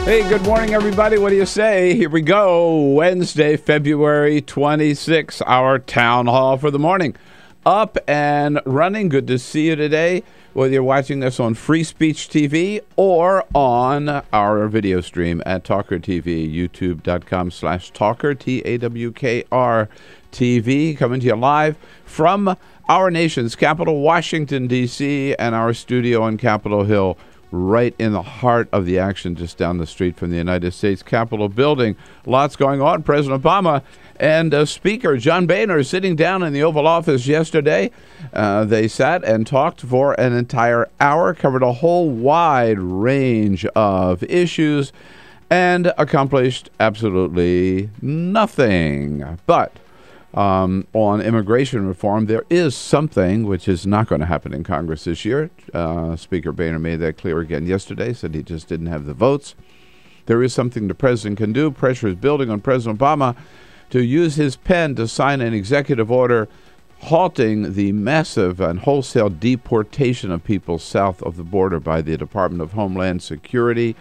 Hey, good morning, everybody. What do you say? Here we go. Wednesday, February 26th, our town hall for the morning. Up and running. Good to see you today, whether you're watching us on Free Speech TV or on our video stream at TawkrTV, youtube.com/Tawkr, Tawkr TV, coming to you live from our nation's capital, Washington, D.C., and our studio on Capitol Hill, right in the heart of the action, just down the street from the United States Capitol building. Lots going on. President Obama and Speaker John Boehner sitting down in the Oval Office yesterday. They sat and talked for an entire hour, covered a whole wide range of issues, and accomplished absolutely nothing. But on immigration reform, there is something which is not going to happen in Congress this year. Speaker Boehner made that clear again yesterday, said he just didn't have the votes. There is something the president can do. Pressure is building on President Obama to use his pen to sign an executive order halting the massive and wholesale deportation of people south of the border by the Department of Homeland Security.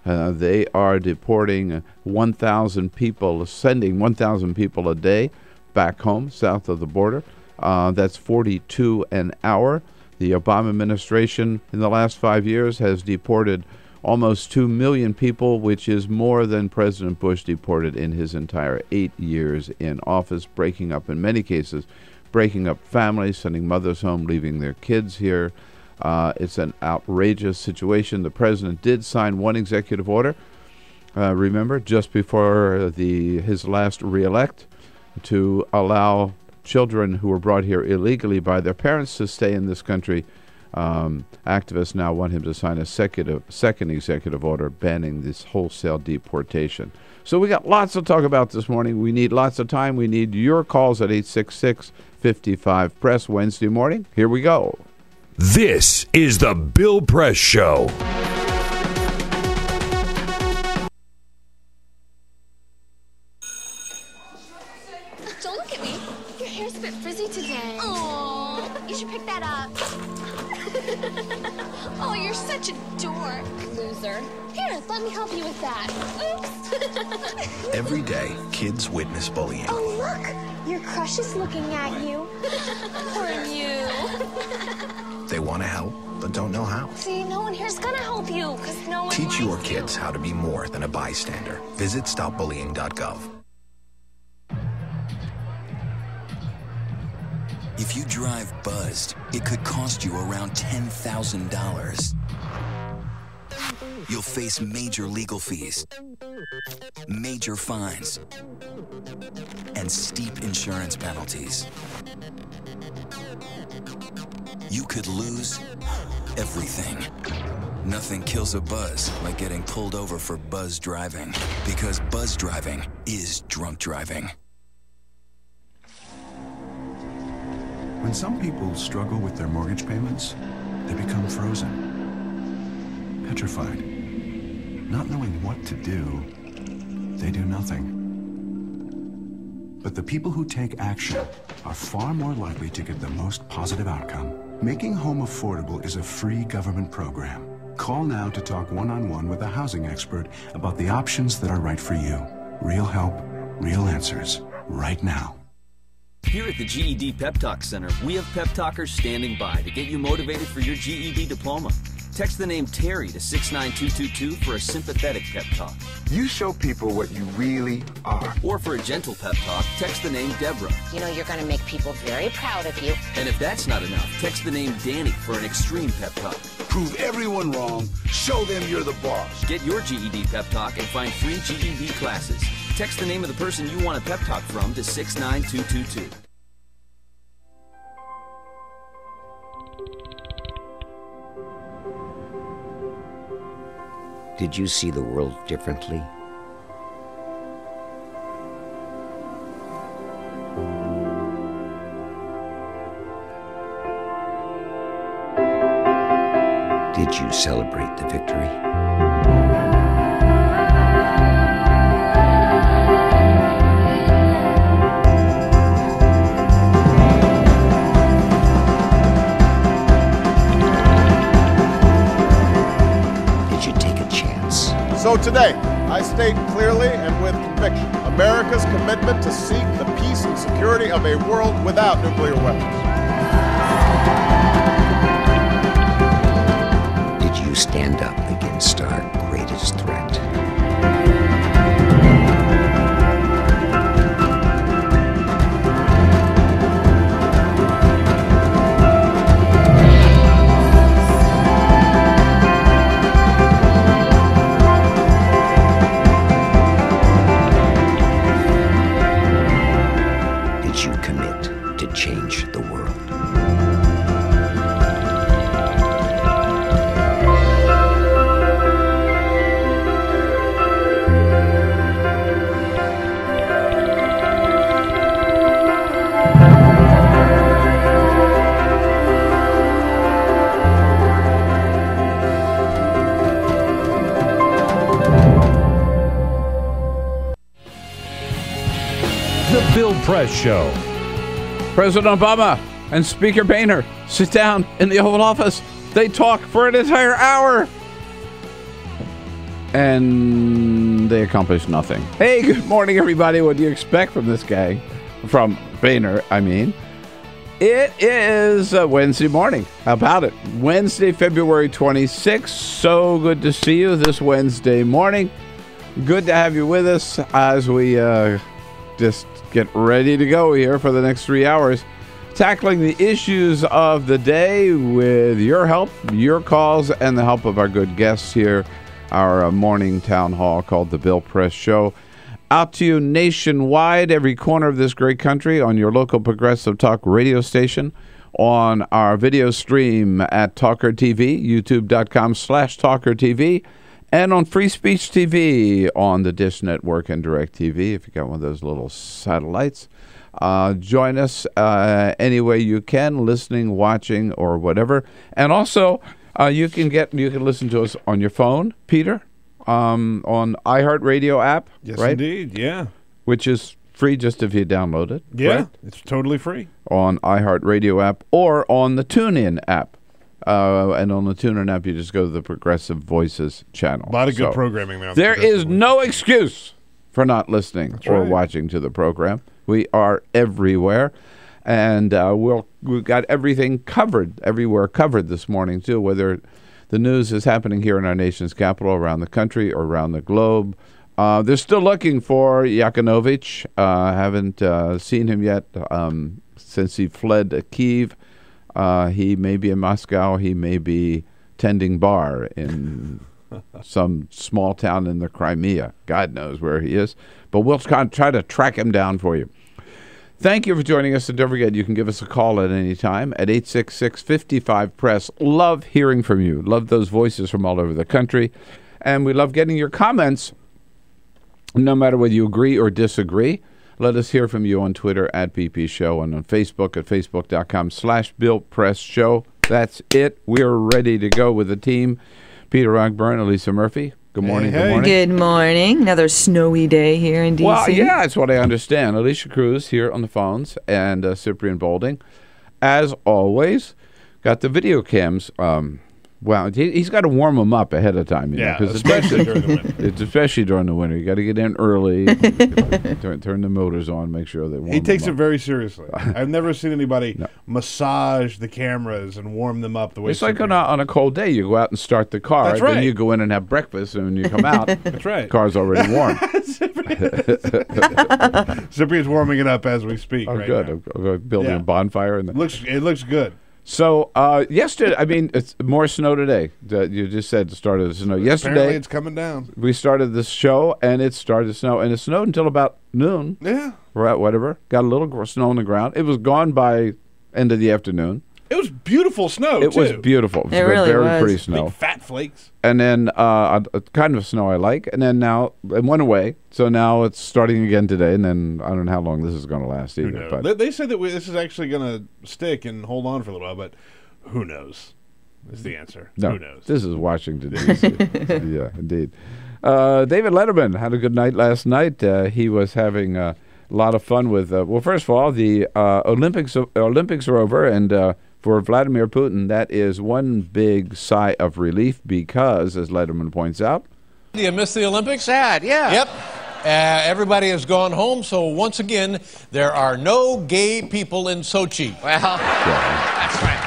They are deporting 1,000 people, sending 1,000 people a day back home south of the border. That's 42 an hour. The Obama administration in the last 5 years has deported almost 2 million people, which is more than President Bush deported in his entire 8 years in office, breaking up, in many cases, breaking up families, sending mothers home, leaving their kids here. It's an outrageous situation. The president did sign one executive order, remember, just before his last reelect, to allow children who were brought here illegally by their parents to stay in this country. Activists now want him to sign a second executive order banning this wholesale deportation. So we got lots to talk about this morning. We need lots of time. We need your calls at 866-55-PRESS Wednesday morning. Here we go. This is the Bill Press Show. Don't look at me. Your hair's a bit frizzy today. Oh, you should pick that up. Oh, you're such a dork. Loser. Here, let me help you with that. Oops. Every day, kids witness bullying. Oh, look. Your crush is looking at you. Poor you. They want to help, but don't know how. See, no one here's gonna help you, because no one Teach your likes kids how to be more than a bystander. Visit stopbullying.gov. If you drive buzzed, it could cost you around $10,000. You'll face major legal fees, major fines, and steep insurance penalties. You could lose everything. Nothing kills a buzz like getting pulled over for buzz driving, because buzz driving is drunk driving. When some people struggle with their mortgage payments, they become frozen, petrified. Not knowing what to do, they do nothing. But the people who take action are far more likely to get the most positive outcome. Making home affordable is a free government program. Call now to talk one-on-one with a housing expert about the options that are right for you. Real help, real answers, right now. Here at the GED Pep Talk Center, we have pep talkers standing by to get you motivated for your GED diploma. Text the name Terry to 69222 for a sympathetic pep talk. You show people what you really are. Or for a gentle pep talk, text the name Deborah. You know you're going to make people very proud of you. And if that's not enough, text the name Danny for an extreme pep talk. Prove everyone wrong. Show them you're the boss. Get your GED pep talk and find free GED classes. Text the name of the person you want a pep talk from to 69222. Did you see the world differently? Did you celebrate the victory? So today, I state clearly and with conviction America's commitment to seek the peace and security of a world without nuclear weapons. Did you stand up against our greatest threat? Change the world. The Bill Press Show. President Obama and Speaker Boehner sit down in the Oval Office. They talk for an entire hour. And they accomplish nothing. Hey, good morning, everybody. What do you expect from this guy? From Boehner, I mean. It is Wednesday morning. How about it? Wednesday, February 26th. So good to see you this Wednesday morning. Good to have you with us as we just get ready to go here for the next 3 hours. Tackling the issues of the day with your help, your calls, and the help of our good guests here. Our morning town hall called The Bill Press Show. Out to you nationwide, every corner of this great country, on your local progressive talk radio station, on our video stream at TawkrTV, youtube.com/TawkrTV, and on Free Speech TV on the Dish Network and DirecTV, if you got one of those little satellites. Join us any way you can, listening, watching, or whatever. And also, you can listen to us on your phone, Peter, on iHeartRadio app. Yes, right? Indeed, yeah. Which is free just if you download it. Yeah, right? It's totally free. On iHeartRadio app or on the TuneIn app. And on the TuneIn app, you just go to the Progressive Voices channel. A lot of good programming there. There is no excuse for not listening or watching to the program. We are everywhere. And we've got everything covered, everywhere covered this morning, too, whether the news is happening here in our nation's capital, around the country, or around the globe. They're still looking for Yakunovich. Haven't seen him yet since he fled Kyiv. He may be in Moscow. He may be tending bar in some small town in the Crimea. God knows where he is. But we'll try to track him down for you. Thank you for joining us, and don't forget, you can give us a call at any time at 866-55-PRESS. Love hearing from you. Love those voices from all over the country. And we love getting your comments, no matter whether you agree or disagree. Let us hear from you on Twitter at BP Show and on Facebook at facebook.com/BillPressShow. That's it. We're ready to go with the team. Peter Ogburn, Elisa Murphy. Good morning. Hey. Good morning. Good morning. Another snowy day here in D.C. Well, yeah, that's what I understand. Alicia Cruz here on the phones and Cyprian Bolding. As always, got the video cams. Well, he's got to warm them up ahead of time. Yeah, especially during the winter. Especially during the winter. You got to get in early, turn the motors on, make sure they warm He takes them it up. very seriously. I've never seen anybody massage the cameras and warm them up the way It's like on a cold day. You go out and start the car. That's right. Then you go in and have breakfast, and when you come out, That's right. the car's already warm. Cyprian's warming it up as we speak. Oh, right good. now. I'm building a bonfire. And It looks good. So yesterday, I mean, it's more snow today. You just said it started to snow. Yesterday, Apparently it's coming down. we started this show, and it started to snow. And it snowed until about noon. Yeah. Right, whatever. Got a little snow on the ground. It was gone by end of the afternoon. It was beautiful snow, It was beautiful. It was really very was. pretty snow. Big fat flakes. And then a kind of snow I like. And then now it went away. So now it's starting again today. And then I don't know how long this is going to last Who either. knows? But They said that this is actually going to stick and hold on for a little while, but who knows is the answer. no, Who knows? This is Washington, D.C. Yeah, indeed. David Letterman had a good night last night. He was having a lot of fun with, well, first of all, the Olympics are over. And for Vladimir Putin, that is one big sigh of relief because, as Letterman points out, Do you miss the Olympics? Sad, yeah. Yep. Everybody has gone home, so once again, there are no gay people in Sochi. Well, that's right.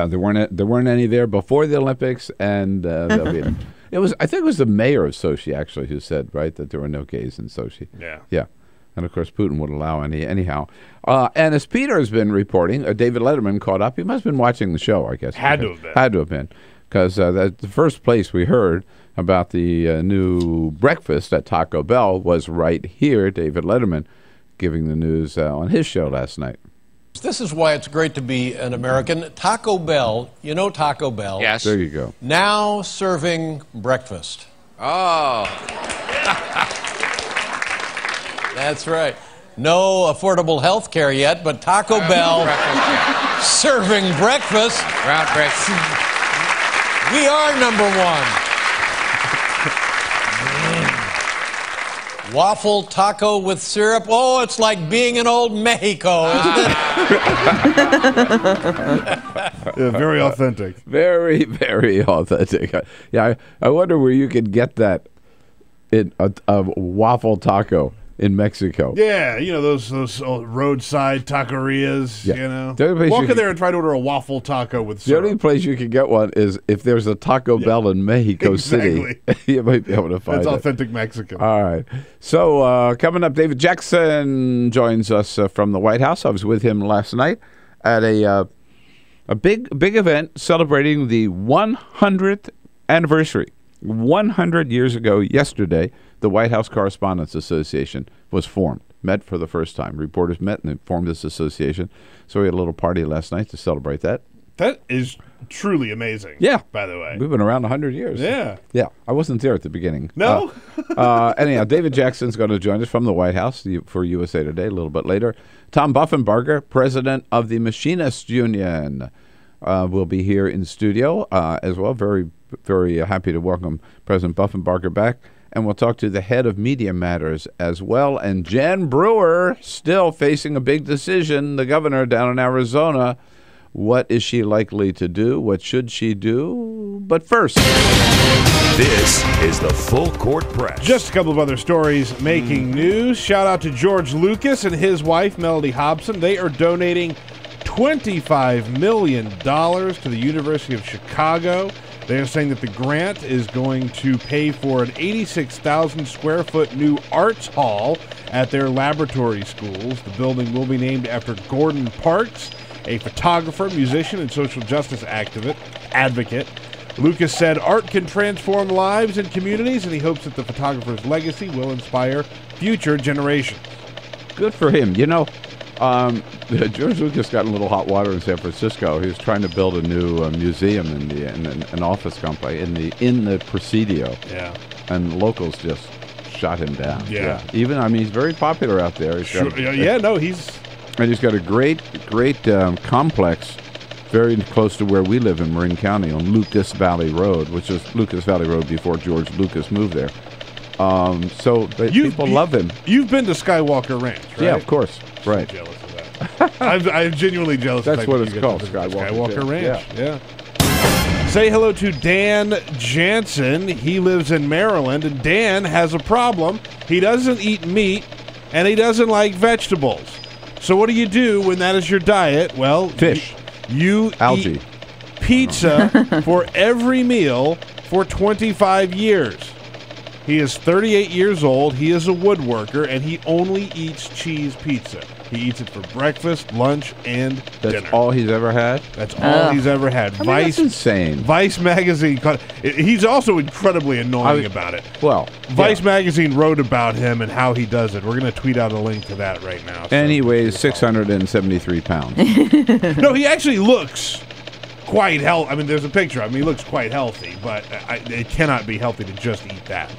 there weren't any there before the Olympics, and there'll be. I think it was the mayor of Sochi actually who said that there were no gays in Sochi. Yeah. And of course Putin would allow any anyhow. And as Peter has been reporting, David Letterman caught up. He must have been watching the show, I guess. Had to have been, because the first place we heard about the new breakfast at Taco Bell was right here. David Letterman giving the news on his show last night. This is why it's great to be an American. Taco Bell, you know Taco Bell. Yes. There you go. Now serving breakfast. Oh. That's right. No affordable health care yet, but Taco Bell serving breakfast. Round breakfast. We are number one. Waffle taco with syrup. Oh, it's like being in old Mexico, isn't it? Yeah, very authentic. Very, very authentic. Yeah, I wonder where you could get that in a waffle taco in Mexico. Yeah, those roadside taquerias. Yeah. Walk in there and try to order a waffle taco with syrup. The only place you can get one is if there's a Taco Bell in Mexico City. You might be able to find it. It's authentic Mexican. All right. So coming up, David Jackson joins us from the White House. I was with him last night at a big event celebrating the 100th anniversary. 100 years ago yesterday, the White House Correspondents Association was formed. Met for the first time. Reporters met and formed this association. So we had a little party last night to celebrate that. That is truly amazing. Yeah. By the way. We've been around 100 years. Yeah. Yeah. I wasn't there at the beginning. No? Anyhow, David Jackson's going to join us from the White House for USA Today a little bit later. Tom Buffenbarger, president of the Machinists Union, will be here in studio as well. Very, very happy to welcome President Buffenbarger back. And we'll talk to the head of Media Matters as well. And Jen Brewer still facing a big decision, the governor down in Arizona. What is she likely to do? What should she do? But first, this is the Full Court Press. Just a couple of other stories making news. Shout out to George Lucas and his wife, Melody Hobson. They are donating $25 million to the University of Chicago. They are saying that the grant is going to pay for an 86,000 square foot new arts hall at their laboratory schools. The building will be named after Gordon Parks, a photographer, musician, and social justice advocate. Lucas said art can transform lives and communities, and he hopes that the photographer's legacy will inspire future generations. Good for him. George Lucas got in a little hot water in San Francisco. He was trying to build a new museum in an office complex in the Presidio. Yeah. And locals just shot him down. Yeah. He's very popular out there. He's got a great complex very close to where we live in Marin County on Lucas Valley Road, which is Lucas Valley Road before George Lucas moved there. People love him. You've been to Skywalker Ranch, right? Yeah, of course. Right. I'm jealous of that. I'm genuinely jealous. That's of what it's called, Skywalker Ranch. Yeah. Say hello to Dan Jansen. He lives in Maryland, and Dan has a problem. He doesn't eat meat, and he doesn't like vegetables. So what do you do when that is your diet? Well, fish. You algae. Eat pizza for every meal for 25 years. He is 38 years old. He is a woodworker, and he only eats cheese pizza. He eats it for breakfast, lunch, and dinner. That's all he's ever had? That's all he's ever had. That's insane. Vice magazine. He's also incredibly annoying about it. Well, Vice magazine wrote about him and how he does it. We're going to tweet out a link to that right now. And he weighs 673 pounds. No, he actually looks quite healthy. I mean, there's a picture. I mean, he looks quite healthy, but it cannot be healthy to just eat that.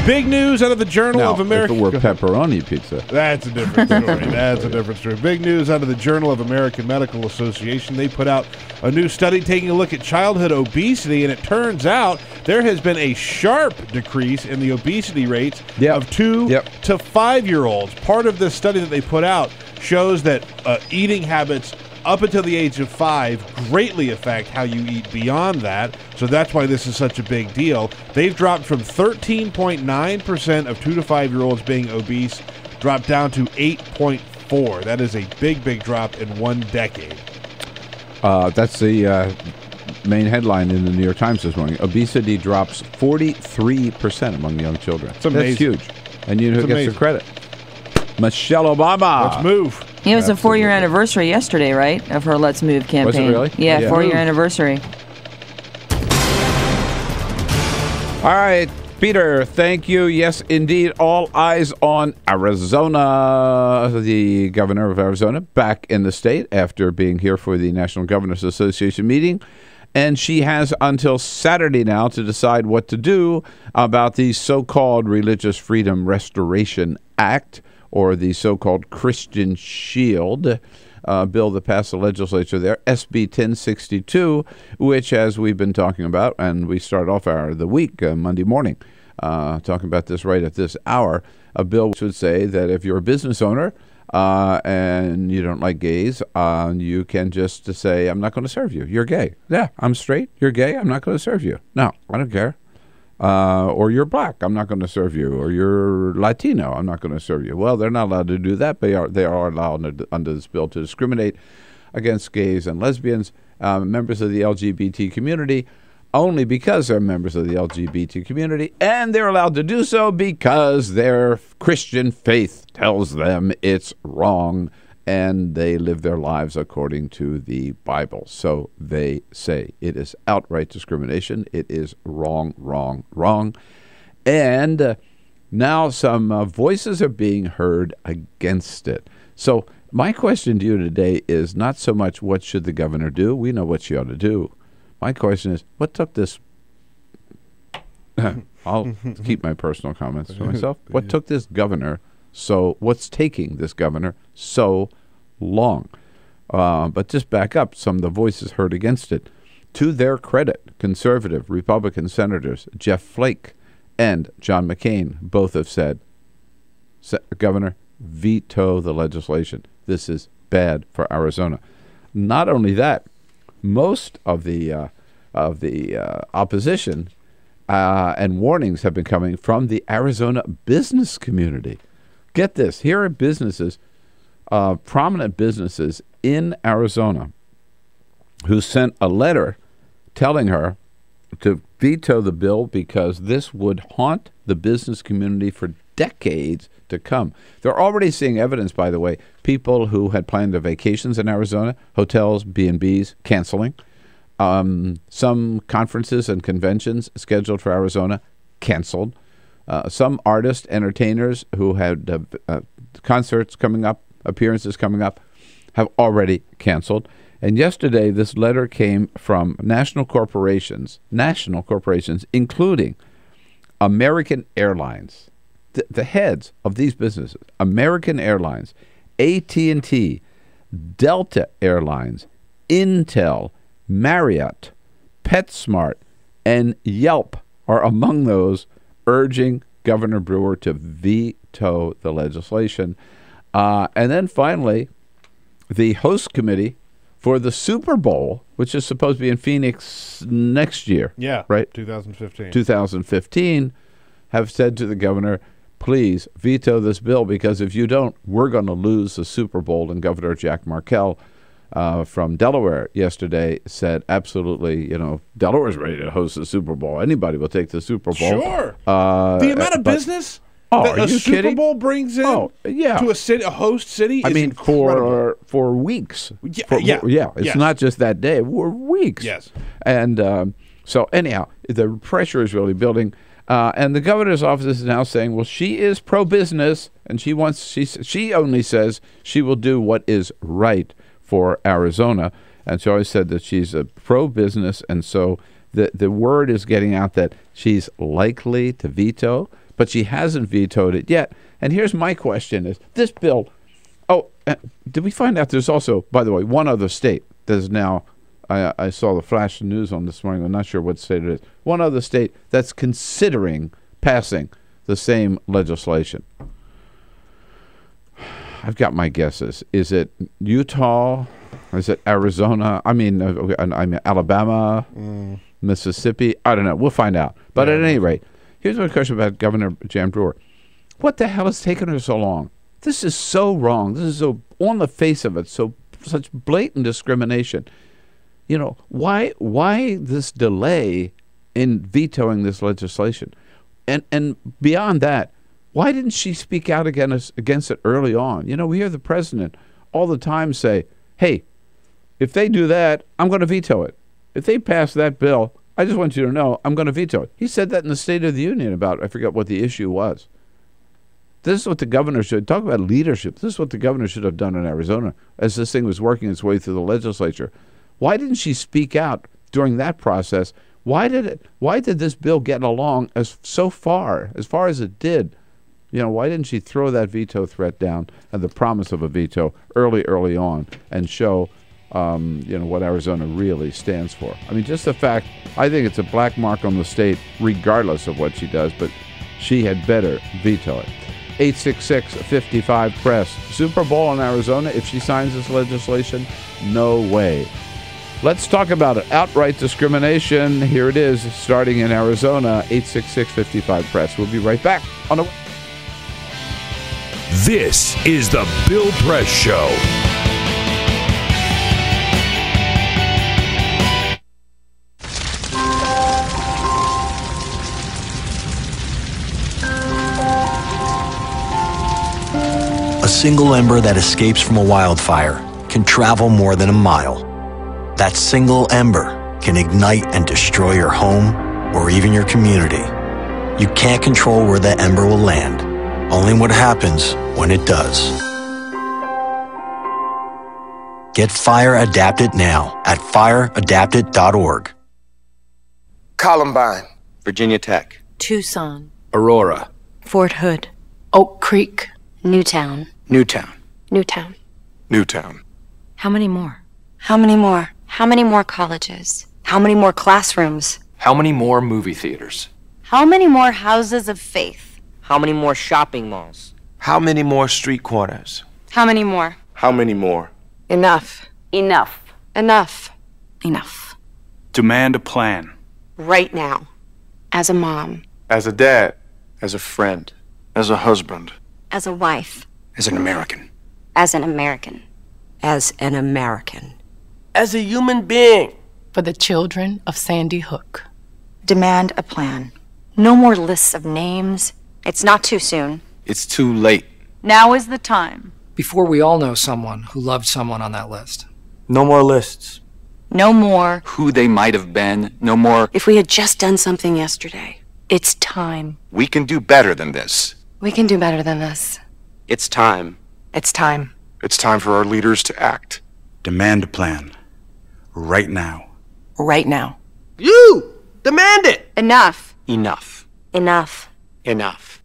Big news out of the Journal of America. If it were pepperoni pizza. That's a different story. That's a different story. Big news out of the Journal of American Medical Association. They put out a new study taking a look at childhood obesity, and it turns out there has been a sharp decrease in the obesity rates of 2 to 5-year-olds. Part of this study that they put out shows that eating habits up until the age of 5 greatly affect how you eat beyond that. So that's why this is such a big deal. They've dropped from 13.9% of 2 to 5-year-olds being obese, dropped down to 8.4%. That is a big, big drop in 1 decade. That's the main headline in the New York Times this morning. Obesity drops 43% among young children. It's amazing. That's huge. And you know who gets the credit? Michelle Obama. Let's move. Yeah, it was a 4-year anniversary yesterday, right, of her Let's Move campaign. Was it really? Yeah, 4-year anniversary. All right, Peter, thank you. Yes, indeed, all eyes on Arizona. The governor of Arizona back in the state after being here for the National Governors Association meeting. And she has until Saturday now to decide what to do about the so-called Religious Freedom Restoration Act, or the so-called Christian Shield bill that passed the legislature there, SB 1062, which, as we've been talking about, and we start off the week, Monday morning, talking about this right at this hour, a bill which would say that if you're a business owner and you don't like gays, you can just say, I'm not going to serve you. You're gay. Yeah, I'm straight. You're gay. I'm not going to serve you. No, I don't care. Or you're black. I'm not going to serve you. Or you're Latino. I'm not going to serve you. Well, they're not allowed to do that. They are allowed under this bill to discriminate against gays and lesbians, members of the LGBT community, only because they're members of the LGBT community, and they're allowed to do so because their Christian faith tells them it's wrong, and they live their lives according to the Bible. So they say it is outright discrimination. It is wrong, wrong, wrong. And now some voices are being heard against it. So my question to you today is not so much what should the governor do. We know what she ought to do. My question is, what took this I'll keep my personal comments to myself. What took this governor what's taking this governor so long? But just back up some of the voices heard against it. To their credit, conservative Republican senators Jeff Flake and John McCain both have said, Governor, veto the legislation. This is bad for Arizona. Not only that, most of the opposition and warnings have been coming from the Arizona business community. Get this. Here are businesses, prominent businesses in Arizona, who sent a letter telling her to veto the bill because this would haunt the business community for decades to come. They're already seeing evidence, by the way, people who had planned their vacations in Arizona, hotels, B&Bs, canceling. Some conferences and conventions scheduled for Arizona, canceled. Some artists, entertainers who had concerts coming up, appearances coming up, have already canceled. And yesterday, this letter came from national corporations, including American Airlines, the heads of these businesses, American Airlines, AT&T, Delta Airlines, Intel, Marriott, PetSmart, and Yelp are among those urging Governor Brewer to veto the legislation. And then finally, the host committee for the Super Bowl, which is supposed to be in Phoenix next year. Yeah, right? 2015. 2015, have said to the governor, please veto this bill, because if you don't, we're going to lose the Super Bowl. And Governor Jack Markell from Delaware yesterday said, absolutely, Delaware's ready to host the Super Bowl. Anybody will take the Super Bowl. Sure. The amount of business that a Super Bowl brings in to a city, a host city, is incredible. for weeks. Yeah. It's not just that day. For weeks. Yes. And so anyhow, the pressure is really building. And the governor's office is now saying, well, she is pro-business, and she only says she will do what is right for Arizona. And she always said that she's a pro-business, and so the word is getting out that she's likely to veto, but she hasn't vetoed it yet. And here's my question is, this bill, did we find out there's also, by the way, one other state that is now, I saw the flash news on this morning, I'm not sure what state it is, one other state that's considering passing the same legislation. I've got my guesses. Is it Utah? Is it Arizona? I mean Alabama, Mississippi? I don't know. We'll find out. But at any rate, here's my question about Governor Jan Brewer. What the hell has taken her so long? This is so wrong. This is so, on the face of it, such blatant discrimination. Why this delay in vetoing this legislation? And beyond that, why didn't she speak out against it early on? We hear the president all the time say, hey, if they do that, I'm going to veto it. If they pass that bill, I just want you to know I'm going to veto it. He said that in the State of the Union about, I forget what the issue was. This is what the governor should, talk about leadership. This is what the governor should have done in Arizona as this thing was working its way through the legislature. Why didn't she speak out during that process? Why did this bill get along so far as it did? Why didn't she throw that veto threat down and the promise of a veto early on and show what Arizona really stands for. I mean, just the fact, I think it's a black mark on the state regardless of what she does, but she had better veto it. 866-55-PRESS. Super Bowl in Arizona, if she signs this legislation, no way. Let's talk about it. Outright discrimination. Here it is, starting in Arizona. 866-55-PRESS. We'll be right back on the... This is the Bill Press Show. A single ember that escapes from a wildfire can travel more than a mile. That single ember can ignite and destroy your home or even your community. You can't control where that ember will land, only what happens when it does. Get Fire Adapted now at fireadapted.org. Columbine, Virginia Tech, Tucson, Aurora, Fort Hood, Oak Creek, Newtown. Newtown, Newtown. Newtown. How many more? How many more? How many more colleges? How many more classrooms? How many more movie theaters? How many more houses of faith? How many more shopping malls? How many more street corners? How many more? How many more? Enough. Enough. Enough. Enough. Demand a plan. Right now. As a mom. As a dad. As a friend. As a husband. As a wife. As an American. As an American. As an American. As a human being. For the children of Sandy Hook. Demand a plan. No more lists of names. It's not too soon. It's too late. Now is the time. Before we all know someone who loved someone on that list. No more lists. No more. Who they might have been. No more. If we had just done something yesterday. It's time. We can do better than this. We can do better than this. It's time. It's time. It's time for our leaders to act. Demand a plan. Right now. Right now. You! Demand it! Enough. Enough. Enough. Enough.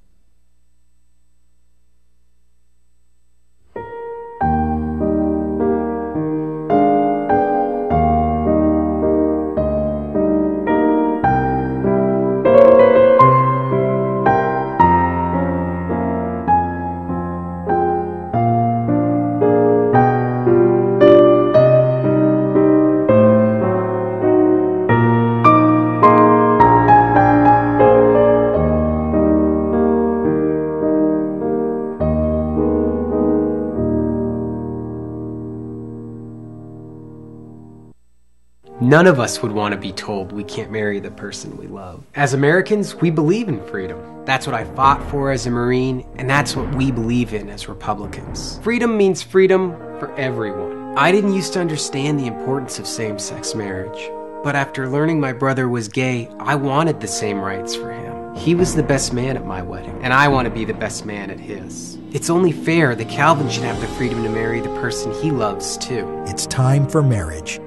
None of us would want to be told we can't marry the person we love. As Americans, we believe in freedom. That's what I fought for as a Marine, and that's what we believe in as Republicans. Freedom means freedom for everyone. I didn't used to understand the importance of same-sex marriage, but after learning my brother was gay, I wanted the same rights for him. He was the best man at my wedding, and I want to be the best man at his. It's only fair that Calvin should have the freedom to marry the person he loves, too. It's time for marriage.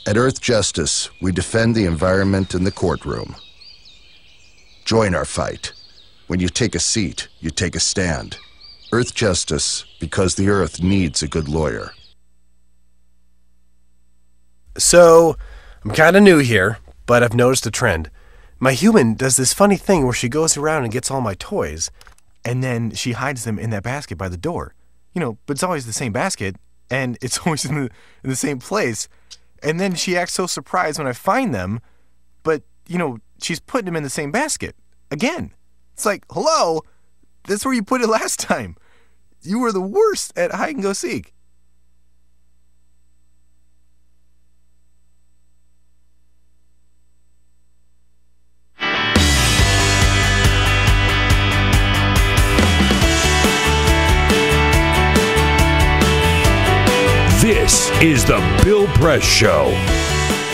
At Earth Justice, we defend the environment in the courtroom. Join our fight. When you take a seat, you take a stand. Earth Justice, because the Earth needs a good lawyer. So, I'm kind of new here, but I've noticed a trend. My human does this funny thing where she goes around and gets all my toys, and then she hides them in that basket by the door. You know, but it's always the same basket, and it's always in the same place. And then she acts so surprised when I find them, but, you know, she's putting them in the same basket. Again. It's like, hello? That's where you put it last time. You were the worst at hide and go seek. This is the Bill Press Show.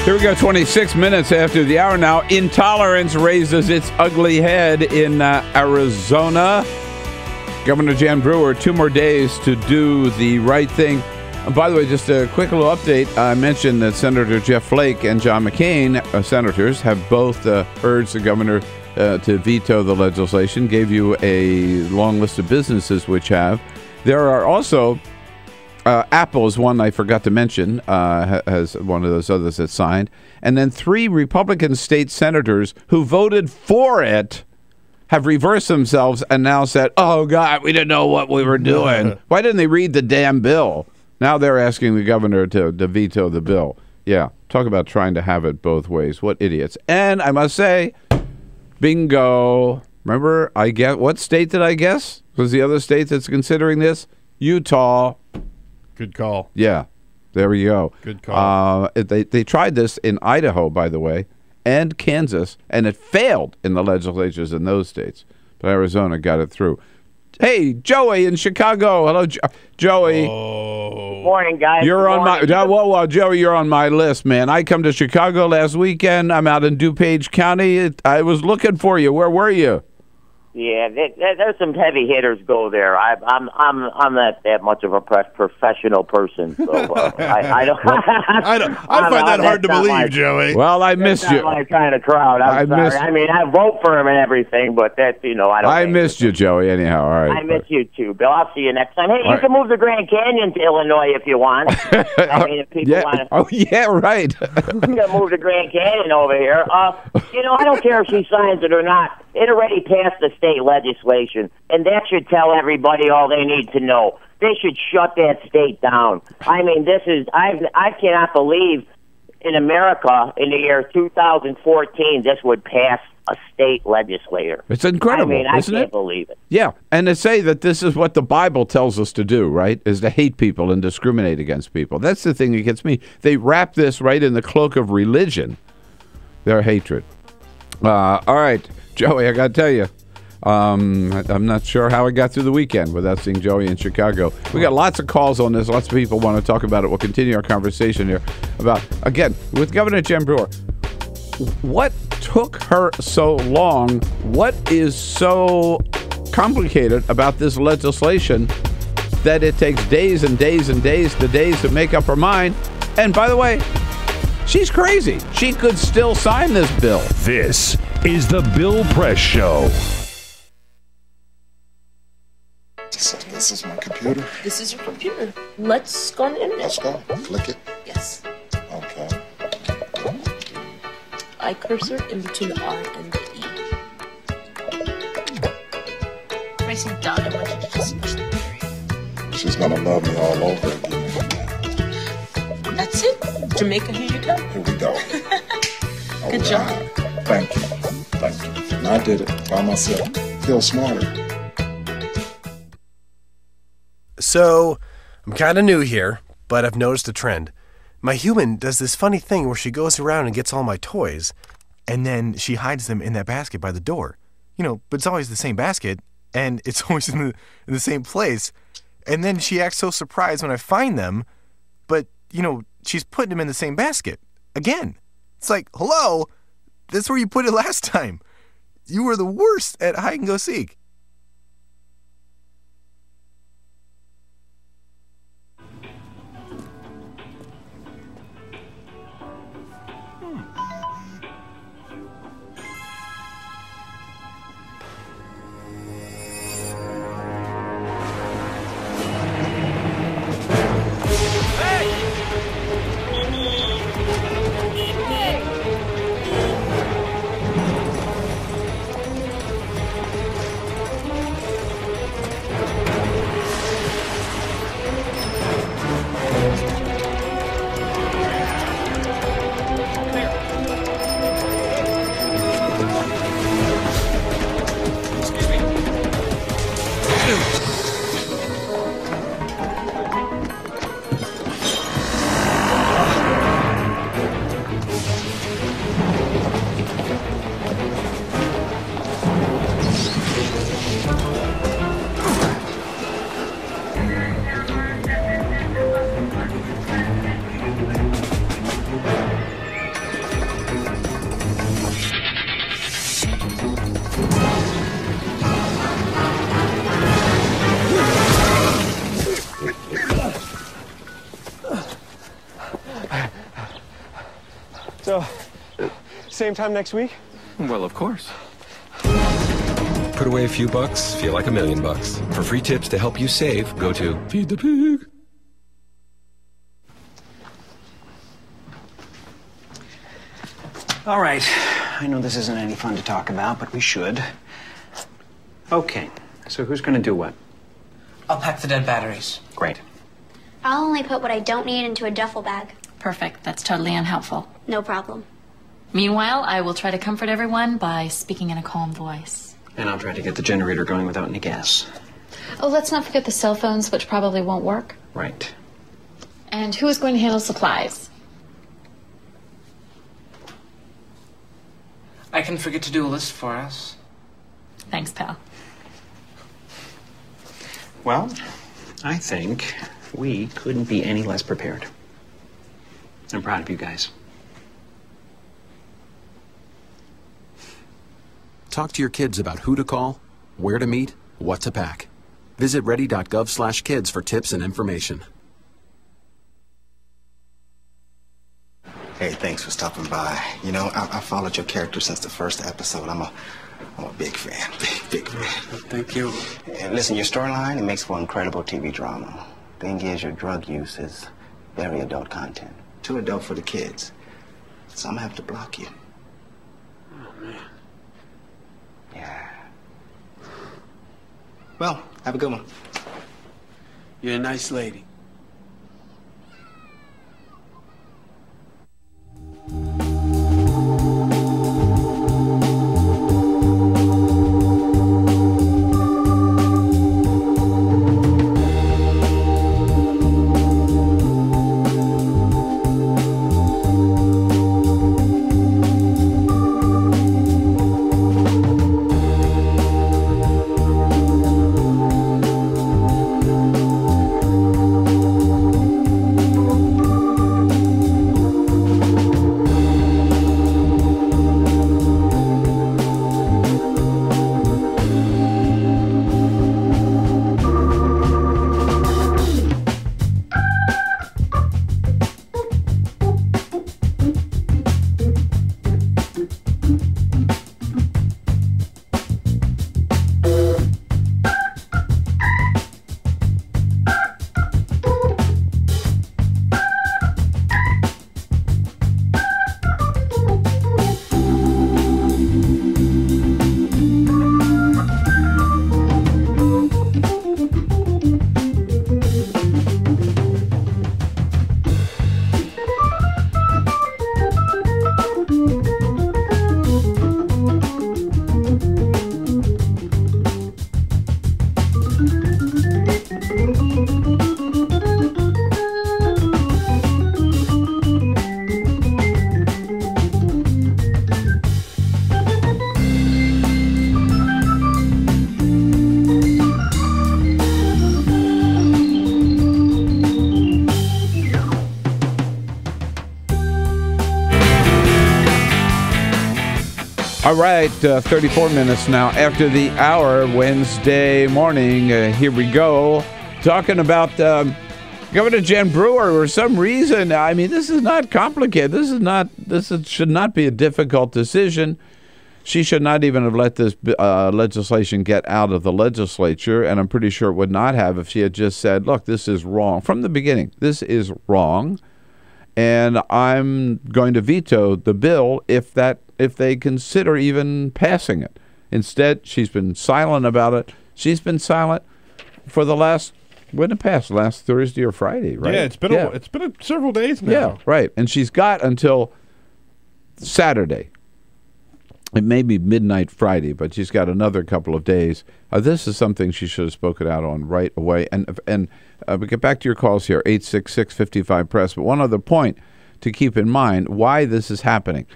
Here we go, 26 minutes after the hour now. Intolerance raises its ugly head in Arizona. Governor Jan Brewer, 2 more days to do the right thing. By the way, just a quick little update. I mentioned that Senator Jeff Flake and John McCain, senators, have both urged the governor to veto the legislation, gave you a long list of businesses which have. There are also, Apple is one I forgot to mention, has one of those others that signed. And then 3 Republican state senators who voted for it have reversed themselves and now said, oh, God, we didn't know what we were doing. Why didn't they read the damn bill? Now they're asking the governor to veto the bill. Yeah, talk about trying to have it both ways. What idiots. And I must say, bingo. Remember, what state did I guess was the other state that's considering this? Utah. Good call. Yeah, there we go. Good call. They tried this in Idaho, by the way, and Kansas, and it failed in the legislatures in those states. But Arizona got it through. Hey, Joey in Chicago. Hello, Joey. Morning, guys. You're on my Joey. You're on my list, man. I come to Chicago last weekend. I'm out in DuPage County. I was looking for you. Where were you? Yeah, there's some heavy hitters go there. I'm not that much of a professional person, so I don't. I find that hard to believe, Joey. Well, I missed you. Not my kind of crowd. I'm sorry. I mean, I vote for him and everything, but that's I don't. I missed you, Joey. Anyhow, all right. I miss you too, Bill. I'll see you next time. Hey, you can move the Grand Canyon to Illinois if you want. I mean, if people want to. Oh yeah, right. You can move the Grand Canyon over here. I don't care if she signs it or not. It already passed the state legislation, and that should tell everybody all they need to know. They should shut that state down. I mean, I cannot believe in America in the year 2014 this would pass a state legislator. It's incredible, I mean, I isn't can't it? believe it. Yeah, and to say that this is what the Bible tells us to do, right, is to hate people and discriminate against people. That's the thing that gets me. They wrap this right in the cloak of religion, their hatred. All right. Joey, I got to tell you, I'm not sure how I got through the weekend without seeing Joey in Chicago. We got lots of calls on this. Lots of people want to talk about it. We'll continue our conversation here about, again, with Governor Jan Brewer. What took her so long? What is so complicated about this legislation that it takes days and days and days to make up her mind? And by the way, she's crazy. She could still sign this bill. This is the Bill Press Show. So this is my computer. This is your computer. Let's go on the internet. Let's go. Click it. Yes. Okay. I cursor in between the R and the E. Pressing down, I want you to just push the period. She's gonna love me all over again. That's it. Jamaica, here you go. Here we go. Good job. Thank you. Thank you. And I did it by myself. Feel smarter. So, I'm kind of new here, but I've noticed a trend. My human does this funny thing where she goes around and gets all my toys, and then she hides them in that basket by the door. But it's always the same basket, and it's always in the same place. And then she acts so surprised when I find them, but, she's putting them in the same basket. Again. It's like, hello, that's where you put it last time. You were the worst at hide and go seek. So, same time next week? Well, of course. Put away a few bucks, feel like $1 million. For free tips to help you save, go to Feed the Pig. All right. I know this isn't any fun to talk about, but we should. Okay. So who's going to do what? I'll pack the dead batteries. Great. I'll only put what I don't need into a duffel bag. Perfect. That's totally unhelpful. No problem. Meanwhile, I will try to comfort everyone by speaking in a calm voice. And I'll try to get the generator going without any gas. Oh, let's not forget the cell phones, which probably won't work. Right. And who is going to handle supplies? I can forget to do a list for us. Thanks, pal. Well, I think we couldn't be any less prepared. I'm proud of you guys. Talk to your kids about who to call, where to meet, what to pack. Visit ready.gov/kids for tips and information. Hey, thanks for stopping by. You know, I followed your character since the first episode. I'm a big fan. Big fan. Thank you. And listen, your storyline, it makes for incredible TV drama. Thing is, your drug use is very adult content. Too adult for the kids. So I'm gonna have to block you. Oh, man. Yeah. Well, have a good one. You're a nice lady. All right, 34 minutes now after the hour, Wednesday morning. Here we go, talking about Governor Jen Brewer. For some reason, I mean, this is not complicated. This should not be a difficult decision. She should not even have let this legislation get out of the legislature, and I'm pretty sure it would not have if she had just said, look, this is wrong. From the beginning, this is wrong, and I'm going to veto the bill if they consider even passing it. Instead, she's been silent about it. She's been silent for the last, when it passed, last Thursday or Friday, right? Yeah, it's been several days now. Yeah, right. And she's got until Saturday. It may be midnight Friday, but she's got another couple of days. This is something she should have spoken out on right away. And we get back to your calls here, 866-55-PRESS. But one other point to keep in mind, why this is happening.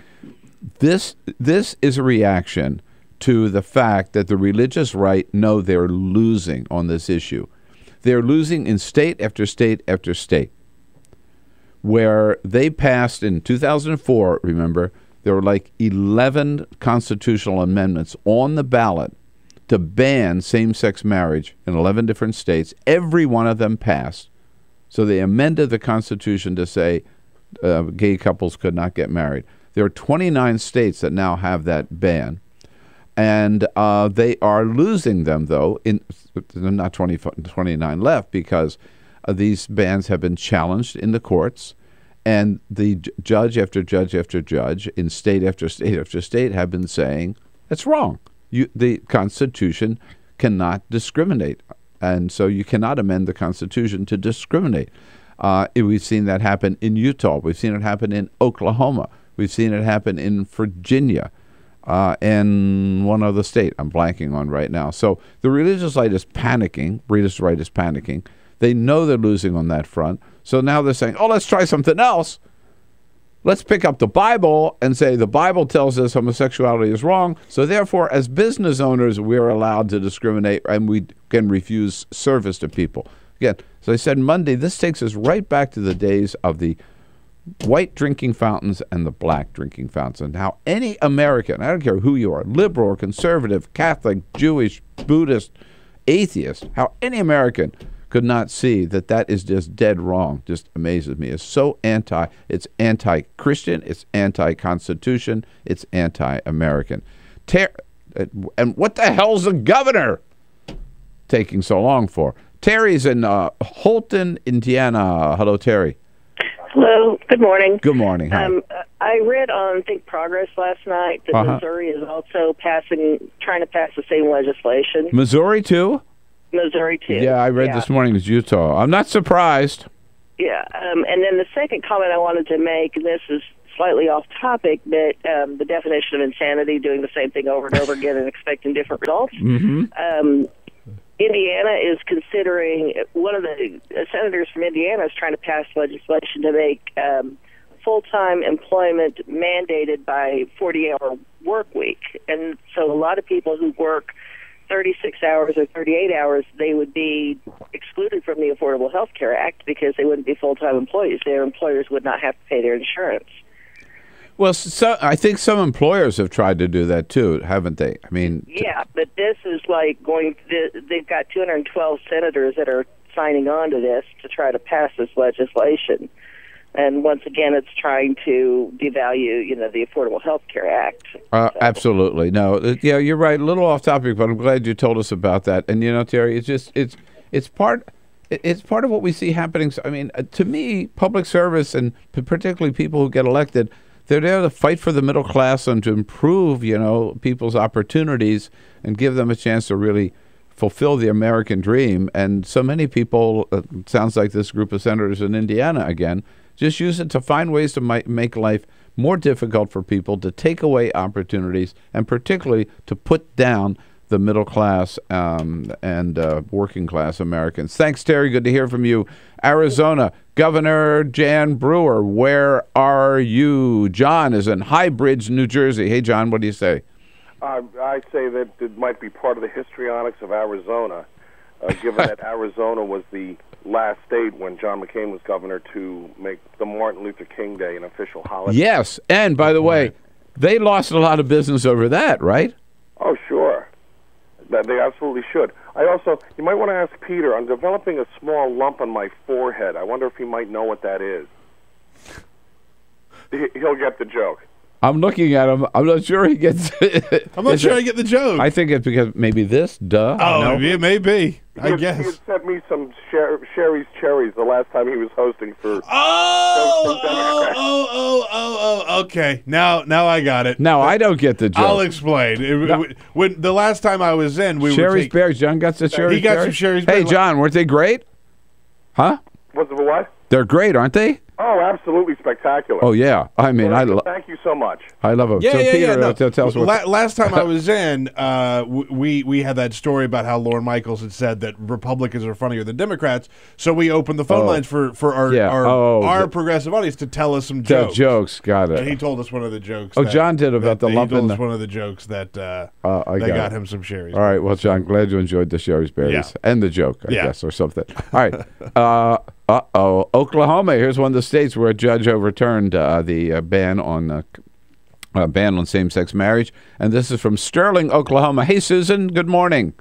This is a reaction to the fact that the religious right know they're losing on this issue. They're losing in state after state after state, where they passed in 2004, remember, there were like 11 constitutional amendments on the ballot to ban same-sex marriage in 11 different states. Every one of them passed. So they amended the Constitution to say gay couples could not get married. There are 29 states that now have that ban. And they are losing them, though. Not 29 left because these bans have been challenged in the courts. And the judge after judge after judge in state after state after state have been saying, it's wrong. The Constitution cannot discriminate. And so you cannot amend the Constitution to discriminate. We've seen that happen in Utah. We've seen it happen in Oklahoma. We've seen it happen in Virginia. And one other state I'm blanking on right now. So the religious right is panicking. They know they're losing on that front. So now they're saying, oh, let's try something else. Let's pick up the Bible and say the Bible tells us homosexuality is wrong. So therefore, as business owners, we're allowed to discriminate and we can refuse service to people. Again, as I said Monday, this takes us right back to the days of the white drinking fountains and the black drinking fountains, and how any American, I don't care who you are, liberal or conservative, Catholic, Jewish, Buddhist, atheist, how any American could not see that that is just dead wrong just amazes me. It's so it's anti-Christian, it's anti-Constitution, it's anti-American. And what the hell's the governor taking so long for? Terry's in Holton, Indiana. Hello, Terry. Hello. Good morning. Good morning. Hi. I read on Think Progress last night that Missouri is also trying to pass the same legislation. Missouri too? Missouri too. Yeah, I read this morning it's Utah. I'm not surprised. Yeah. And then the second comment I wanted to make, and this is slightly off topic, but the definition of insanity, doing the same thing over and over again and expecting different results. Mm-hmm. Indiana is considering, one of the senators from Indiana is trying to pass legislation to make full-time employment mandated by 40-hour work week. And so a lot of people who work 36 hours or 38 hours, they would be excluded from the Affordable Health Care Act because they wouldn't be full-time employees. Their employers would not have to pay their insurance. Well, I think some employers have tried to do that too, haven't they? I mean, yeah, but this is like they've got 212 senators that are signing on to this to try to pass this legislation. And once again, it's trying to devalue, the Affordable Health Care Act. Absolutely. No, you're right. A little off topic, but I'm glad you told us about that. And, Terry, it's part of what we see happening. I mean, to me, public service and particularly people who get elected, they're there to fight for the middle class and to improve, people's opportunities and give them a chance to really fulfill the American dream. And so many people, it sounds like this group of senators in Indiana again, just use it to find ways to make life more difficult for people, to take away opportunities, and particularly to put down the middle class and working class Americans. Thanks, Terry. Good to hear from you. Arizona, Governor Jan Brewer, where are you? John is in High Bridge, New Jersey. Hey, John, what do you say? I say that it might be part of the histrionics of Arizona, given that Arizona was the last state when John McCain was governor to make the Martin Luther King Day an official holiday. Yes, and by the way, they lost a lot of business over that, right? Oh, sure. They absolutely should. You might want to ask Peter, I'm developing a small lump on my forehead. I wonder if he might know what that is. He'll get the joke. I'm looking at him. I'm not sure he gets it. I'm not sure I get the joke. I think it's because maybe this, duh. Oh, no. It may be. I guess. He had sent me some Sherry's Cherries the last time he was hosting for... Okay. Now I got it. Now I don't get the joke. I'll explain. When the last time I was in, Sherry's Berries. John got the Sherry's Berries? He got some Sherry's Berries. Hey, John, weren't they great? Huh? What's the what? They're great, aren't they? Oh, absolutely spectacular. Oh, yeah. I mean, thank you so much. I love them. Yeah, so, Peter, No. tell us what... Last time I was in, we had that story about how Lorne Michaels had said that Republicans are funnier than Democrats, so we opened the phone lines for our progressive audience to tell us some jokes. Jokes, got it. And he told us one of the jokes. John did about the lump in the... He told us one of the jokes that got him some Sherry's. All right, well, John, glad you enjoyed the Sherry's Berries and the joke, I guess, or something. All right. Oklahoma. Here's one of the states where a judge overturned the ban on same-sex marriage, and this is from Sterling, Oklahoma. Hey, Susan. Good morning.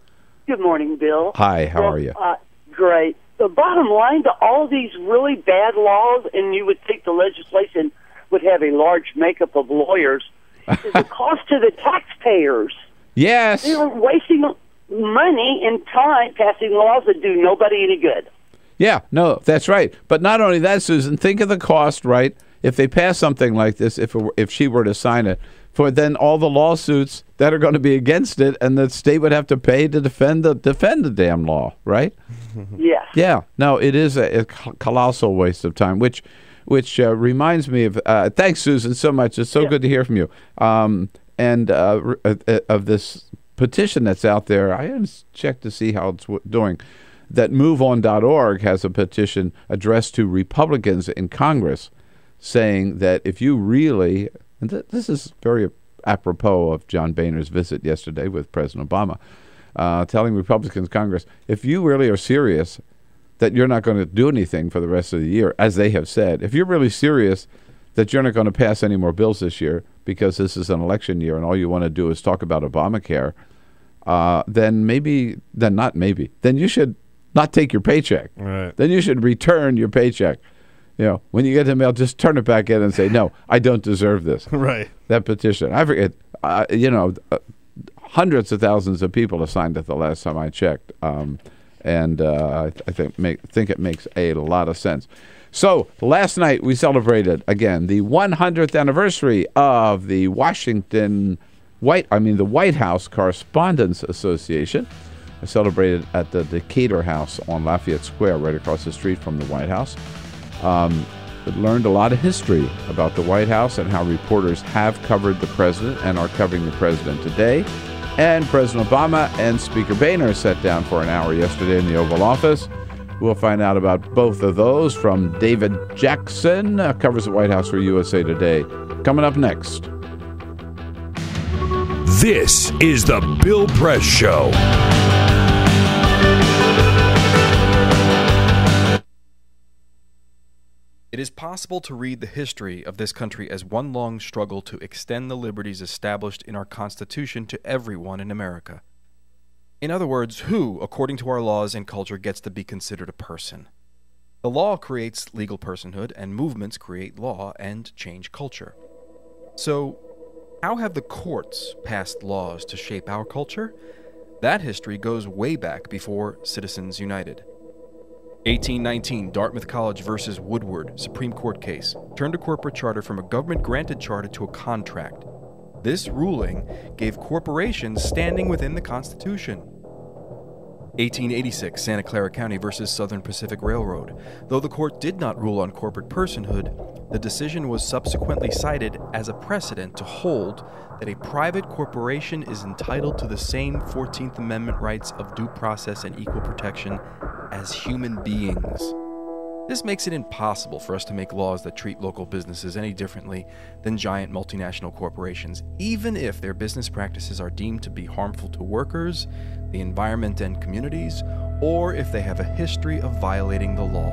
Good morning, Bill. Hi. How are you? Great. the bottom line to all of these really bad laws, and you would think the legislation would have a large makeup of lawyers, is the cost to the taxpayers. Yes. They're wasting money and time passing laws that do nobody any good. Yeah, no, that's right. But not only that, Susan, think of the cost, right? If they pass something like this, if she were to sign it, for then all the lawsuits that are going to be against it, and the state would have to pay to defend the damn law, right? Yes. Yeah. No, it is a colossal waste of time, which reminds me of. Thanks, Susan, so much. It's so good to hear from you. And of this petition that's out there, I haven't checked to see how it's doing. That MoveOn.org has a petition addressed to Republicans in Congress, saying that if you really, and this is very apropos of John Boehner's visit yesterday with President Obama, telling Republicans in Congress, if you really are serious that you're not going to do anything for the rest of the year, as they have said, if you're really serious that you're not going to pass any more bills this year because this is an election year and all you want to do is talk about Obamacare, then you should not take your paycheck. Right. Then you should return your paycheck. You know, when you get the mail, just turn it back in and say, no, I don't deserve this. Right. That petition. I forget, hundreds of thousands of people have signed it the last time I checked. I think it makes a lot of sense. So last night we celebrated, again, the 100th anniversary of the White House Correspondents Association. I celebrated at the Decatur House on Lafayette Square, right across the street from the White House. Learned a lot of history about the White House and how reporters have covered the president and are covering the president today. And President Obama and Speaker Boehner sat down for an hour yesterday in the Oval Office. We'll find out about both of those from David Jackson, covers the White House for USA Today. Coming up next. This is the Bill Press Show. It is possible to read the history of this country as one long struggle to extend the liberties established in our Constitution to everyone in America. In other words, who, according to our laws and culture, gets to be considered a person? The law creates legal personhood, and movements create law and change culture. So, how have the courts passed laws to shape our culture? That history goes way back before Citizens United. 1819, Dartmouth College versus Woodward, Supreme Court case, turned a corporate charter from a government-granted charter to a contract. This ruling gave corporations standing within the Constitution. 1886, Santa Clara County versus Southern Pacific Railroad. Though the court did not rule on corporate personhood, the decision was subsequently cited as a precedent to hold that a private corporation is entitled to the same 14th Amendment rights of due process and equal protection as human beings. This makes it impossible for us to make laws that treat local businesses any differently than giant multinational corporations, even if their business practices are deemed to be harmful to workers, the environment and communities, or if they have a history of violating the law.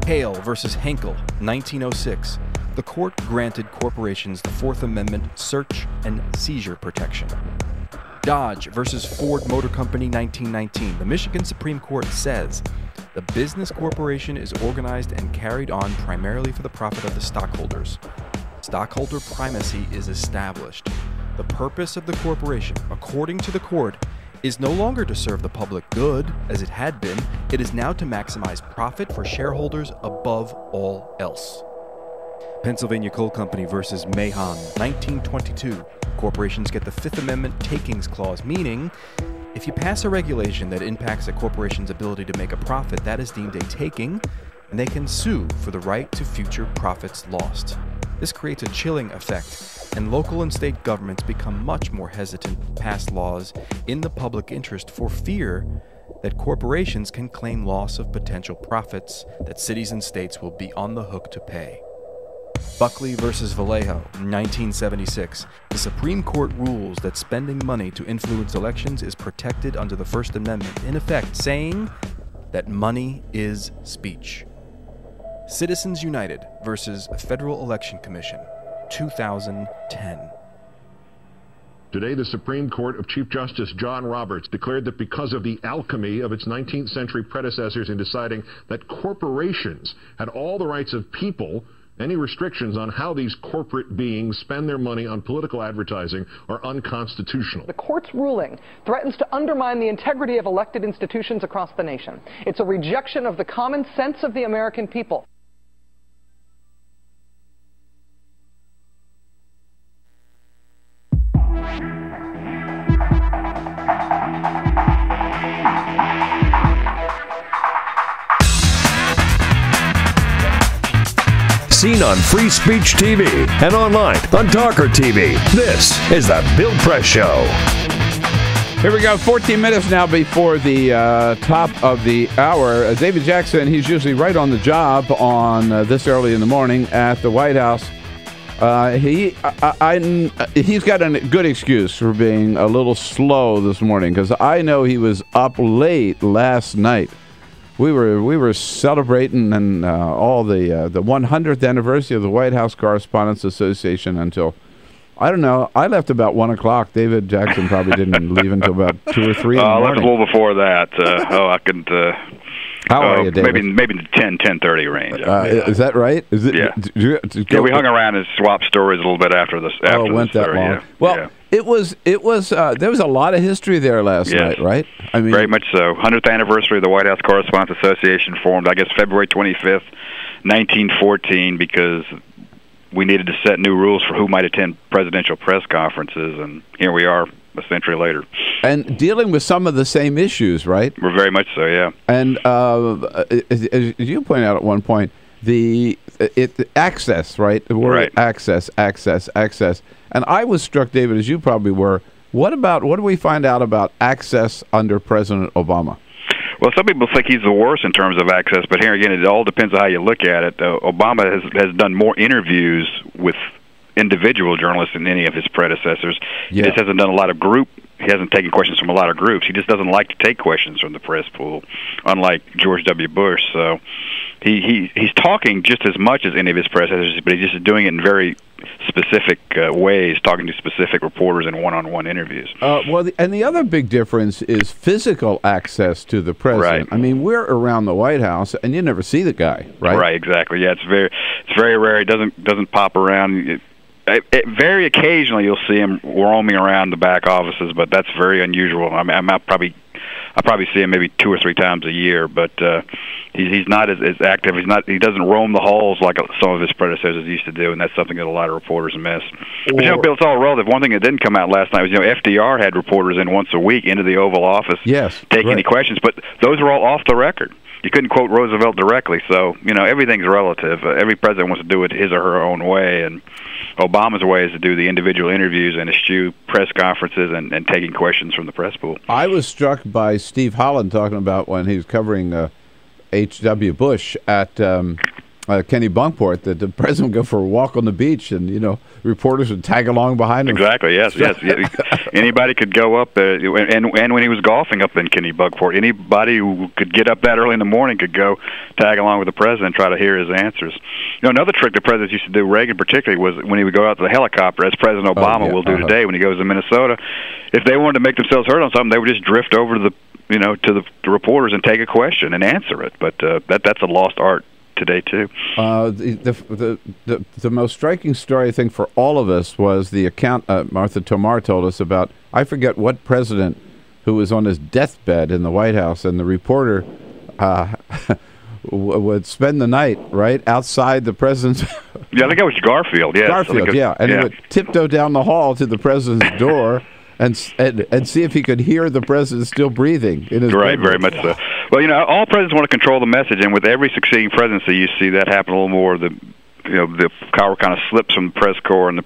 Hale versus Henkel, 1906. The court granted corporations the Fourth Amendment search and seizure protection. Dodge versus Ford Motor Company, 1919. The Michigan Supreme Court says the business corporation is organized and carried on primarily for the profit of the stockholders. Stockholder primacy is established. The purpose of the corporation, according to the court, is no longer to serve the public good, as it had been. It is now to maximize profit for shareholders above all else. Pennsylvania Coal Company versus Mahon, 1922. Corporations get the Fifth Amendment takings clause, meaning if you pass a regulation that impacts a corporation's ability to make a profit, that is deemed a taking, and they can sue for the right to future profits lost. This creates a chilling effect, and local and state governments become much more hesitant to pass laws in the public interest for fear that corporations can claim loss of potential profits that cities and states will be on the hook to pay. Buckley versus Vallejo, 1976. The Supreme Court rules that spending money to influence elections is protected under the First Amendment, in effect saying that money is speech. Citizens United versus Federal Election Commission, 2010. Today, the Supreme Court of Chief Justice John Roberts declared that because of the alchemy of its 19th century predecessors in deciding that corporations had all the rights of people, any restrictions on how these corporate beings spend their money on political advertising are unconstitutional. The court's ruling threatens to undermine the integrity of elected institutions across the nation. It's a rejection of the common sense of the American people. Seen on Free Speech TV and online on TawkrTV. This is the Bill Press Show. Here we go, 14 minutes now before the top of the hour. David Jackson, he's usually right on the job on this early in the morning at the White House. He's got a good excuse for being a little slow this morning, because I know he was up late last night. We were celebrating and all the 100th anniversary of the White House Correspondents Association until, I don't know, I left about 1 o'clock. David Jackson probably didn't leave until about 2 or 3 in the morning. I left a little before that. I couldn't. How are you, David? Maybe the 10:30 range. Is that right? Is it? Yeah. We hung around and swapped stories a little bit after this. It went that long. Yeah. Well, yeah. It was. There was a lot of history there last night, right? I mean, very much so. 100th anniversary of the White House Correspondents Association formed, I guess, February 25th, 1914, because we needed to set new rules for who might attend presidential press conferences, and here we are a century later. And dealing with some of the same issues, right? We're very much so, yeah. And as you pointed out at one point, the access, right? The word access. And I was struck, David, as you probably were. What do we find out about access under President Obama? Well, some people think he's the worst in terms of access, but here again, it all depends on how you look at it. Obama has done more interviews with individual journalists than any of his predecessors. He just hasn't done a lot of he hasn't taken questions from a lot of groups. He just doesn't like to take questions from the press pool, unlike George W. Bush. So he's talking just as much as any of his predecessors, but he's just doing it in very specific ways, talking to specific reporters in one-on-one interviews. And the other big difference is physical access to the president. Right. I mean, we're around the White House, and you never see the guy, right? Right, exactly. Yeah, it's very rare. He doesn't pop around. Very occasionally you'll see him roaming around the back offices, but that's very unusual. I mean, I probably see him maybe 2 or 3 times a year, but he's not as active. He doesn't roam the halls like some of his predecessors used to do, and that's something that a lot of reporters miss. But Bill, it's all relative. One thing that didn't come out last night was FDR had reporters in once a week into the Oval Office, taking any questions, but those were all off the record. You couldn't quote Roosevelt directly, so everything's relative. Every president wants to do it his or her own way, and Obama's way is to do the individual interviews and eschew press conferences and taking questions from the press pool. I was struck by Steve Holland talking about when he was covering H.W. Bush at Kenny Bunkport, that the president would go for a walk on the beach, and reporters would tag along behind him. Exactly. Yes. Anybody could go up there, and when he was golfing up in Kenny Bunkport, anybody who could get up that early in the morning could go tag along with the president and try to hear his answers. Another trick the presidents used to do, Reagan particularly, was when he would go out to the helicopter, as President Obama will do today when he goes to Minnesota. If they wanted to make themselves heard on something, they would just drift over to the reporters and take a question and answer it. But that's a lost art today too. The most striking story, I think, for all of us was the account Martha Tomar told us about. I forget what president who was on his deathbed in the White House, and the reporter would spend the night right outside the president's. Yeah, I think it was Garfield. Yeah, Garfield. And he would tiptoe down the hall to the president's door. And see if he could hear the president still breathing in his bedroom. Very much so. Well, all presidents want to control the message, and with every succeeding presidency, you see that happen a little more. The power kind of slips from the press corps, and the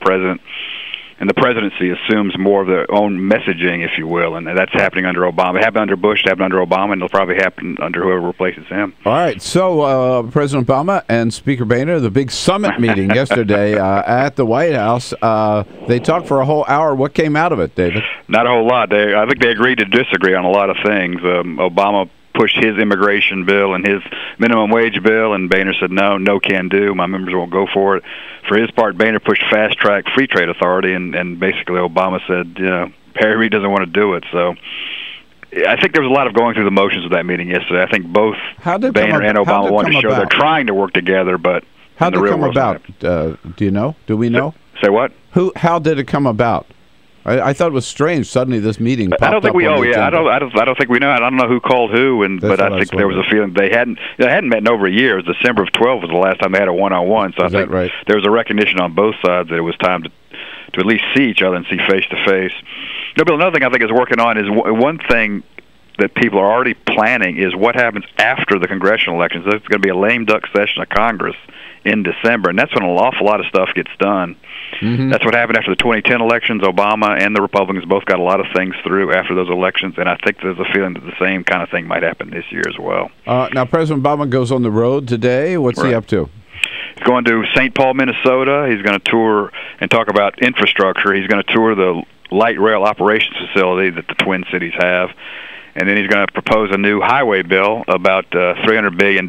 presidency assumes more of their own messaging, if you will, and that's happening under Obama. It happened under Bush, it happened under Obama, and it'll probably happen under whoever replaces him. All right, so President Obama and Speaker Boehner, the big summit meeting yesterday at the White House, they talked for a whole hour. What came out of it, David? Not a whole lot. I think they agreed to disagree on a lot of things. Obama pushed his immigration bill and his minimum wage bill, and Boehner said, no can do. My members won't go for it. For his part, Boehner pushed fast-track free trade authority, and basically Obama said, Harry Reid doesn't want to do it. So I think there was a lot of going through the motions of that meeting yesterday. I think both Boehner and Obama wanted to show they're trying to work together, but how did it come about? Do you know? Do we know? Say what? How did it come about? I thought it was strange. Suddenly, this meeting popped up. I don't think we. I don't think we know. I don't know who called who, but I think there was a feeling they hadn't met in over a year. It was December of 12 was the last time they had a one-on-one. So I think there was a recognition on both sides that it was time to at least see each other and see face to face. Bill, another thing I think is working on is one thing that people are already planning is what happens after the congressional elections. There's going to be a lame duck session of Congress in December, and that's when an awful lot of stuff gets done. Mm-hmm. That's what happened after the 2010 elections. Obama and the Republicans both got a lot of things through after those elections, and I think there's a feeling that the same kind of thing might happen this year as well. Now, President Obama goes on the road today. What's he up to? He's going to St. Paul, Minnesota. He's going to tour and talk about infrastructure. He's going to tour the light rail operations facility that the Twin Cities have. And then he's going to propose a new highway bill about $300 billion.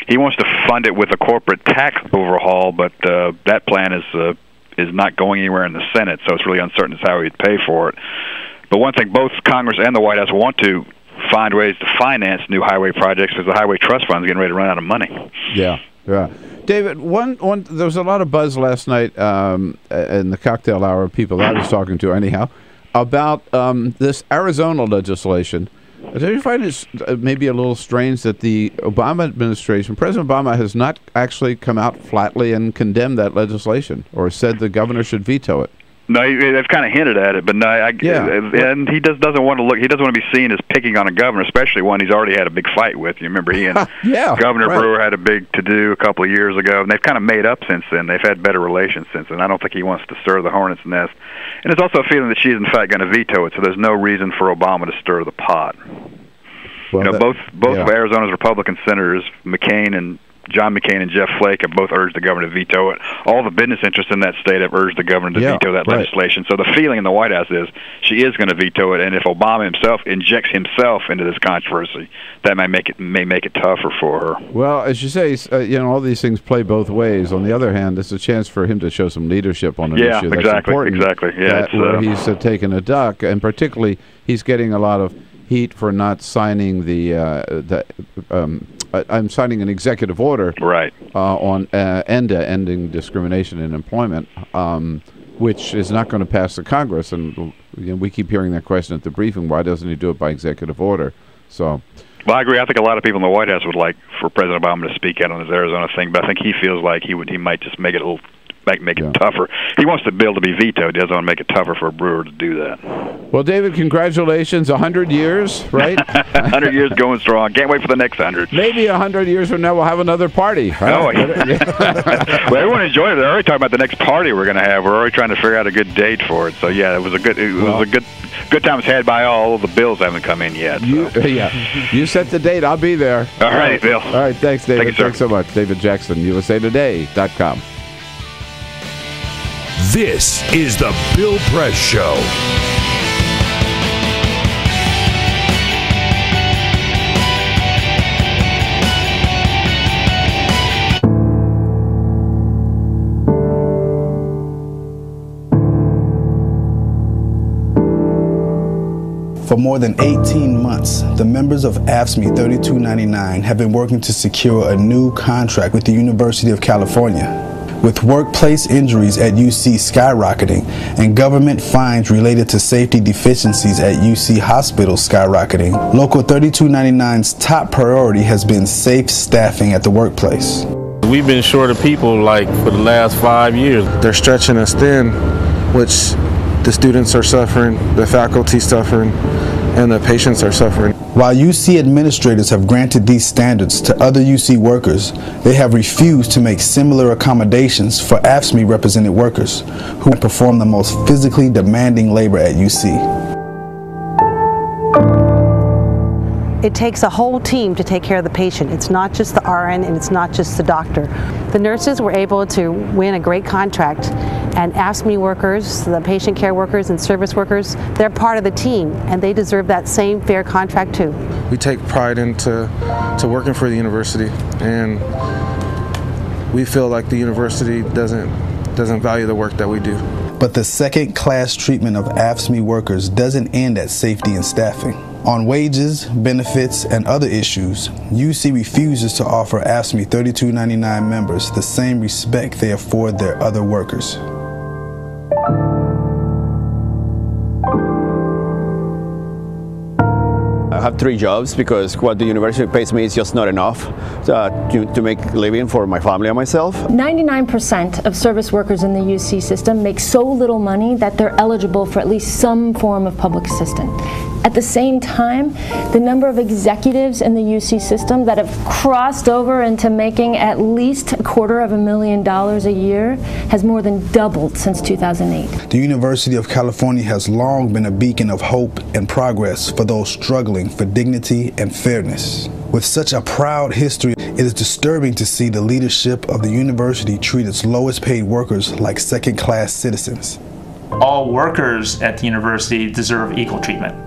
He wants to fund it with a corporate tax overhaul, but that plan is not going anywhere in the Senate, so it's really uncertain as how he'd pay for it. But one thing, both Congress and the White House want to find ways to finance new highway projects because the Highway Trust Fund is getting ready to run out of money. Yeah. David, there was a lot of buzz last night in the cocktail hour, people I was talking to anyhow, about this Arizona legislation. Do you find it maybe a little strange that the Obama administration, President Obama, has not actually come out flatly and condemned that legislation or said the governor should veto it? No, they've kind of hinted at it, but no, and he doesn't want to look. He doesn't want to be seen as picking on a governor, especially one he's already had a big fight with. You remember he and Governor Brewer had a big to-do a couple of years ago, and they've kind of made up since then. They've had better relations since then. I don't think he wants to stir the hornet's nest. And it's also a feeling that she's in fact going to veto it, so there's no reason for Obama to stir the pot. Well, both of Arizona's Republican senators, John McCain and Jeff Flake, have both urged the governor to veto it. All the business interests in that state have urged the governor to veto that legislation. So the feeling in the White House is she is going to veto it, and if Obama himself injects himself into this controversy, that may make it tougher for her. Well, as you say, all these things play both ways. On the other hand, it's a chance for him to show some leadership on an issue that's important. Exactly. Yeah, where he's taken a duck, and particularly he's getting a lot of heat for not signing I'm signing an executive order on ending discrimination in employment, which is not going to pass the Congress. And we keep hearing that question at the briefing: why doesn't he do it by executive order? So, well, I agree. I think a lot of people in the White House would like for President Obama to speak out on his Arizona thing, but I think he feels like he might just make it a little. Make it tougher. He wants the bill to be vetoed. He doesn't want to make it tougher for a brewer to do that. Well, David, congratulations. 100 years, right? 100 years going strong. Can't wait for the next 100. Maybe 100 years from now we'll have another party. Right? Oh, yeah. Well, everyone enjoyed it. They're already talking about the next party we're going to have. We're already trying to figure out a good date for it. So, yeah, it was a good time was had by all. The bills haven't come in yet. So. You set the date. I'll be there. All right, Bill. All right, thanks, David. Thanks so much. David Jackson, USAtoday.com. This is the Bill Press Show. For more than 18 months, the members of AFSCME 3299 have been working to secure a new contract with the University of California. With workplace injuries at UC skyrocketing and government fines related to safety deficiencies at UC hospitals skyrocketing, Local 3299's top priority has been safe staffing at the workplace. We've been short of people for the last 5 years. They're stretching us thin, which the students are suffering, the faculty suffering, and the patients are suffering. While UC administrators have granted these standards to other UC workers, they have refused to make similar accommodations for AFSCME represented workers who perform the most physically demanding labor at UC. It takes a whole team to take care of the patient. It's not just the RN and it's not just the doctor. The nurses were able to win a great contract, and AFSCME workers, the patient care workers and service workers, they're part of the team and they deserve that same fair contract too. we take pride into working for the university, and we feel like the university doesn't value the work that we do. But the second-class treatment of AFSCME workers doesn't end at safety and staffing. On wages, benefits, and other issues, UC refuses to offer AFSCME 3299 members the same respect they afford their other workers. I have 3 jobs because what the university pays me is just not enough to make a living for my family and myself. 99% of service workers in the UC system make so little money that they're eligible for at least some form of public assistance. At the same time, the number of executives in the UC system that have crossed over into making at least $250,000 a year has more than doubled since 2008. The University of California has long been a beacon of hope and progress for those struggling for dignity and fairness. With such a proud history, it is disturbing to see the leadership of the university treat its lowest paid workers like second-class citizens. All workers at the university deserve equal treatment.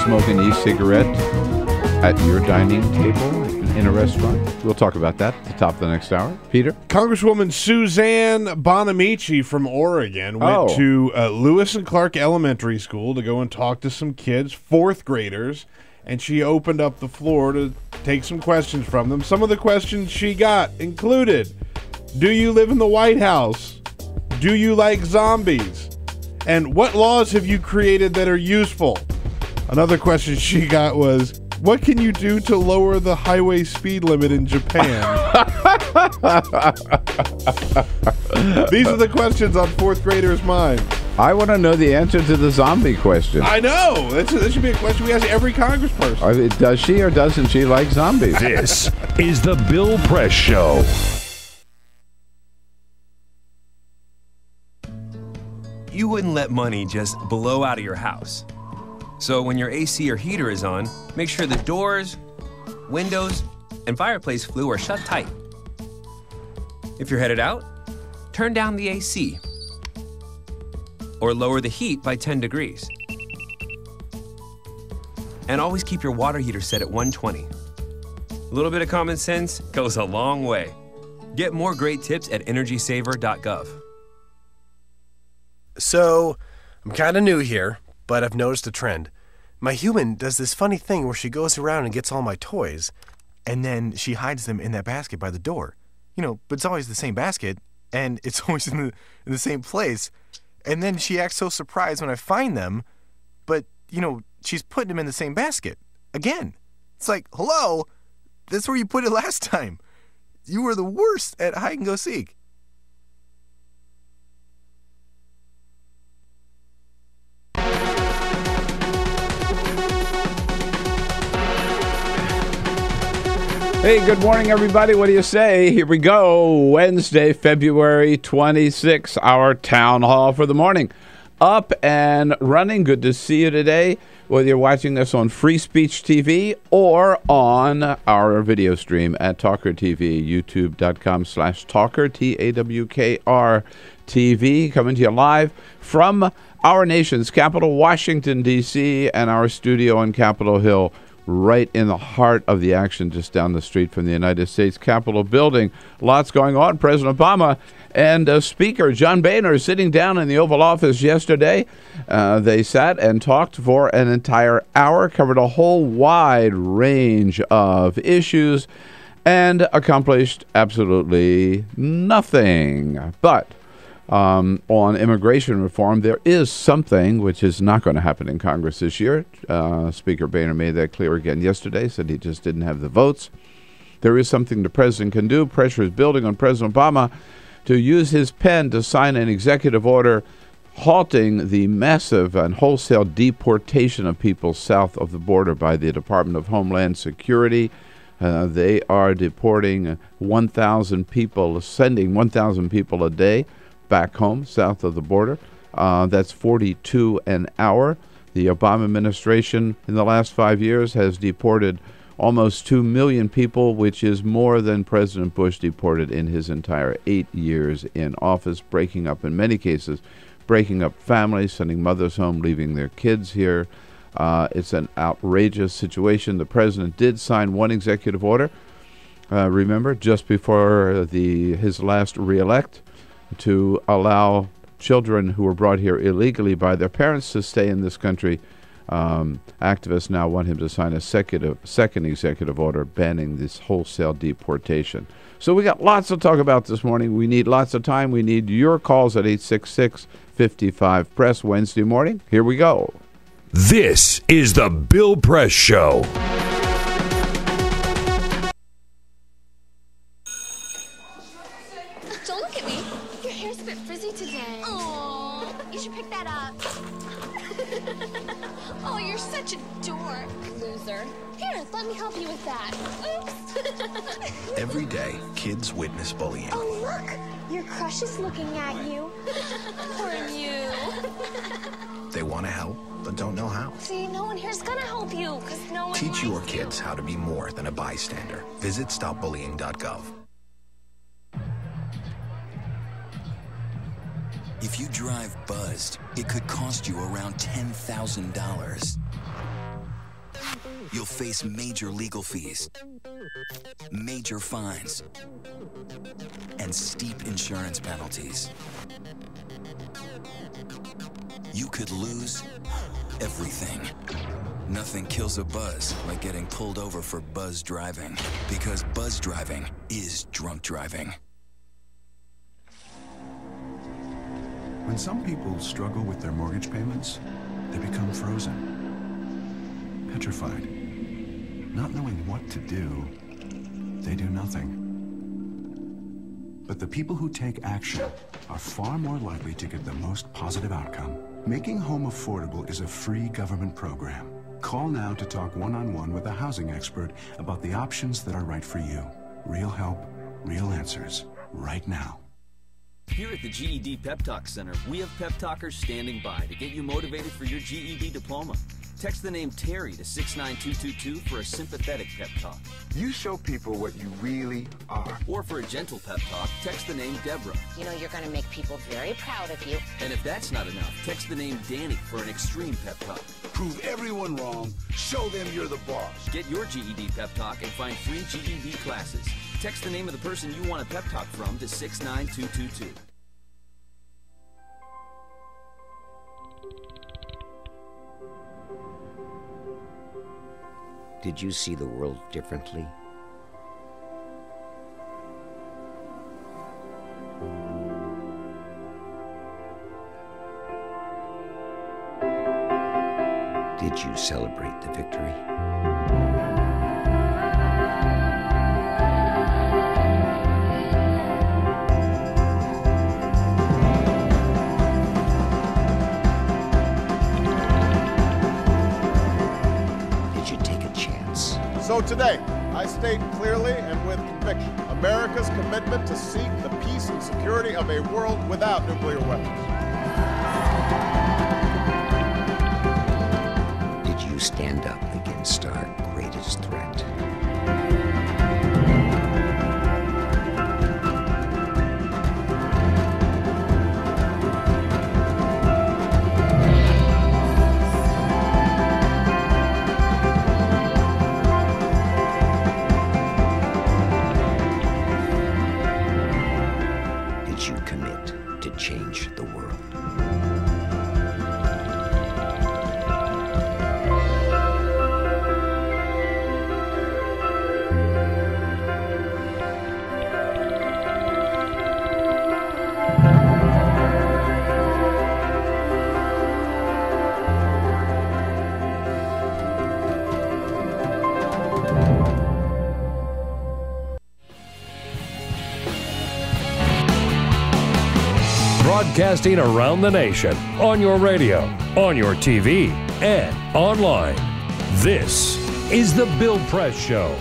Smoke an e-cigarette at your dining table in a restaurant? We'll talk about that at the top of the next hour. Peter? Congresswoman Suzanne Bonamici from Oregon went to Lewis and Clark Elementary School to go and talk to some kids, 4th graders, and she opened up the floor to take some questions from them. Some of the questions she got included, do you live in the White House? Do you like zombies? And what laws have you created that are useful? Another question she got was, what can you do to lower the highway speed limit in Japan? These are the questions on 4th graders' minds. I want to know the answer to the zombie question. I know. That should be a question we ask every congressperson. Does she or doesn't she like zombies? This is the Bill Press Show. You wouldn't let money just blow out of your house. So when your AC or heater is on, make sure the doors, windows, and fireplace flue are shut tight. If you're headed out, turn down the AC or lower the heat by 10 degrees. And always keep your water heater set at 120. A little bit of common sense goes a long way. Get more great tips at energysaver.gov. So, I'm kind of new here, but I've noticed a trend. My human does this funny thing where she goes around and gets all my toys, and then she hides them in that basket by the door. You know, but it's always the same basket, and it's always in the same place. And then she acts so surprised when I find them, but, you know, she's putting them in the same basket. Again. It's like, hello, that's where you put it last time. You were the worst at hide and go seek. Hey, good morning, everybody. What do you say? Here we go. Wednesday, February 26th, our town hall for the morning. Up and running. Good to see you today, whether you're watching us on Free Speech TV or on our video stream at TawkrTV, youtube.com/Tawker, TAWKR TV, coming to you live from our nation's capital, Washington, D.C., and our studio on Capitol Hill, right in the heart of the action, just down the street from the United States Capitol building. Lots going on. President Obama and Speaker John Boehner sitting down in the Oval Office yesterday. They sat and talked for an entire hour, covered a whole wide range of issues. and accomplished absolutely nothing. But on immigration reform, there is something which is not going to happen in Congress this year. Speaker Boehner made that clear again yesterday, said he just didn't have the votes. There is something the president can do. Pressure is building on President Obama to use his pen to sign an executive order halting the massive and wholesale deportation of people south of the border by the Department of Homeland Security. They are deporting 1,000 people, sending 1,000 people a day back home south of the border. That's 42 an hour. The Obama administration in the last 5 years has deported almost 2 million people, which is more than President Bush deported in his entire 8 years in office, breaking up, in many cases, breaking up families, sending mothers home, leaving their kids here. It's an outrageous situation. The president did sign one executive order, remember, just before his last reelect, to allow children who were brought here illegally by their parents to stay in this country. Activists now want him to sign a second executive order banning this wholesale deportation. So we got lots to talk about this morning. We need lots of time. We need your calls at 866-55-PRESS Wednesday morning. Here we go. This is the Bill Press Show. Don't look at me. Your hair's a bit frizzy today. Oh, you should pick that up. Oh, you're such a dork, loser. Here, let me help you with that. Oops. Every day, kids witness bullying. Oh, look. Your crush is looking at you. Poor you. They want to help, but don't know how. See, no one here's gonna help you, because no one Teach your likes kids how to be more than a bystander. Visit stopbullying.gov. If you drive buzzed, it could cost you around $10,000. You'll face major legal fees, major fines, and steep insurance penalties. You could lose everything. Nothing kills a buzz like getting pulled over for buzz driving, because buzz driving is drunk driving. When some people struggle with their mortgage payments, they become frozen, petrified. Not knowing what to do, they do nothing. But the people who take action are far more likely to get the most positive outcome. Making home affordable is a free government program. Call now to talk one-on-one with a housing expert about the options that are right for you. Real help, real answers, right now. Here at the GED Pep Talk Center, we have pep talkers standing by to get you motivated for your GED diploma. Text the name Terry to 69222 for a sympathetic pep talk. You show people what you really are. Or for a gentle pep talk, text the name Deborah. You know you're going to make people very proud of you. And if that's not enough, text the name Danny for an extreme pep talk. Prove everyone wrong. Show them you're the boss. Get your GED pep talk and find free GED classes. Text the name of the person you want a pep talk from to 69222. Did you see the world differently? Did you celebrate the victory? So today, I state clearly and with conviction America's commitment to seek the peace and security of a world without nuclear weapons. Did you stand up against our greatest threat? Change the world. broadcasting around the nation, on your radio, on your TV, and online. This is The Bill Press Show.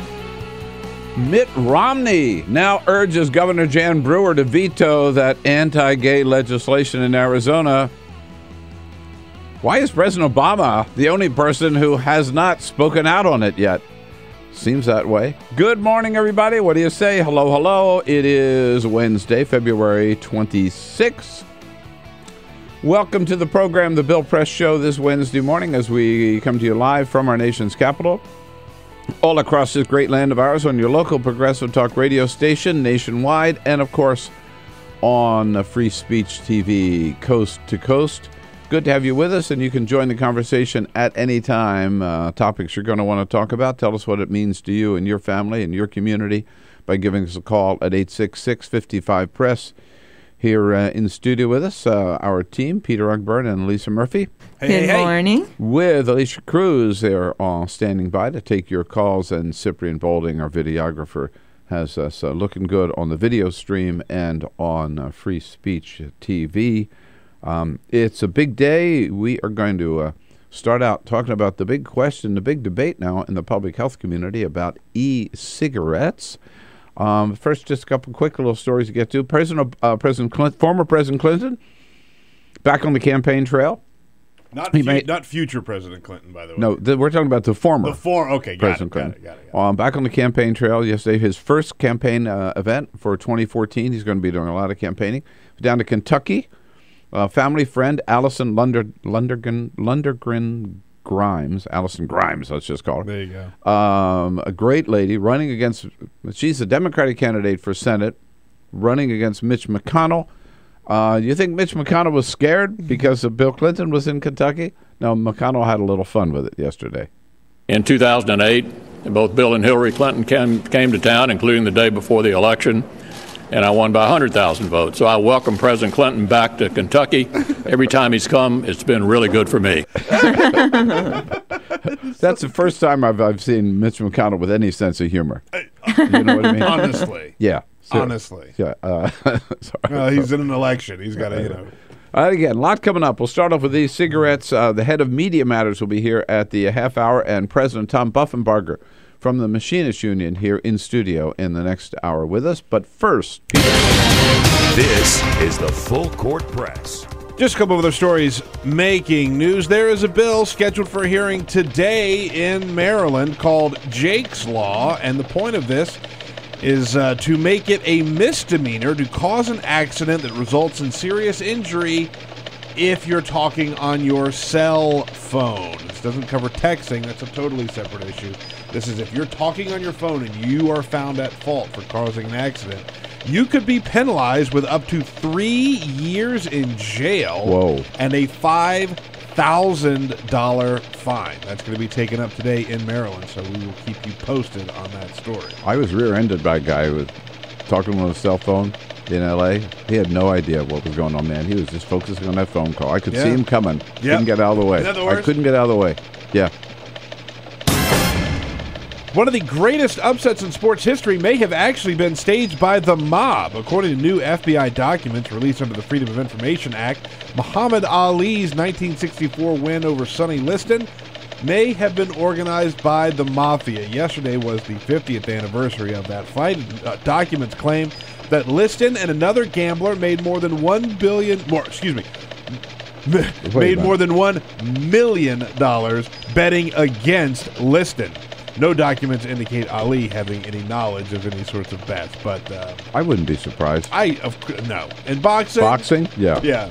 Mitt Romney now urges Governor Jan Brewer to veto that anti-gay legislation in Arizona. Why is President Obama the only person who has not spoken out on it yet? Seems that way. Good morning, everybody. What do you say? Hello, hello. It is Wednesday, February 26th. Welcome to the program, The Bill Press Show, this Wednesday morning as we come to you live from our nation's capital, all across this great land of ours, on your local Progressive Talk radio station nationwide, and of course on Free Speech TV coast to coast. Good to have you with us, and you can join the conversation at any time. Topics you're going to want to talk about. Tell us what it means to you and your family and your community by giving us a call at 866-55-PRESS. Here in studio with us, our team, Peter Ugburn and Lisa Murphy. Good morning. With Alicia Cruz, they're all standing by to take your calls, and Cyprian Bolding, our videographer, has us looking good on the video stream and on Free Speech TV. It's a big day. We are going to start out talking about the big question, the big debate now in the public health community about e-cigarettes. First, just a couple quick little stories to get to. Former President Clinton, back on the campaign trail. Not future President Clinton, by the way. No, we're talking about the former. Okay, President Clinton. Got it. Back on the campaign trail yesterday, his first campaign event for 2014. He's going to be doing a lot of campaigning. Down to Kentucky. Family friend Allison Lundergren Grimes. Allison Grimes, let's just call her. There you go. A great lady running against, she's a Democratic candidate for Senate, running against Mitch McConnell. You think Mitch McConnell was scared because Bill Clinton was in Kentucky? No, McConnell had a little fun with it yesterday. In 2008, both Bill and Hillary Clinton came to town, including the day before the election, and I won by 100,000 votes. So I welcome President Clinton back to Kentucky. Every time he's come, it's been really good for me. That's the first time I've seen Mitch McConnell with any sense of humor. You know what I mean? Honestly. Yeah. Honestly. Yeah. Sorry. He's in an election. He's got to, All right, again, a lot coming up. We'll start off with these cigarettes. The head of Media Matters will be here at the half hour, and President Tom Buffenbarger from the Machinists Union here in studio in the next hour with us. But first, Peter. This is the Full Court Press. Just a couple of other stories making news. There is a bill scheduled for a hearing today in Maryland called Jake's Law, and the point of this is to make it a misdemeanor to cause an accident that results in serious injury if you're talking on your cell phone. This doesn't cover texting. That's a totally separate issue. This is if you're talking on your phone and you are found at fault for causing an accident, you could be penalized with up to 3 years in jail. Whoa. And a $5,000 fine. That's going to be taken up today in Maryland, so we will keep you posted on that story. I was rear-ended by a guy who was talking on his cell phone in L.A. He had no idea what was going on, man. He was just focusing on that phone call. I could see him coming. Couldn't get out of the way. I couldn't get out of the way. Yeah. One of the greatest upsets in sports history may have actually been staged by the mob. According to new FBI documents released under the Freedom of Information Act, Muhammad Ali's 1964 win over Sonny Liston may have been organized by the mafia. Yesterday was the 50th anniversary of that fight. Documents claim that Liston and another gambler made more than $1 million betting against Liston. No documents indicate Ali having any knowledge of any sorts of bets, but I wouldn't be surprised. No. In boxing? Boxing? Yeah. Yeah.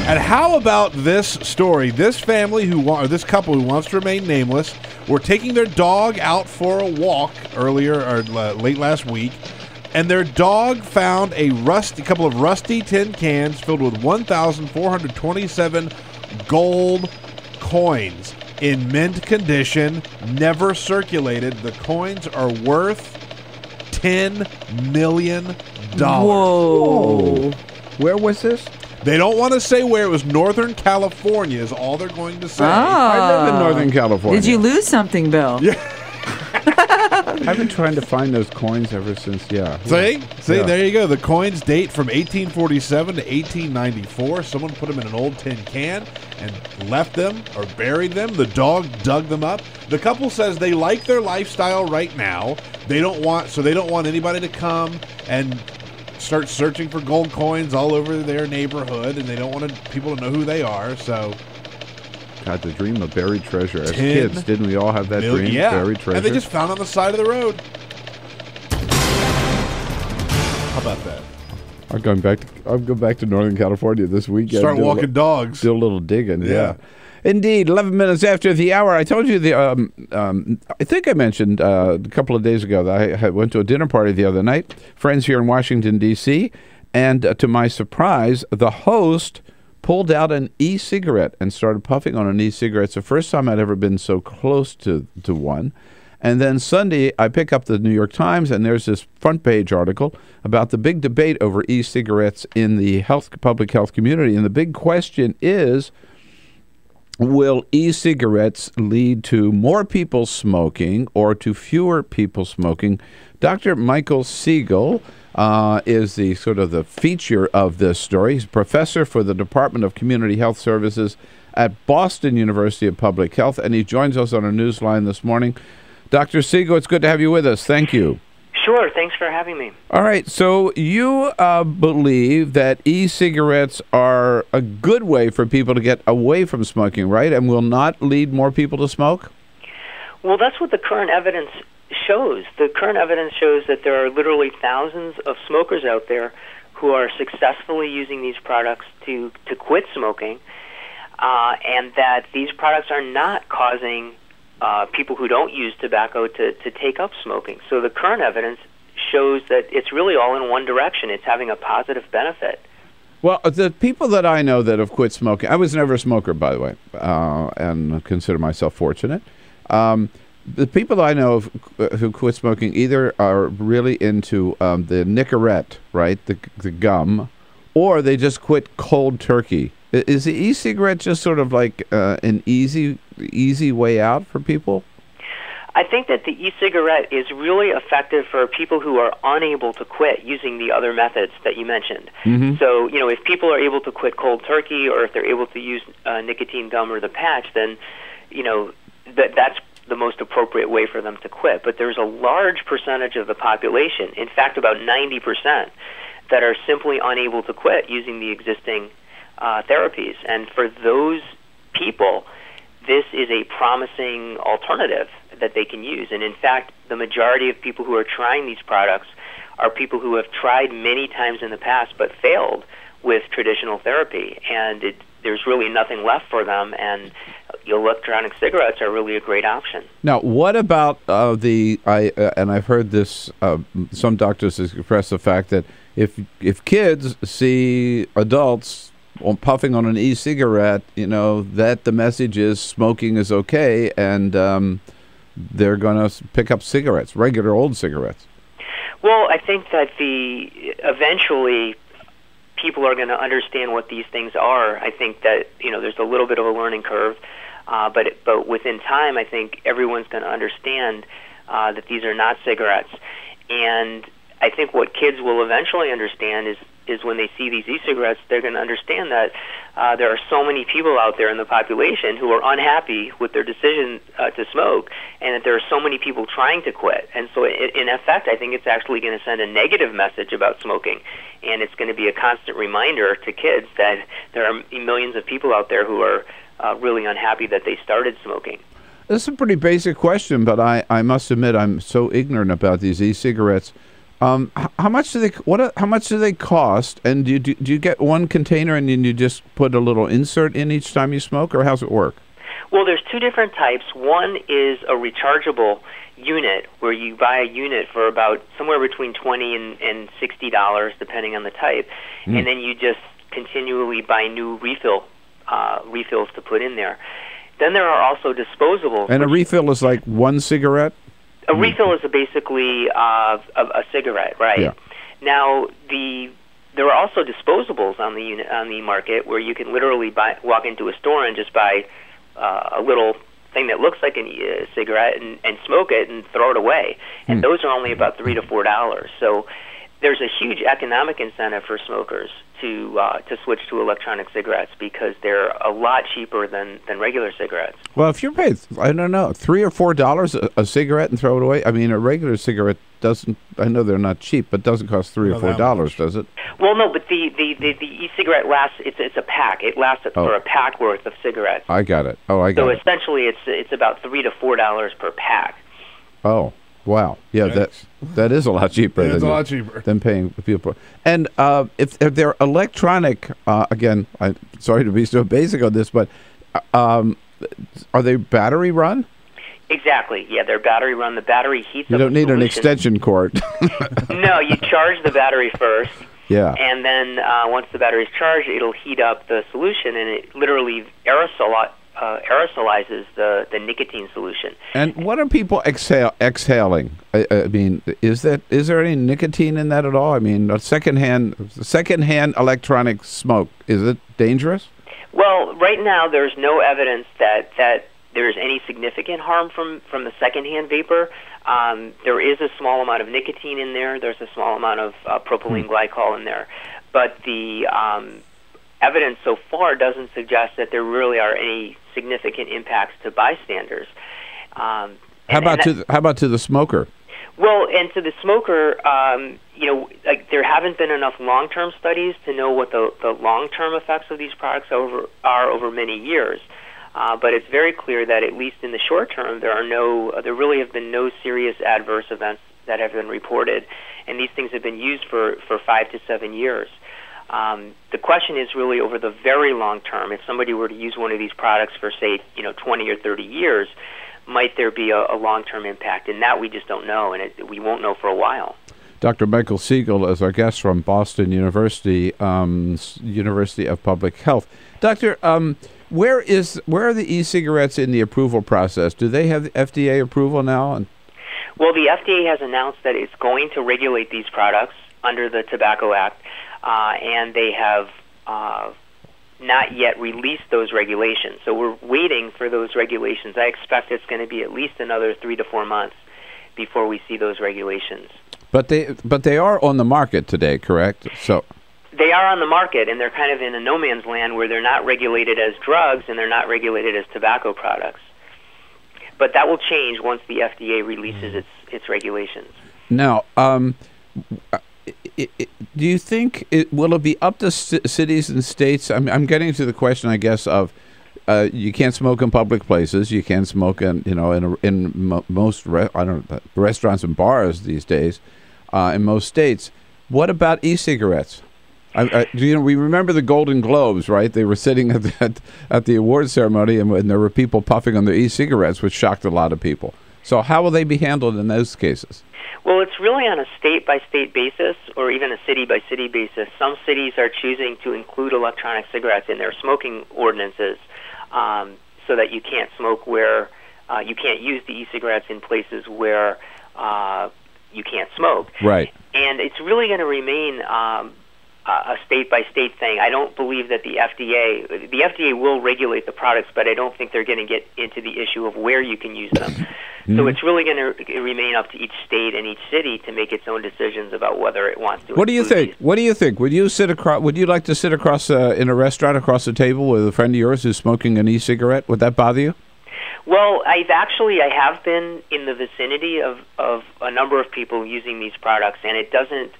And how about this story? This family this couple who wants to remain nameless were taking their dog out for a walk late last week, and their dog found a couple of rusty tin cans filled with 1,427 gold coins in mint condition, never circulated. The coins are worth $10 million. Whoa. Where was this? They don't want to say where. It was Northern California is all they're going to say. I live in Northern California. Did you lose something, Bill? Yeah. I've been trying to find those coins ever since, See, there you go. The coins date from 1847 to 1894. Someone put them in an old tin can and left them or buried them. The dog dug them up. The couple says they like their lifestyle right now. They don't want anybody to come and start searching for gold coins all over their neighborhood, and they don't want people to know who they are. So, God, the dream of buried treasure. As kids, didn't we all have that dream? Yeah, buried treasure. And they just found on the side of the road. How about that? I'll go back to Northern California this weekend. Start walking dogs. Do a little digging. Yeah. Indeed, 11 minutes after the hour. I told you I think I mentioned a couple of days ago that I went to a dinner party the other night. Friends here in Washington, D.C., and to my surprise, the host pulled out an e-cigarette and started puffing on an e-cigarette. It's the first time I'd ever been so close to one. And then Sunday, I pick up the New York Times, and there's this front page article about the big debate over e-cigarettes in the public health community. And the big question is, will e-cigarettes lead to more people smoking or to fewer people smoking? Dr. Michael Siegel is the sort of the feature of this story. He's professor for the Department of Community Health Services at Boston University of Public Health, and he joins us on our newsline this morning. Dr. Siegel, it's good to have you with us. Thank you. Sure. Thanks for having me. All right. So you believe that e-cigarettes are a good way for people to get away from smoking, right? And will not lead more people to smoke? Well, that's what the current evidence shows. The current evidence shows that there are literally thousands of smokers out there who are successfully using these products to quit smoking, and that these products are not causing people who don't use tobacco to take up smoking. So the current evidence shows that it's really all in one direction. It's having a positive benefit. Well, the people that I know that have quit smoking, I was never a smoker, by the way, and consider myself fortunate. The people that I know who quit smoking either are really into the Nicorette, right, the gum, or they just quit cold turkey. Is the e-cigarette just sort of like an easy way out for people? I think that the e-cigarette is really effective for people who are unable to quit using the other methods that you mentioned. Mm-hmm. So, if people are able to quit cold turkey, or if they're able to use nicotine gum or the patch, then, that's the most appropriate way for them to quit. But there's a large percentage of the population, in fact about 90%, that are simply unable to quit using the existing therapies. And for those people, this is a promising alternative that they can use. And in fact, the majority of people who are trying these products are people who have tried many times in the past but failed with traditional therapy. And there's really nothing left for them, and electronic cigarettes are really a great option. Now, what about and I've heard this, some doctors express the fact that if kids see adults puffing on an e-cigarette, that the message is smoking is okay, and they're going to pick up cigarettes, regular old cigarettes. Well, I think that eventually people are going to understand what these things are. I think that there's a little bit of a learning curve, but within time, I think everyone's going to understand that these are not cigarettes. And I think what kids will eventually understand is when they see these e-cigarettes, they're going to understand that there are so many people out there in the population who are unhappy with their decision to smoke, and that there are so many people trying to quit. And so, in effect, I think it's actually going to send a negative message about smoking, and it's going to be a constant reminder to kids that there are millions of people out there who are really unhappy that they started smoking. This is a pretty basic question, but I must admit I'm so ignorant about these e-cigarettes. How much do they cost? And do you get one container and then you just put a little insert in each time you smoke, or how's it work? Well, there's two different types. One is a rechargeable unit, where you buy a unit for about somewhere between $20 and $60, depending on the type, and then you just continually buy new refills to put in there. Then there are also disposables. And a refill is like one cigarette? A refill is basically a cigarette, right? Yeah. Now, there are also disposables on the market where you can literally walk into a store and just buy a little thing that looks like a cigarette and smoke it and throw it away. And those are only about $3 to $4. So there's a huge economic incentive for smokers to switch to electronic cigarettes because they're a lot cheaper than regular cigarettes. Well, if you're paid, I don't know, $3 or $4 a cigarette and throw it away. I mean, a regular cigarette doesn't. I know they're not cheap, but doesn't cost $3 or $4, does it? Well, no, but the e-cigarette lasts. It's a pack. It lasts for a pack worth of cigarettes. I got it. Oh, I got So it. essentially, it's about $3 to $4 per pack. Oh, wow. Yeah, that is a lot cheaper. It's a lot cheaper than paying people. And if they're electronic, again, I'm sorry to be so basic on this, but are they battery run? Exactly. Yeah, they're battery run. The battery heats up. You don't need an solution. extension cord. No, you charge the battery first. Yeah. And then once the battery's charged, it'll heat up the solution, and it literally aerosolizes the nicotine solution. And what are people exhaling? I mean, is there any nicotine in that at all? I mean, secondhand electronic smoke, is it dangerous? Well, right now there's no evidence that there's any significant harm from the secondhand vapor. There is a small amount of nicotine in there. There's a small amount of propylene glycol in there. But the evidence so far doesn't suggest that there really are any significant impacts to bystanders. How about to the smoker? Well, and to the smoker, like there haven't been enough long-term studies to know what the long-term effects of these products are over many years. But it's very clear that at least in the short term, there really have been no serious adverse events that have been reported, and these things have been used for 5 to 7 years. The question is really over the very long term. If somebody were to use one of these products for, say, 20 or 30 years, might there be a long-term impact? And that we just don't know, and we won't know for a while. Dr. Michael Siegel is our guest from Boston University, University of Public Health. Doctor, where are the e-cigarettes in the approval process? Do they have FDA approval now? Well, the FDA has announced that it's going to regulate these products under the Tobacco Act, and they have not yet released those regulations. So we're waiting for those regulations. I expect it's going to be at least another 3 to 4 months before we see those regulations. But they are on the market today, correct? So they are on the market, and they're kind of in a no man's land where they're not regulated as drugs and they're not regulated as tobacco products. But that will change once the FDA releases its regulations. Now, do you think will it be up to cities and states? I'm getting to the question, I guess, of you can't smoke in public places. You can't smoke in most restaurants and bars these days in most states. What about e-cigarettes? We remember the Golden Globes, right? They were sitting at the award ceremony, and there were people puffing on their e-cigarettes, which shocked a lot of people. So how will they be handled in those cases? Well, it's really on a state-by-state basis or even a city-by-city basis. Some cities are choosing to include electronic cigarettes in their smoking ordinances so that you can't smoke where you can't use the e-cigarettes in places where you can't smoke. Right. And it's really going to remain a state-by-state thing. I don't believe that the FDA will regulate the products, but I don't think they're going to get into the issue of where you can use them. So it's really going to remain up to each state and each city to make its own decisions about whether it wants to. What do you think? What do you think? Would you like to sit across in a restaurant across the table with a friend of yours who's smoking an e-cigarette? Would that bother you? Well, I have been in the vicinity of a number of people using these products, and it doesn't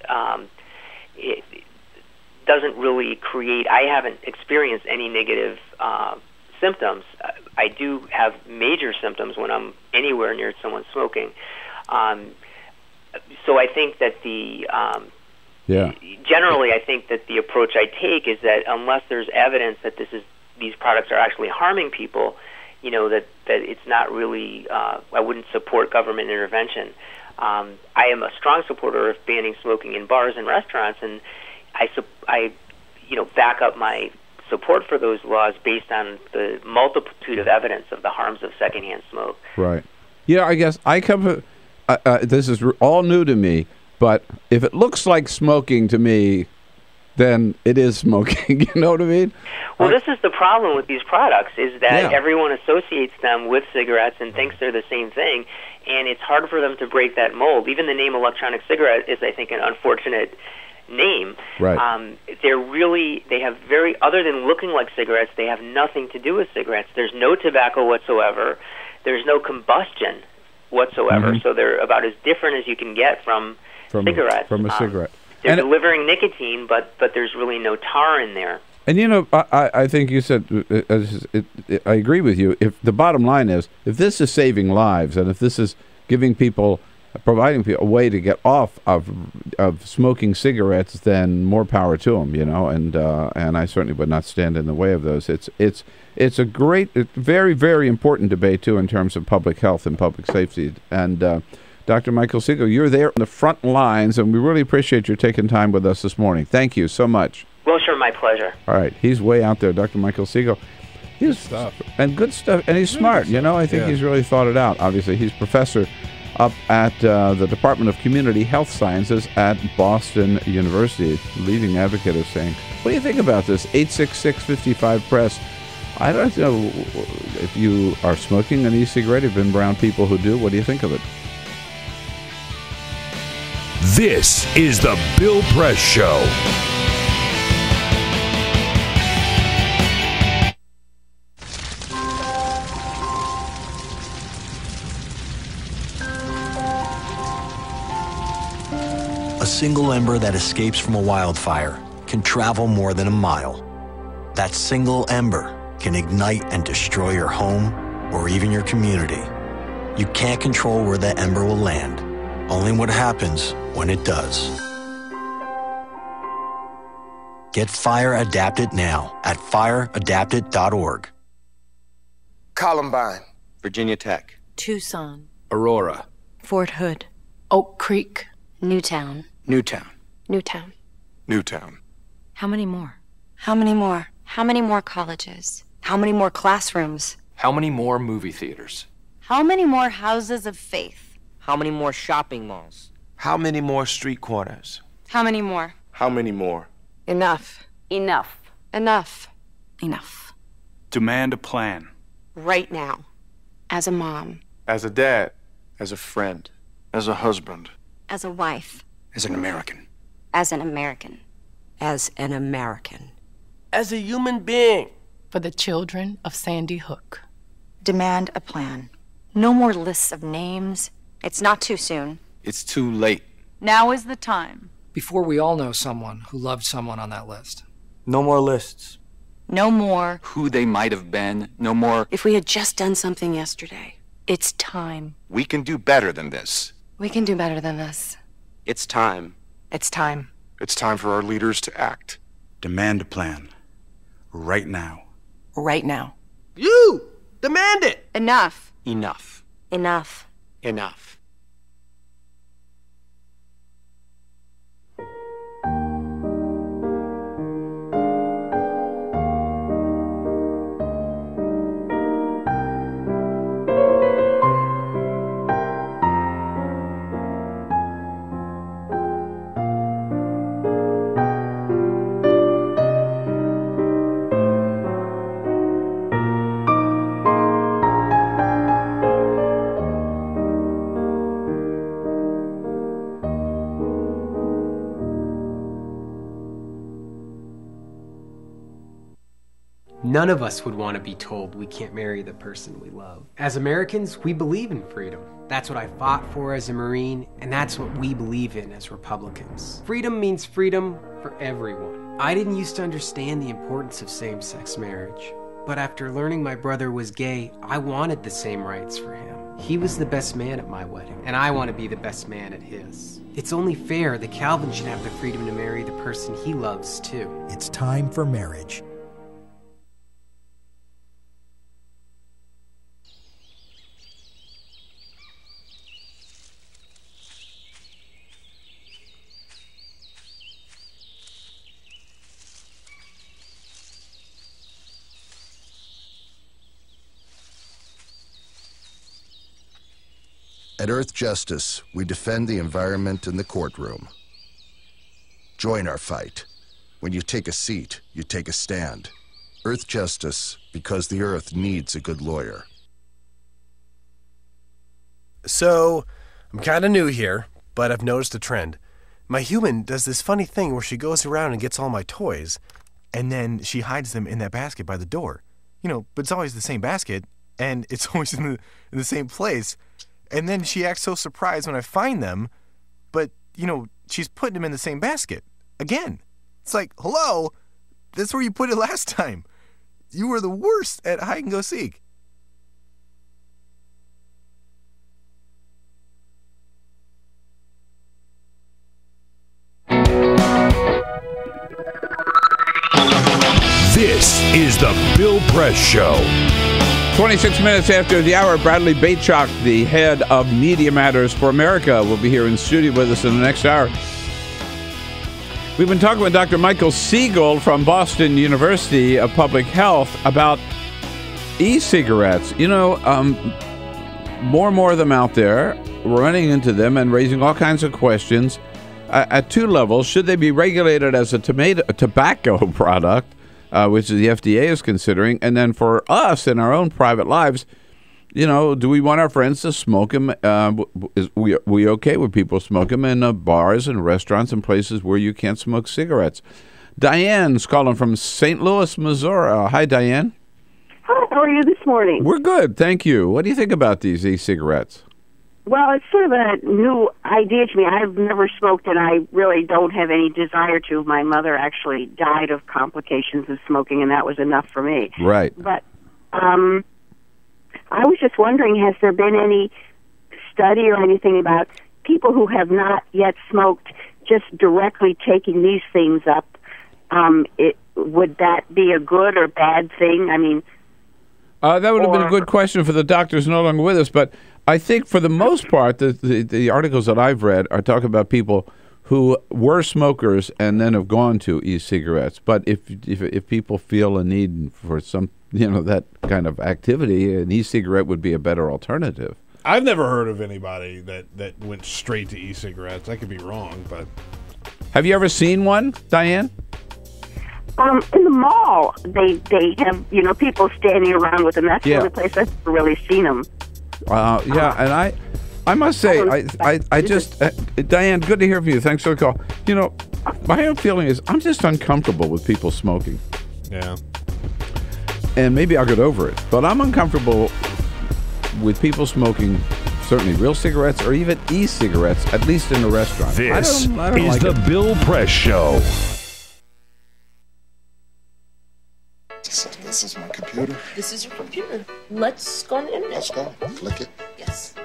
really create. I haven't experienced any negative symptoms. I do have major symptoms when I'm anywhere near someone smoking. So I think that generally, I think that the approach I take is that unless there's evidence that these products are actually harming people, that it's not really. I wouldn't support government intervention. I am a strong supporter of banning smoking in bars and restaurants, and I back up my support for those laws based on the multitude of evidence of the harms of secondhand smoke. Right. Yeah, I guess I come. This is all new to me, but if it looks like smoking to me, then it is smoking. You know what I mean? Well, this is the problem with these products, is that everyone associates them with cigarettes and thinks they're the same thing, and it's hard for them to break that mold. Even the name electronic cigarette is, I think, an unfortunate name. Right. They have other than looking like cigarettes, they have nothing to do with cigarettes. There's no tobacco whatsoever. There's no combustion whatsoever. So they're about as different as you can get from cigarettes. From a cigarette. They're delivering nicotine, but there's really no tar in there. And you know, I think you said, I agree with you. If the bottom line is, if this is saving lives, and if this is giving people, providing people a way to get off of smoking cigarettes, then more power to them. You know, and I certainly would not stand in the way of those. It's a great, very, very important debate too in terms of public health and public safety. And Dr. Michael Siegel, you're there on the front lines, and we really appreciate your taking time with us this morning. Thank you so much. Well, sure, my pleasure. All right, he's way out there, Dr. Michael Siegel. He's stuff. And good stuff, and he's smart. You know, I think he's really thought it out. Obviously, he's professor up at the Department of Community Health Sciences at Boston University, leading advocate of saying, what do you think about this? 866-55-PRESS. I don't know if you are smoking an e-cigarette. You've been around people who do. What do you think of it? This is the Bill Press Show. A single ember that escapes from a wildfire can travel more than a mile. That single ember can ignite and destroy your home or even your community. You can't control where that ember will land, only what happens when it does. Get Fire Adapted now at fireadapted.org. Columbine, Virginia Tech, Tucson, Aurora, Fort Hood, Oak Creek, Newtown. Newtown, Newtown. Newtown. How many more? How many more? How many more colleges? How many more classrooms? How many more movie theaters? How many more houses of faith? How many more shopping malls? How many more street corners? How many more? How many more? Enough. Enough. Enough. Enough. Demand a plan. Right now. As a mom. As a dad. As a friend. As a husband. As a wife. As an American. As an American. As an American. As a human being. For the children of Sandy Hook. Demand a plan. No more lists of names. It's not too soon. It's too late. Now is the time. Before we all know someone who loved someone on that list. No more lists. No more. Who they might have been. No more. If we had just done something yesterday. It's time. We can do better than this. We can do better than this. It's time. It's time. It's time for our leaders to act. Demand a plan. Right now. Right now. You! Demand it! Enough. Enough. Enough. Enough. None of us would want to be told we can't marry the person we love. As Americans, we believe in freedom. That's what I fought for as a Marine, and that's what we believe in as Republicans. Freedom means freedom for everyone. I didn't used to understand the importance of same-sex marriage, but after learning my brother was gay, I wanted the same rights for him. He was the best man at my wedding, and I want to be the best man at his. It's only fair that Calvin should have the freedom to marry the person he loves, too. It's time for marriage. At Earth Justice, we defend the environment in the courtroom. Join our fight. When you take a seat, you take a stand. Earth justice, because the Earth needs a good lawyer. So, I'm kind of new here, but I've noticed a trend. My human does this funny thing where she goes around and gets all my toys, and then she hides them in that basket by the door. But it's always the same basket, and it's always in the same place. And then she acts so surprised when I find them, but, she's putting them in the same basket. Again. It's like, hello, that's where you put it last time. You were the worst at hide and go seek. This is the Bill Press Show. 26 minutes after the hour, Bradley Beychok, the head of Media Matters for America, will be here in studio with us in the next hour. We've been talking with Dr. Michael Siegel from Boston University of Public Health about e-cigarettes. More and more of them out there. We're running into them and raising all kinds of questions at two levels. Should they be regulated as a tobacco product, which the FDA is considering? And then for us in our own private lives, do we want our friends to smoke them? We okay with people smoking them in bars and restaurants and places where you can't smoke cigarettes? Diane's calling from St. Louis, Missouri. Hi, Diane. Hi, how are you this morning? We're good, thank you. What do you think about these e-cigarettes? Well, it's sort of a new idea to me. I've never smoked, and I really don't have any desire to. My mother actually died of complications of smoking, and that was enough for me. Right. But I was just wondering, has there been any study or anything about people who have not yet smoked just directly taking these things up? Would that be a good or bad thing? I mean... that would have been a good question for the doctors no longer with us, but I think for the most part, the articles that I've read are talking about people who were smokers and then have gone to e-cigarettes. But if people feel a need for some, that kind of activity, an e-cigarette would be a better alternative. I've never heard of anybody that went straight to e-cigarettes. I could be wrong, but... Have you ever seen one, Diane? In the mall, they have, people standing around with them. That's the only place I've really seen them. Yeah, and I must say, I just, Diane, good to hear from you. Thanks for the call. My own feeling is I'm just uncomfortable with people smoking. Yeah. And maybe I'll get over it, but I'm uncomfortable with people smoking certainly real cigarettes or even e-cigarettes, at least in a restaurant. This I don't is like the it. Bill Press Show. This is my computer. This is your computer. Let's go on the internet. Let's go. Click it. Yes.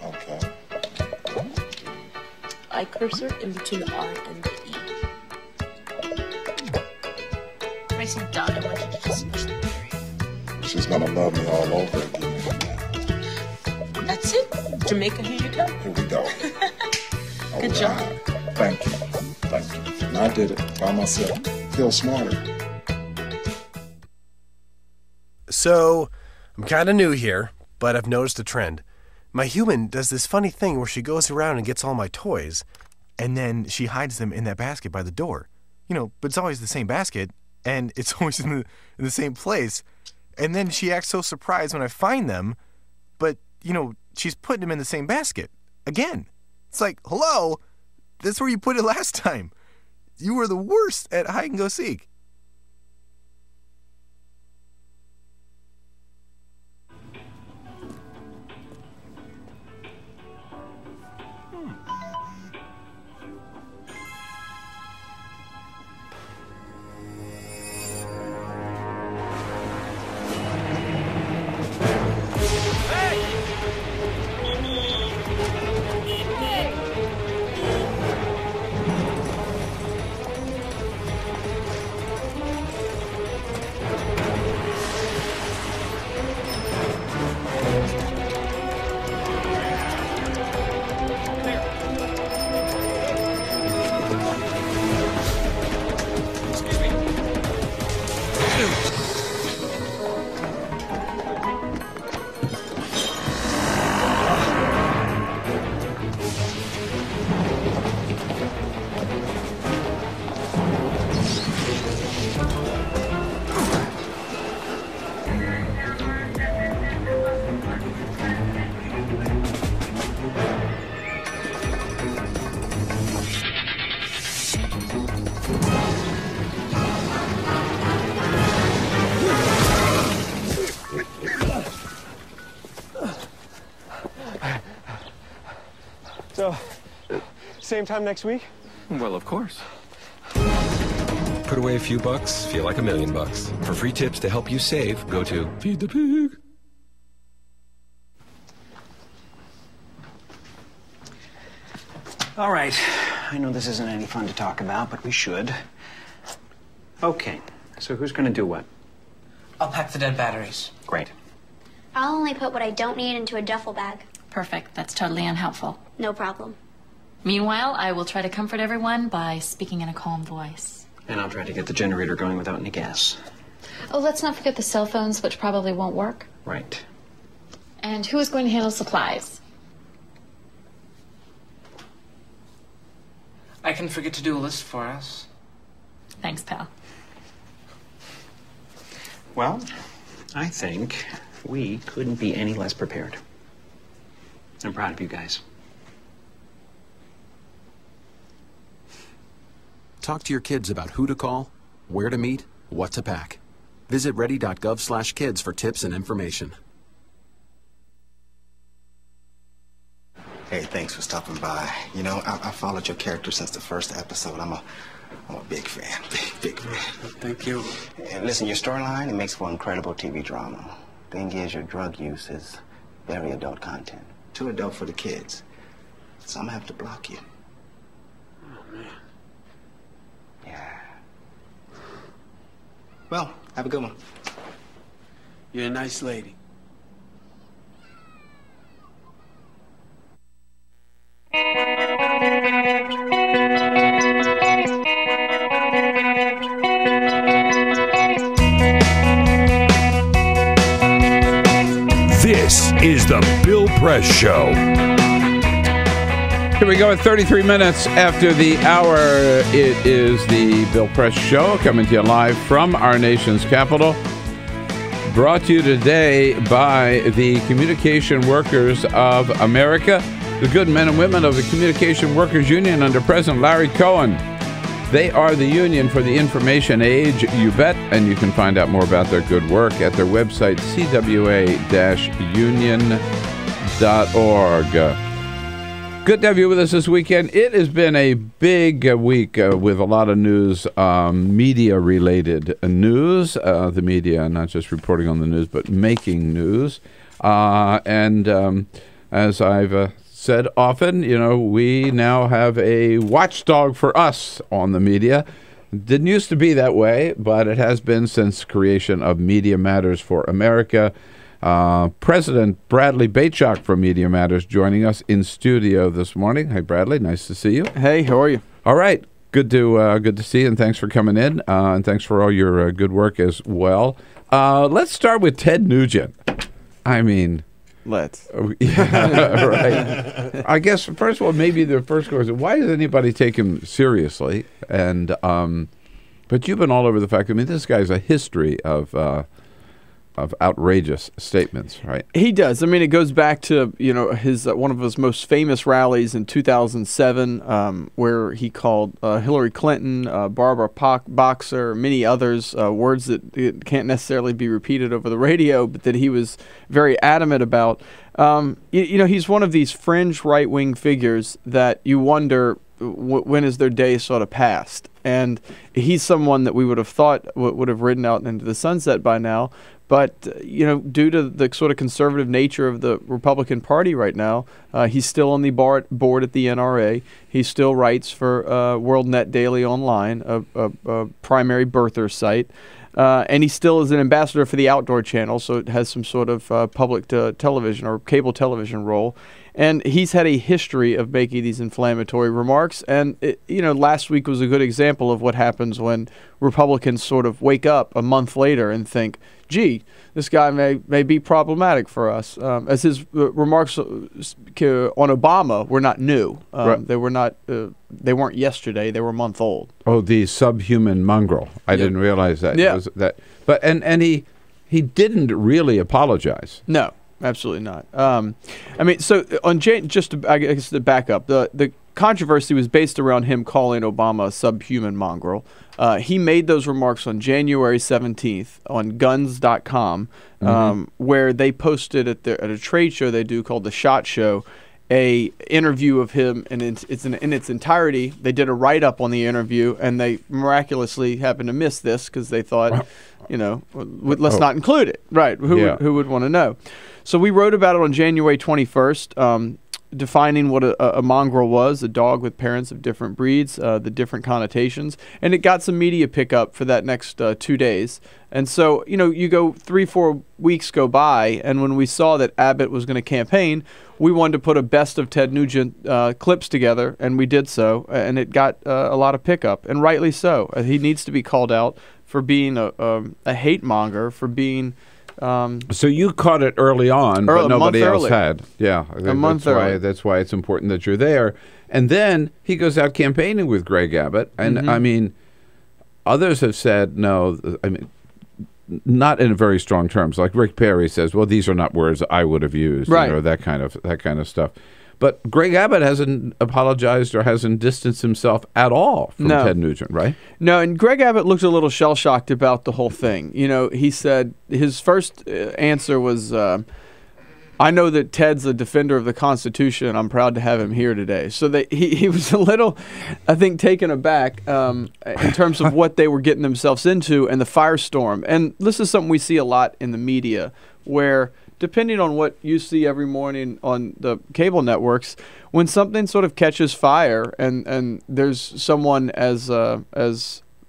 Okay. I cursor in between the R and the E. Pressing dot. I want you to just push the area. She's gonna love me all over again. That's it. Jamaica, here you go. Here we go. Good job. Thank you. Thank you. And I did it by myself. Feel smarter. So, I'm kind of new here, but I've noticed a trend. My human does this funny thing where she goes around and gets all my toys, and then she hides them in that basket by the door. But it's always the same basket, and it's always in the same place. And then she acts so surprised when I find them, but, she's putting them in the same basket. Again. It's like, hello, that's where you put it last time. You were the worst at hide and go seek. So, same time next week? Well, of course. Put away a few bucks, feel like $1 million. For free tips to help you save, go to Feed the Pig. All right. I know this isn't any fun to talk about, but we should. Okay. So who's going to do what? I'll pack the dead batteries. Great. I'll only put what I don't need into a duffel bag. Perfect. That's totally unhelpful. No problem. Meanwhile, I will try to comfort everyone by speaking in a calm voice. And I'll try to get the generator going without any gas. Oh, let's not forget the cell phones, which probably won't work. Right. And who is going to handle supplies? I can forget to do a list for us. Thanks, pal. Well, I think we couldn't be any less prepared. I'm proud of you guys. Talk to your kids about who to call, where to meet, what to pack. Visit ready.gov/kids for tips and information. Hey, thanks for stopping by. You know, I followed your character since the first episode. I'm a big fan. Big fan. Thank you. And listen, your storyline, it makes for incredible TV drama. Thing is, your drug use is very adult content. Too adult for the kids. So I'm gonna have to block you. Oh, man. Yeah. Well, have a good one. You're a nice lady. This is the Bill Press Show. Here we go at 33 minutes after the hour. It is the Bill Press Show coming to you live from our nation's capital. Brought to you today by the Communication Workers of America, the good men and women of the Communication Workers Union under President Larry Cohen. They are the union for the information age, you bet, and you can find out more about their good work at their website, cwa-union.org. Good to have you with us this weekend. It has been a big week with a lot of news, media-related news. The media not just reporting on the news, but making news. As I've said often, you know, we now have a watchdog for us on the media. Didn't used to be that way, but it has been since creation of Media Matters for America. President Bradley Beychok from Media Matters joining us in studio this morning. Hey, Bradley, nice to see you. Hey, how are you? All right, good to see you, and thanks for coming in, and thanks for all your good work as well. Let's start with Ted Nugent. I mean, let's. Yeah, right. I guess first of all, maybe the first question: why does anybody take him seriously? And but you've been all over the fact. I mean, this guy's a history of outrageous statements, right? He does. I mean, it goes back to, you know, his one of his most famous rallies in 2007, where he called Hillary Clinton, Barbara Boxer, many others, words that can't necessarily be repeated over the radio, but that he was very adamant about. You know, he's one of these fringe right-wing figures that you wonder when is their day sort of past. And he's someone that we would have thought would have ridden out into the sunset by now. But, you know, due to the sort of conservative nature of the Republican Party right now, he's still on the board at the NRA. He still writes for WorldNet Daily Online, a primary birther site. And he still is an ambassador for the Outdoor Channel, so it has some sort of public television or cable television role. And he's had a history of making these inflammatory remarks. And, you know, last week was a good example of what happens when Republicans sort of wake up a month later and think, gee, this guy may be problematic for us. As his remarks on Obama were not new. Right. They weren't yesterday. They were a month old. Oh, the subhuman mongrel. I didn't realize that. Yeah. But he didn't really apologize. No. Absolutely not. I mean, so on just to, I guess to back up, the controversy was based around him calling Obama a subhuman mongrel. He made those remarks on January 17th on guns.com, where they posted at a trade show they do called the SHOT Show. a interview of him, and it's in its entirety. They did a write-up on the interview, and they miraculously happened to miss this because they thought, let's not include it. Right. Who would want to know? So we wrote about it on January 21st, defining what a mongrel was, a dog with parents of different breeds, the different connotations. And it got some media pickup for that next 2 days. And so, you go 3-4 weeks go by, and when we saw that Abbott was going to campaign, we wanted to put a best of Ted Nugent clips together, and we did so. And it got a lot of pickup, and rightly so. He needs to be called out for being a hate monger, for being... so you caught it early on, but nobody else had. Yeah, a month early. That's why it's important that you're there. And then he goes out campaigning with Greg Abbott, and I mean, others have said no. I mean, not in very strong terms. Like Rick Perry says, "Well, these are not words I would have used," right? That kind of stuff. But Greg Abbott hasn't apologized or hasn't distanced himself at all from Ted Nugent, right? No, and Greg Abbott looked a little shell-shocked about the whole thing. He said his first answer was, I know that Ted's a defender of the Constitution, and I'm proud to have him here today. So he was a little, I think, taken aback in terms of what they were getting themselves into and the firestorm. And this is something we see a lot in the media, where depending on what you see every morning on the cable networks, when something sort of catches fire and there's someone as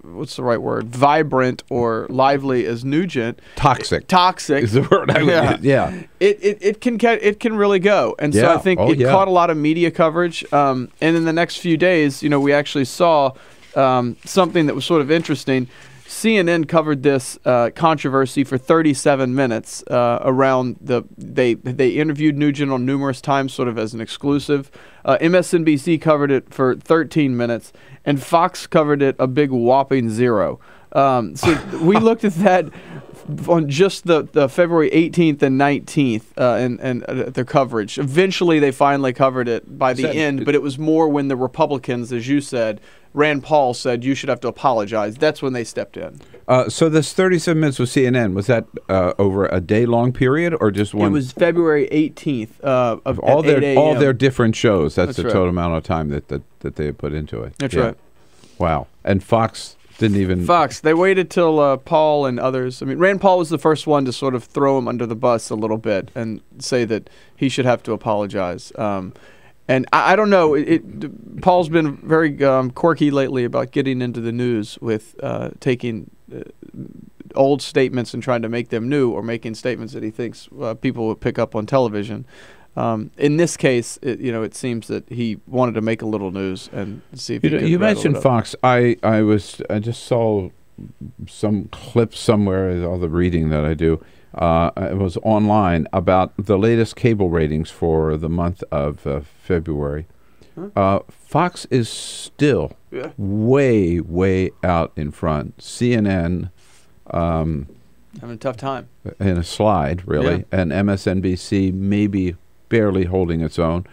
what's the right word, vibrant or lively as Nugent, toxic is the word I would use. Yeah, it can really go, and so I think it caught a lot of media coverage. And in the next few days, we actually saw something that was sort of interesting. CNN covered this controversy for 37 minutes around they interviewed Nugent on numerous times, sort of as an exclusive. MSNBC covered it for 13 minutes, and Fox covered it a big whopping 0. So we looked at that on just the February 18th and 19th and their coverage. Eventually, they finally covered it by the end, but it was more when the Republicans, as you said, Rand Paul said you should have to apologize. That's when they stepped in. So this 37 minutes with CNN, was that over a day-long period or just one? It was February 18th of all at 8 a.m. all their different shows. That's the right. total amount of time that they put into it. That's right. Wow. And Fox didn't even... Fox, they waited till Paul and others... I mean, Rand Paul was the first one to sort of throw him under the bus a little bit and say that he should have to apologize. And I don't know. Paul's been very quirky lately about getting into the news with taking old statements and trying to make them new, or making statements that he thinks people would pick up on television. In this case, it seems that he wanted to make a little news and see if he could. You mentioned Fox. I just saw some clip somewhere. All the reading that I do. It was online about the latest cable ratings for the month of February. Fox is still way out in front. CNN having a tough time in a slide, really, and MSNBC maybe barely holding its own.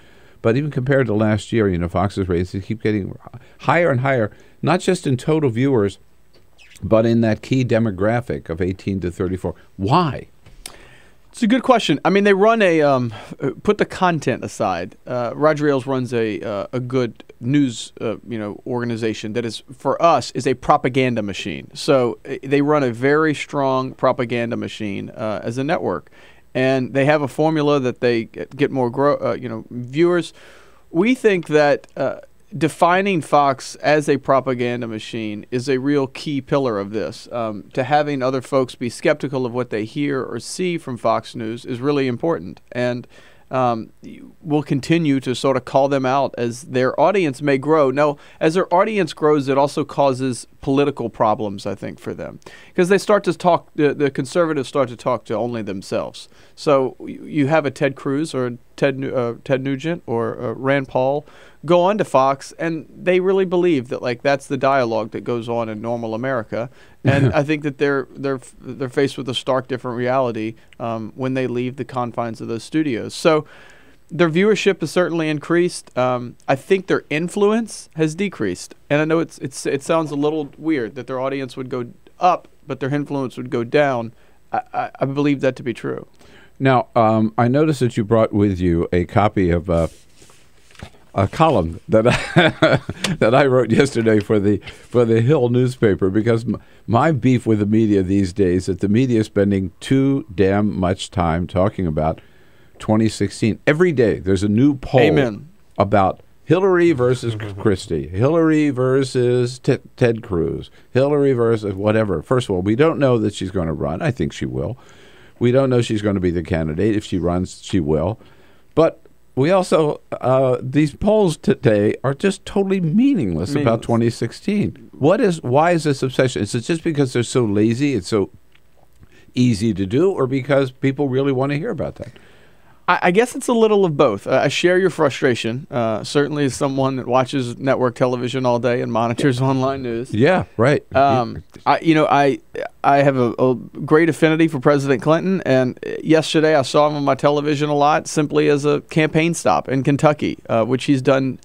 But even compared to last year, Fox's ratings keep getting higher and higher, not just in total viewers, but in that key demographic of 18 to 34. Why? It's a good question. I mean, they run put the content aside. Roger Ailes runs a good news organization that is, for us, is a propaganda machine. So they run a very strong propaganda machine as a network, and they have a formula that they get more viewers. We think that defining Fox as a propaganda machine is a real key pillar of this. To having other folks be skeptical of what they hear or see from Fox News is really important. And we'll continue to sort of call them out as their audience may grow. Now, as their audience grows, it also causes political problems, I think, for them. Because they start to talk, the conservatives start to talk to only themselves. So you have a Ted Cruz or Ted Nugent or Rand Paul go on to Fox, and they really believe that that's the dialogue that goes on in normal America. And I think that they're faced with a stark different reality when they leave the confines of those studios. So their viewership has certainly increased. I think their influence has decreased. And I know it sounds a little weird that their audience would go up, but their influence would go down. I believe that to be true. Now, I noticed that you brought with you a copy of a column that that I wrote yesterday for the Hill newspaper, because my beef with the media these days is that the media is spending too damn much time talking about 2016. Every day there's a new poll about Hillary versus Christie, Hillary versus Ted Cruz, Hillary versus whatever. First of all, we don't know that she's going to run. I think she will. We don't know she's going to be the candidate. If she runs, she will. But we also, these polls today are just totally meaningless about 2016. Why is this obsession? Is it just because they're so lazy, it's so easy to do, or because people really want to hear about that? I guess it's a little of both. I share your frustration, certainly as someone that watches network television all day and monitors online news. Yeah, right. I have a great affinity for President Clinton, and yesterday I saw him on my television a lot simply as a campaign stop in Kentucky, which he's done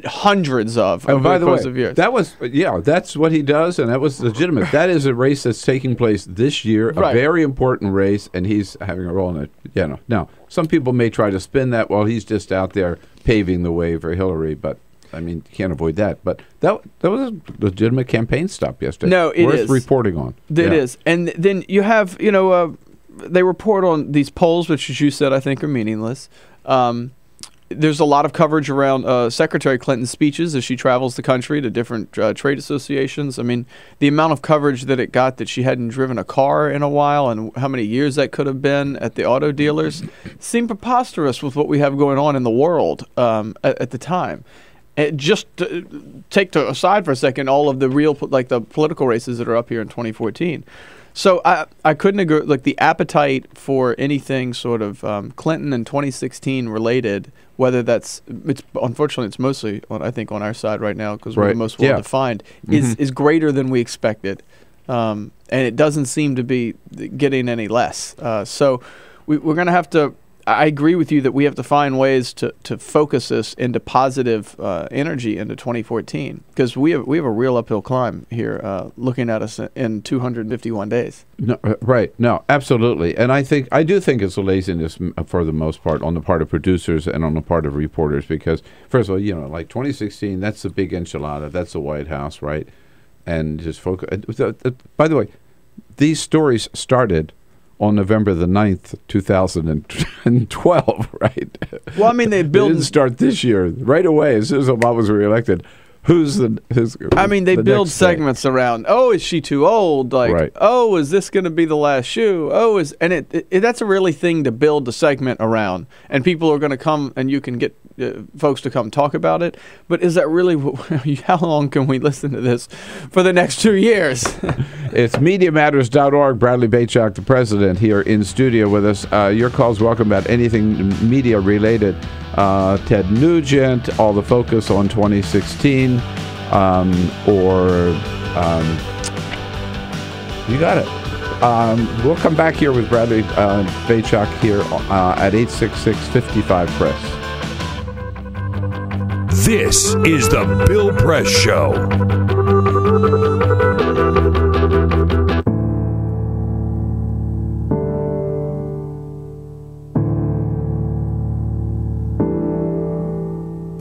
hundreds of over the course of years. That's what he does, and that was legitimate. That is a race that's taking place this year, a very important race, and he's having a role in it. Now, some people may try to spin that while he's just out there paving the way for Hillary, but I mean, you can't avoid that. But that was a legitimate campaign stop yesterday. No, it worth is reporting on. It is, and then you have they report on these polls, which, as you said, I think are meaningless. There's a lot of coverage around Secretary Clinton's speeches as she travels the country to different trade associations. I mean, the amount of coverage that it got that she hadn't driven a car in a while and how many years that could have been at the auto dealers seemed preposterous with what we have going on in the world at the time. And just take aside for a second all of the real, the political races that are up here in 2014. So I couldn't agree. Like, the appetite for anything sort of Clinton and 2016 related, whether unfortunately it's mostly I think on our side right now because we're the most well defined, is greater than we expected, and it doesn't seem to be getting any less. So we're going to have to. I agree with you that we have to find ways to focus this into positive energy into 2014, because we have a real uphill climb here looking at us in 251 days. No, right. No, absolutely. And I do think it's a laziness for the most part on the part of producers and on the part of reporters, because first of all, like 2016, that's the big enchilada. That's the White House, right? And just focus. By the way, these stories started on November the 9th, 2012, right? Well, I mean, they didn't start this year. Right away, as soon as Obama was reelected, they build segments around, is she too old? Is this going to be the last shoe? That's a really thing to build the segment around, and people are going to come, and you can get folks to come talk about it. But is that really how long can we listen to this for the next 2 years? It's MediaMatters.org. Bradley Beychok, the president, here in studio with us. Your calls welcome about anything media related. Ted Nugent, all the focus on 2016, you got it. We'll come back here with Bradley Beychok here at 866-55-PRESS. This is the Bill Press Show.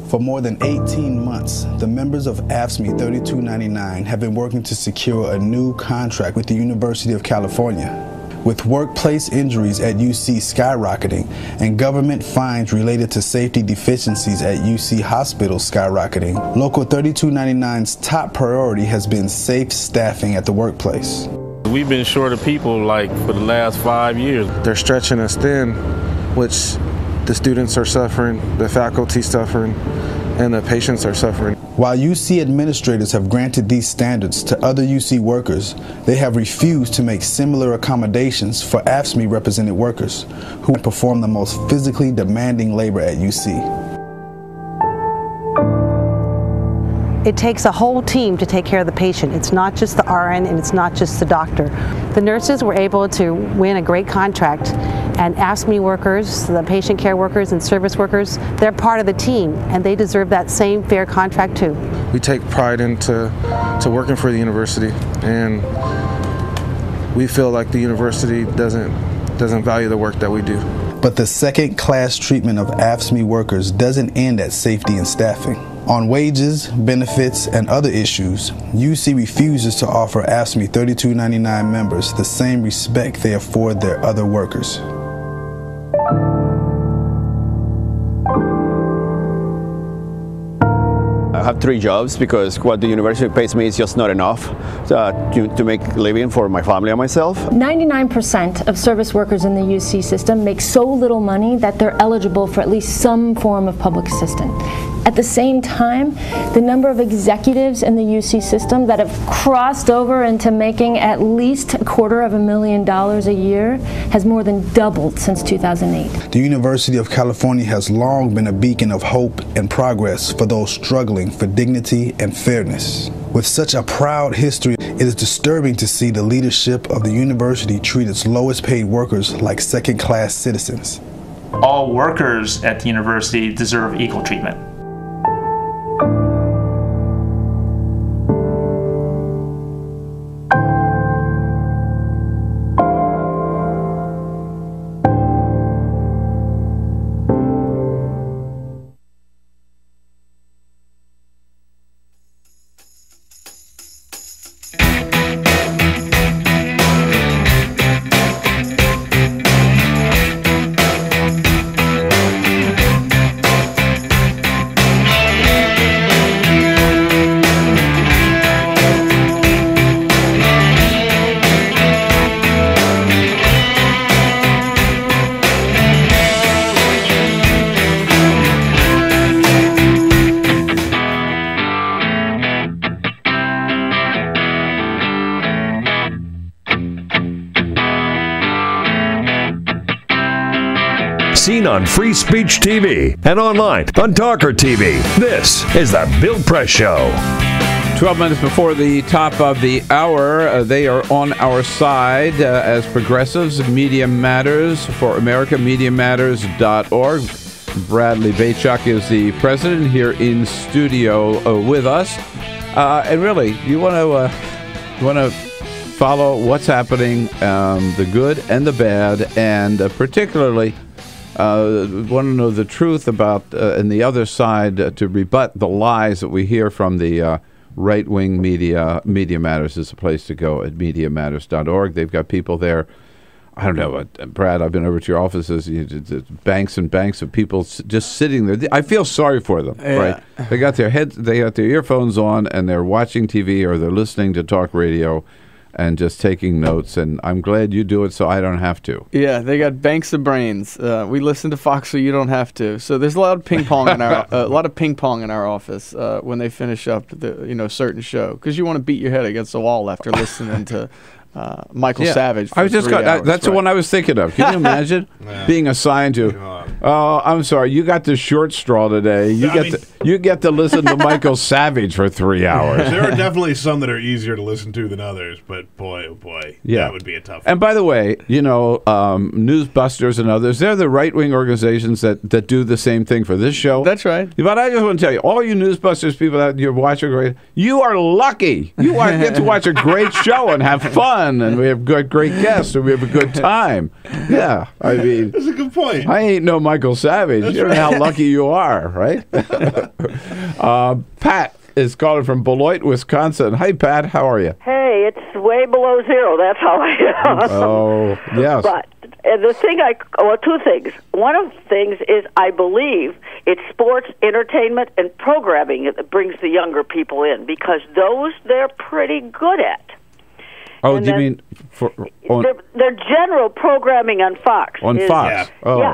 For more than 18 months, the members of AFSCME 3299 have been working to secure a new contract with the University of California. With workplace injuries at UC skyrocketing and government fines related to safety deficiencies at UC hospitals skyrocketing, Local 3299's top priority has been safe staffing at the workplace. We've been short of people for the last 5 years. They're stretching us thin, which the students are suffering, the faculty suffering, and the patients are suffering. While UC administrators have granted these standards to other UC workers, they have refused to make similar accommodations for AFSCME represented workers who perform the most physically demanding labor at UC. It takes a whole team to take care of the patient. It's not just the RN and it's not just the doctor. The nurses were able to win a great contract, and AFSCME workers, the patient care workers and service workers, they're part of the team and they deserve that same fair contract too. We take pride into working for the university, and we feel like the university doesn't value the work that we do. But the second-class treatment of AFSCME workers doesn't end at safety and staffing. On wages, benefits, and other issues, UC refuses to offer AFSCME 3299 members the same respect they afford their other workers. I have 3 jobs because what the university pays me is just not enough to make a living for my family and myself. 99% of service workers in the UC system make so little money that they're eligible for at least some form of public assistance. At the same time, the number of executives in the UC system that have crossed over into making at least $250,000 a year has more than doubled since 2008. The University of California has long been a beacon of hope and progress for those struggling for dignity and fairness. With such a proud history, it is disturbing to see the leadership of the university treat its lowest paid workers like second-class citizens. All workers at the university deserve equal treatment. Seen on Free Speech TV and online on TawkrTV. This is the Bill Press Show. 12 minutes before the top of the hour, they are on our side as progressives. Media Matters for America, MediaMatters.org. Bradley Beychok is the president here in studio with us. And really, you want to follow what's happening, the good and the bad, and particularly want to know the truth about and the other side to rebut the lies that we hear from the right-wing media. Media Matters is a place to go at MediaMatters.org. They've got people there. I don't know, Brad, I've been over to your offices, banks and banks of people just sitting there. I feel sorry for them, right? They got their earphones on, and they're watching TV or they're listening to talk radio and just taking notes, and I'm glad you do it so I don't have to. Yeah, they got banks of brains. We listen to Fox so you don't have to. So there's a lot of ping pong in our office when they finish up the certain show, because you want to beat your head against the wall after listening to Michael Savage. For that's the one I was thinking of. Can you imagine being assigned to? Oh, I'm sorry, you got the short straw today. You get to listen to Michael Savage for 3 hours. There are definitely some that are easier to listen to than others, but boy, oh boy, that would be a tough one. And by the way, Newsbusters and others, they're the right-wing organizations that do the same thing for this show. That's right. But I just want to tell you, all you Newsbusters people that you're watching, you are lucky. You get to watch a great show and have fun. And we have great guests, and we have a good time. Yeah, I mean, that's a good point. I ain't no Michael Savage. You don't know how lucky you are, right? Pat is calling from Beloit, Wisconsin. Hi, Pat. How are you? Hey, it's way below zero. That's how I am. Oh, yes. But the thing two things. One of the things is I believe it's sports, entertainment, and programming that brings the younger people in, because those they're pretty good at. Oh, do you mean their general programming on Fox? On Fox,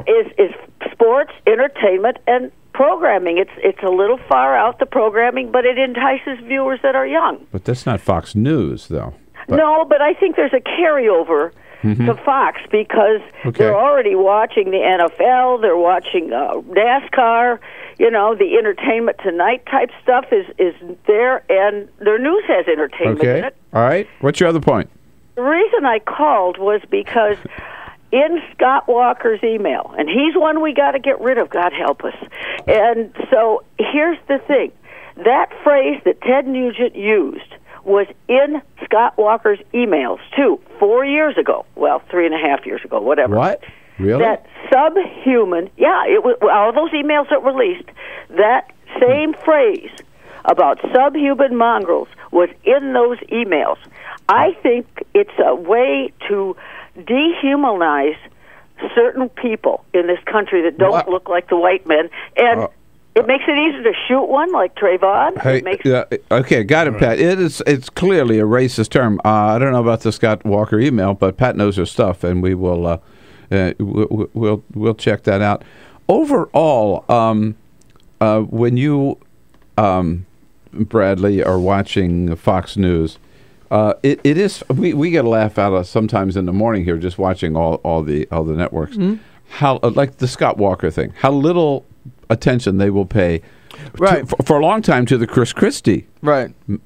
is sports, entertainment, and programming. It's a little far out, the programming, but it entices viewers that are young. But that's not Fox News, though. No, but I think there's a carryover to Fox, because they're already watching the NFL, they're watching NASCAR. The Entertainment Tonight type stuff is there, and their news has entertainment in it. All right. What's your other point? The reason I called was because in Scott Walker's email, and he's one we got to get rid of, God help us. And so here's the thing. That phrase that Ted Nugent used was in Scott Walker's emails, too, 4 years ago. Well, 3.5 years ago, whatever. What? Really? that subhuman, all those emails that were released, that same phrase about subhuman mongrels was in those emails. I think it's a way to dehumanize certain people in this country that don't look like the white men, and it makes it easier to shoot one like Trayvon. Okay, got it, Pat. It's clearly a racist term. I don't know about the Scott Walker email, but Pat knows her stuff, and we will we'll check that out. Overall, when you Bradley are watching Fox News, it is we get a laugh out of sometimes in the morning here just watching all the networks. Mm-hmm. How like the Scott Walker thing, how little attention they will pay for a long time to the Chris Christie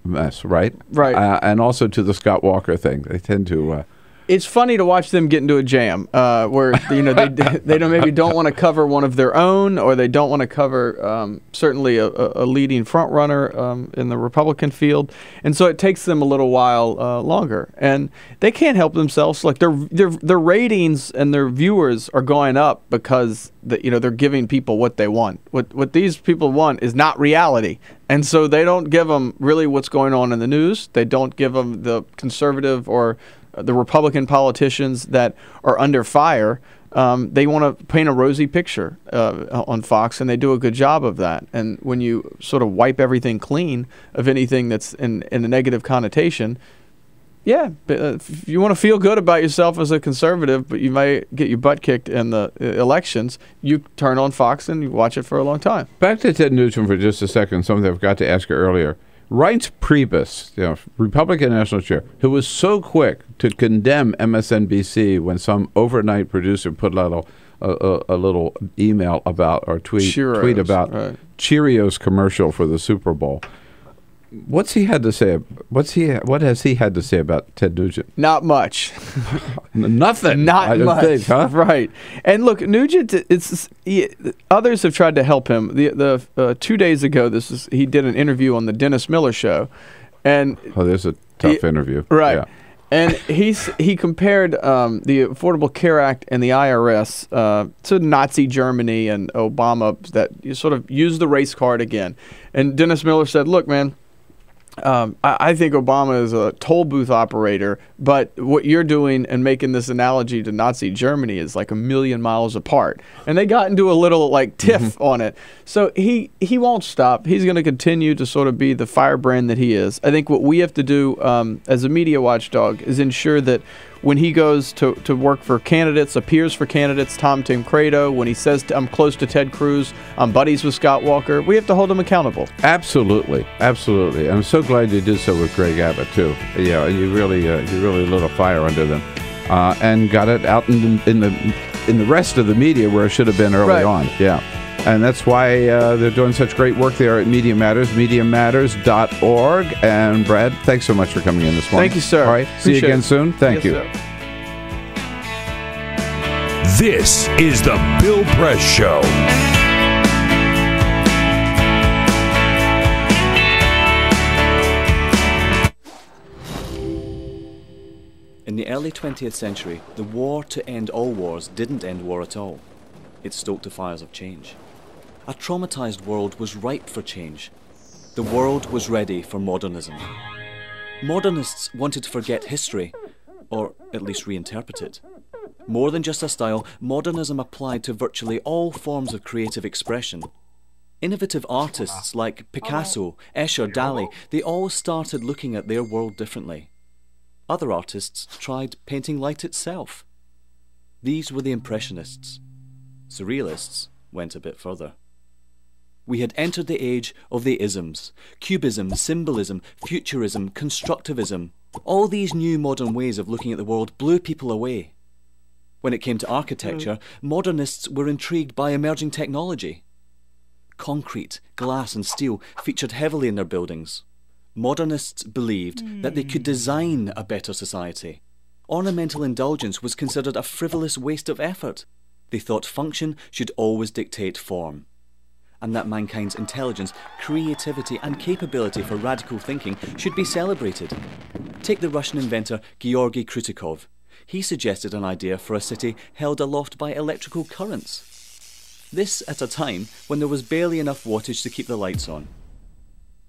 mess, right? And also to the Scott Walker thing. They tend to it's funny to watch them get into a jam where they don't want to cover one of their own, or they don't want to cover certainly a leading front runner in the Republican field, and so it takes them a little while longer, and they can't help themselves. Like their ratings and their viewers are going up because they're giving people what they want. What these people want is not reality, and so they don't give them really what's going on in the news. They don't give them the conservative or the Republican politicians that are under fire. They want to paint a rosy picture on Fox, and they do a good job of that. And when you sort of wipe everything clean of anything that's in a negative connotation, if you want to feel good about yourself as a conservative, but you might get your butt kicked in the elections, you turn on Fox and you watch it for a long time. Back to Ted Nugent for just a second, something I forgot to ask you earlier. Reince Priebus, Republican National Chair, who was so quick to condemn MSNBC when some overnight producer put out a little email about or tweet about Cheerios commercial for the Super Bowl. What has he had to say about Ted Nugent? Not much. Nothing. Not much. Think, huh? Right. And look, Nugent. Others have tried to help him. The 2 days ago, he did an interview on the Dennis Miller Show, and there's a tough interview, right? Yeah. And he compared the Affordable Care Act and the IRS to Nazi Germany and Obama, that you sort of use the race card again. And Dennis Miller said, "Look, man. I think Obama is a toll booth operator, but what you're doing and making this analogy to Nazi Germany is like a million miles apart." And they got into a little tiff on it. So he won't stop. He's going to continue to sort of be the firebrand that he is. I think what we have to do as a media watchdog is ensure that when he goes to work for candidates, appears for candidates, Tom Tancredo, when he says, I'm close to Ted Cruz, I'm buddies with Scott Walker, we have to hold him accountable. Absolutely. Absolutely. I'm so glad you did so with Greg Abbott, too. Yeah, you really lit a fire under them and got it out in the rest of the media where it should have been early on. Yeah. And that's why they're doing such great work there at Media Matters, MediaMatters.org. And Brad, thanks so much for coming in this morning. Thank you, sir. All right. See you again soon. Thank you. Sir. This is the Bill Press Show. In the early 20th century, the war to end all wars didn't end war at all. It stoked the fires of change. A traumatized world was ripe for change. The world was ready for modernism. Modernists wanted to forget history, or at least reinterpret it. More than just a style, modernism applied to virtually all forms of creative expression. Innovative artists like Picasso, Escher, Dali, they all started looking at their world differently. Other artists tried painting light itself. These were the Impressionists. Surrealists went a bit further. We had entered the age of the isms: Cubism, Symbolism, Futurism, Constructivism. All these new modern ways of looking at the world blew people away. When it came to architecture, modernists were intrigued by emerging technology. Concrete, glass and steel featured heavily in their buildings. Modernists believed that they could design a better society. Ornamental indulgence was considered a frivolous waste of effort. They thought function should always dictate form, and that mankind's intelligence, creativity and capability for radical thinking should be celebrated. Take the Russian inventor Georgy Krutikov. he suggested an idea for a city held aloft by electrical currents. This at a time when there was barely enough wattage to keep the lights on.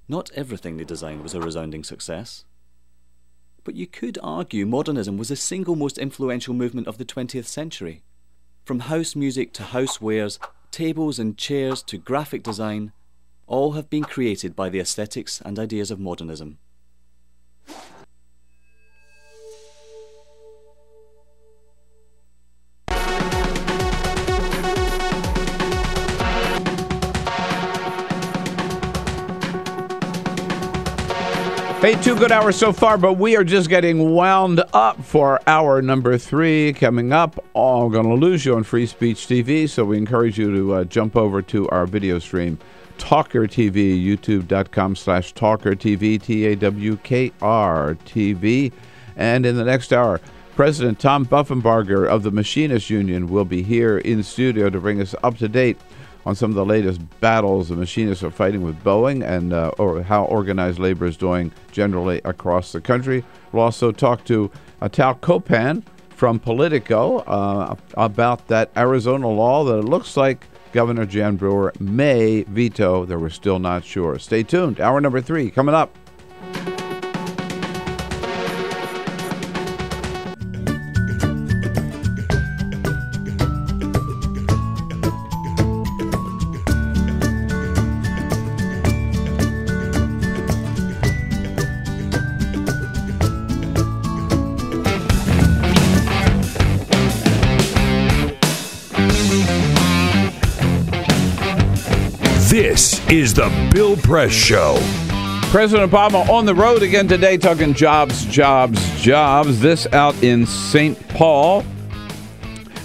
Not everything they designed was a resounding success. But you could argue modernism was the single most influential movement of the 20th century. From house music to housewares, tables and chairs to graphic design, all have been created by the aesthetics and ideas of modernism. Hey, 2 good hours so far, but we are just getting wound up for hour number 3 coming up. Oh, I'm going to lose you on Free Speech TV, so we encourage you to jump over to our video stream, TawkrTV, youtube.com/TawkrTV, TAWKR-TV. And in the next hour, President Tom Buffenbarger of the Machinists Union will be here in studio to bring us up to date on some of the latest battles the machinists are fighting with Boeing and or how organized labor is doing generally across the country. We'll also talk to Kopan from Politico about that Arizona law that it looks like Governor Jan Brewer may veto, though we're still not sure. Stay tuned. Hour number 3 coming up. This is the Bill Press Show. President Obama on the road again today talking jobs, jobs, jobs. This out in St. Paul,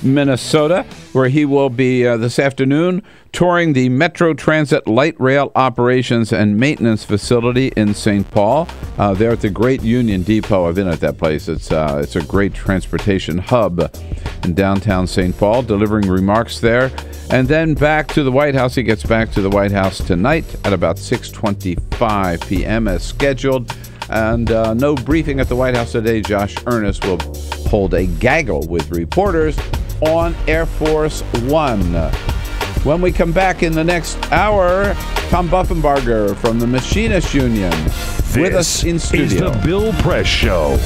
Minnesota, where he will be this afternoon touring the Metro Transit Light Rail Operations and Maintenance Facility in St. Paul. There at the Great Union Depot. I've been at that place. It's a great transportation hub in downtown St. Paul, delivering remarks there. And then back to the White House. He gets back to the White House tonight at about 6:25 p.m. as scheduled. And no briefing at the White House today. Josh Earnest will hold a gaggle with reporters on Air Force One. When we come back in the next hour, Tom Buffenbarger from the Machinists Union with us in studio. This is the Bill Press Show.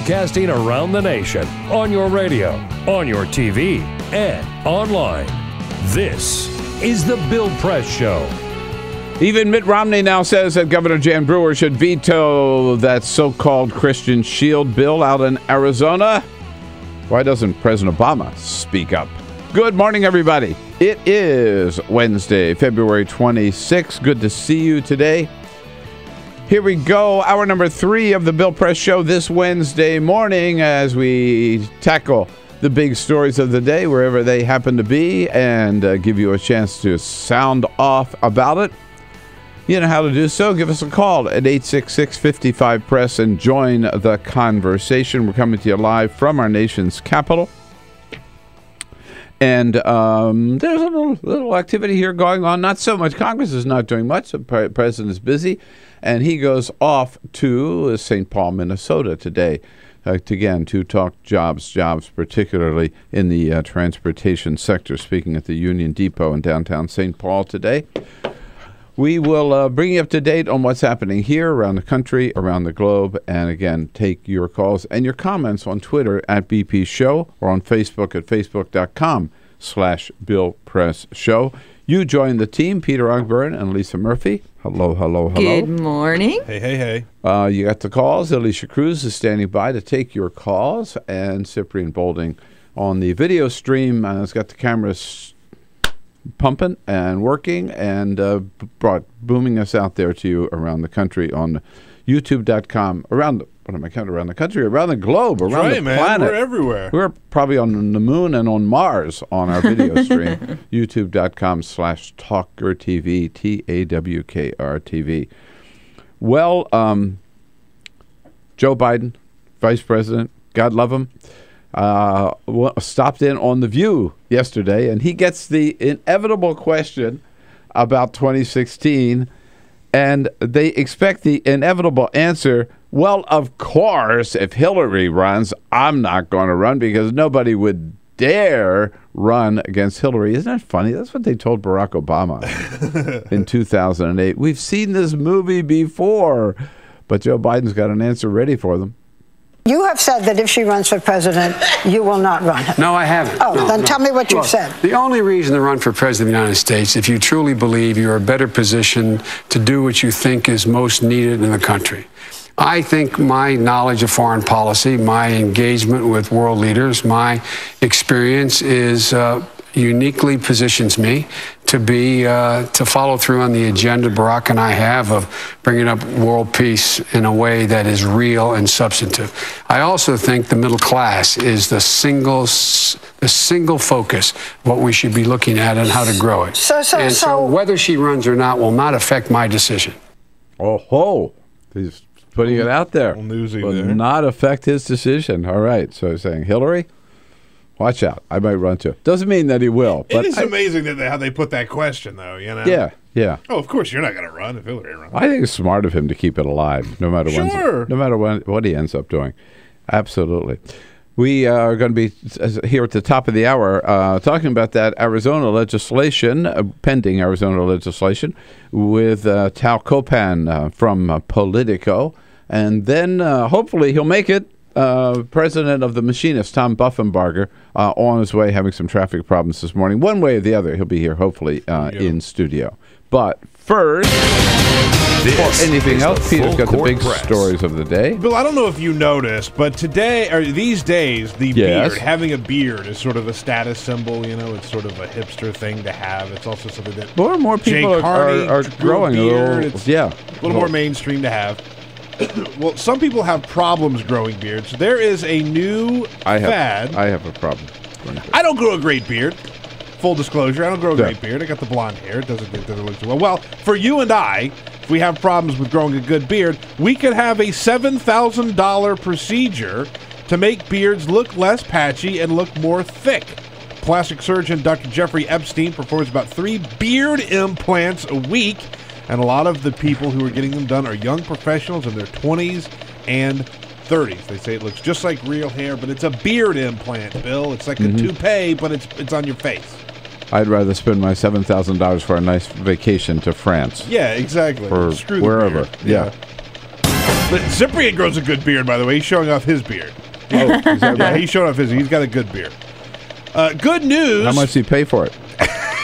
broadcasting around the nation, on your radio, on your TV, and online. This is the Bill Press Show. Even Mitt Romney now says that Governor Jan Brewer should veto that so-called Christian Shield bill out in Arizona. Why doesn't President Obama speak up? Good morning, everybody. It is Wednesday, February 26th. Good to see you today. Here we go, hour number 3 of the Bill Press Show this Wednesday morning as we tackle the big stories of the day, wherever they happen to be, and give you a chance to sound off about it. You know how to do so. Give us a call at 866-55-PRESS and join the conversation. We're coming to you live from our nation's capital. And there's a little activity here going on. Not so much. Congress is not doing much. The president is busy. And he goes off to St. Paul, Minnesota today, again, to talk jobs, particularly in the transportation sector, speaking at the Union Depot in downtown St. Paul today. We will bring you up to date on what's happening here, around the country, around the globe, and again, take your calls and your comments on Twitter at BP Show or on Facebook at facebook.com/Bill Press Show. You join the team, Peter Ogburn and Lisa Murphy. Hello. Good morning. Hey. You got the calls. Alicia Cruz is standing by to take your calls, and Cyprian Bolding on the video stream has got the cameras pumping and working and booming us out there to you around the country on youtube.com, around the globe, around the planet. Man. We're everywhere. We're probably on the moon and on Mars on our video stream. youtube.com/TawkrTV, TAWKRTV. Well, Joe Biden, Vice President, God love him, stopped in on The View yesterday, and he gets the inevitable question about 2016, and they expect the inevitable answer, well, of course, if Hillary runs, I'm not going to run because nobody would dare run against Hillary. Isn't that funny? That's what they told Barack Obama in 2008. We've seen this movie before, but Joe Biden's got an answer ready for them. You have said that if she runs for president, you will not run her. No, I haven't. Oh, no, then tell me what you've said. The only reason to run for president of the United States, if you truly believe you are better positioned to do what you think is most needed in the country. I think my knowledge of foreign policy, my engagement with world leaders, my experience is uniquely positions me to be to follow through on the agenda Barack and I have of bringing up world peace in a way that is real and substantive. I also think the middle class is the single focus what we should be looking at and how to grow it. So whether she runs or not will not affect my decision. Oh, he's putting it out there. Will not affect his decision. All right. So he's saying, Hillary, watch out. I might run too. Doesn't mean that he will. But it is amazing how they put that question, though. You know. Yeah. Oh, of course you're not going to run if Hillary runs. I think it's smart of him to keep it alive, no matter what he ends up doing. Absolutely. We are going to be here at the top of the hour talking about that Arizona legislation, pending Arizona legislation, with Tal Kopan from Politico. And then hopefully he'll make it. President of the Machinists, Tom Buffenbarger, on his way, having some traffic problems this morning. One way or the other, he'll be here hopefully in studio. But first, before anything else, Peter's got the big stories of the day. Bill, I don't know if you noticed, but today, or these days, the beard, having a beard is sort of a status symbol. You know, it's sort of a hipster thing to have. It's also something that more and more people are growing a little. It's a little more mainstream to have. Well, some people have problems growing beards. There is a new fad. I have a problem. I don't grow a great beard. Full disclosure, I don't grow a great beard. I got the blonde hair. It doesn't look too well. Well, for you and I, if we have problems with growing a good beard, we could have a $7,000 procedure to make beards look less patchy and look more thick. Plastic surgeon Dr. Jeffrey Epstein performs about 3 beard implants a week. And a lot of the people who are getting them done are young professionals in their 20s and 30s. They say it looks just like real hair, but it's a beard implant, Bill. It's like a toupee, but it's on your face. I'd rather spend my $7,000 for a nice vacation to France. Yeah, exactly. Or Screw wherever. The beard. Yeah. But Cyprian grows a good beard, by the way. He's showing off his beard. Oh, is that Yeah, right? he's showing off his. He's got a good beard. Good news. How much did he pay for it?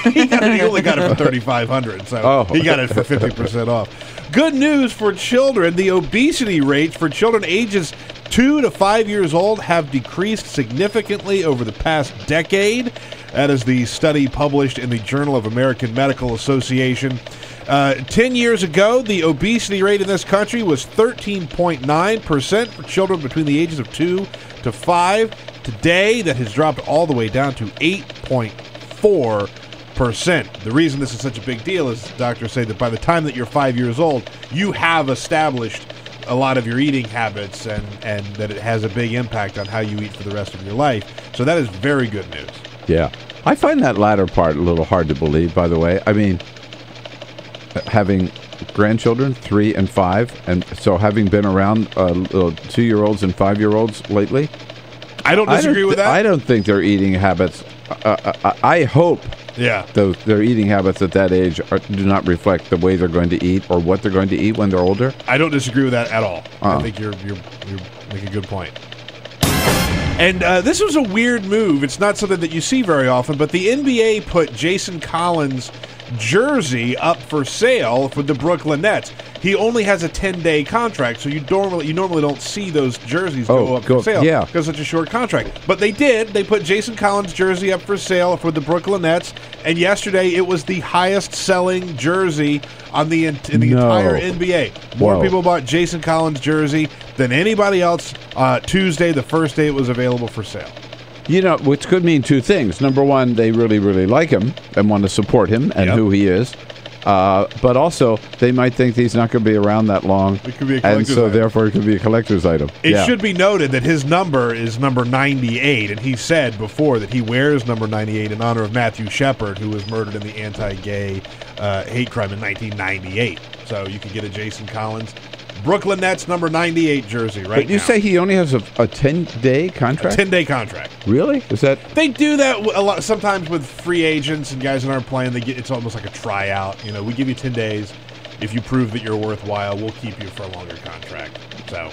He only got it for $3,500, so he got it for 50% off. Good news for children. The obesity rates for children ages 2 to 5 years old have decreased significantly over the past decade. That is the study published in the Journal of American Medical Association. 10 years ago, the obesity rate in this country was 13.9% for children between the ages of 2 to 5. Today, that has dropped all the way down to 8.4%. The reason this is such a big deal is doctors say that by the time that you're 5 years old, you have established a lot of your eating habits and that it has a big impact on how you eat for the rest of your life. So that is very good news. Yeah. I find that latter part a little hard to believe, by the way. I mean, having grandchildren, 3 and 5, and so having been around 2-year-olds and 5-year-olds lately. I don't disagree with that. I don't think their eating habits, I hope their eating habits at that age do not reflect the way they're going to eat or what they're going to eat when they're older. I don't disagree with that at all. I think you're making a good point. And this was a weird move. It's not something that you see very often, but the NBA put Jason Collins' jersey up for sale for the Brooklyn Nets. He only has a 10-day contract, so you normally don't see those jerseys go up for sale because it's such a short contract. But they did. They put Jason Collins' jersey up for sale for the Brooklyn Nets, and yesterday it was the highest-selling jersey on the entire NBA. More people bought Jason Collins' jersey than anybody else. Tuesday, the first day it was available for sale. You know, which could mean two things. Number one, they really, really like him and want to support him and who he is. But also, they might think he's not going to be around that long. It could be a collector's and so, item. therefore, it could be a collector's item. It should be noted that his number is number 98, and he said before that he wears number 98 in honor of Matthew Shepard, who was murdered in the anti-gay hate crime in 1998. So you can get a Jason Collins Brooklyn Nets number 98 jersey right now. But you say he only has a 10-day contract? A 10-day contract. Really? Is that? They do that a lot sometimes with free agents and guys that aren't playing. It's almost like a tryout. You know, we give you 10 days. If you prove that you're worthwhile, we'll keep you for a longer contract. So,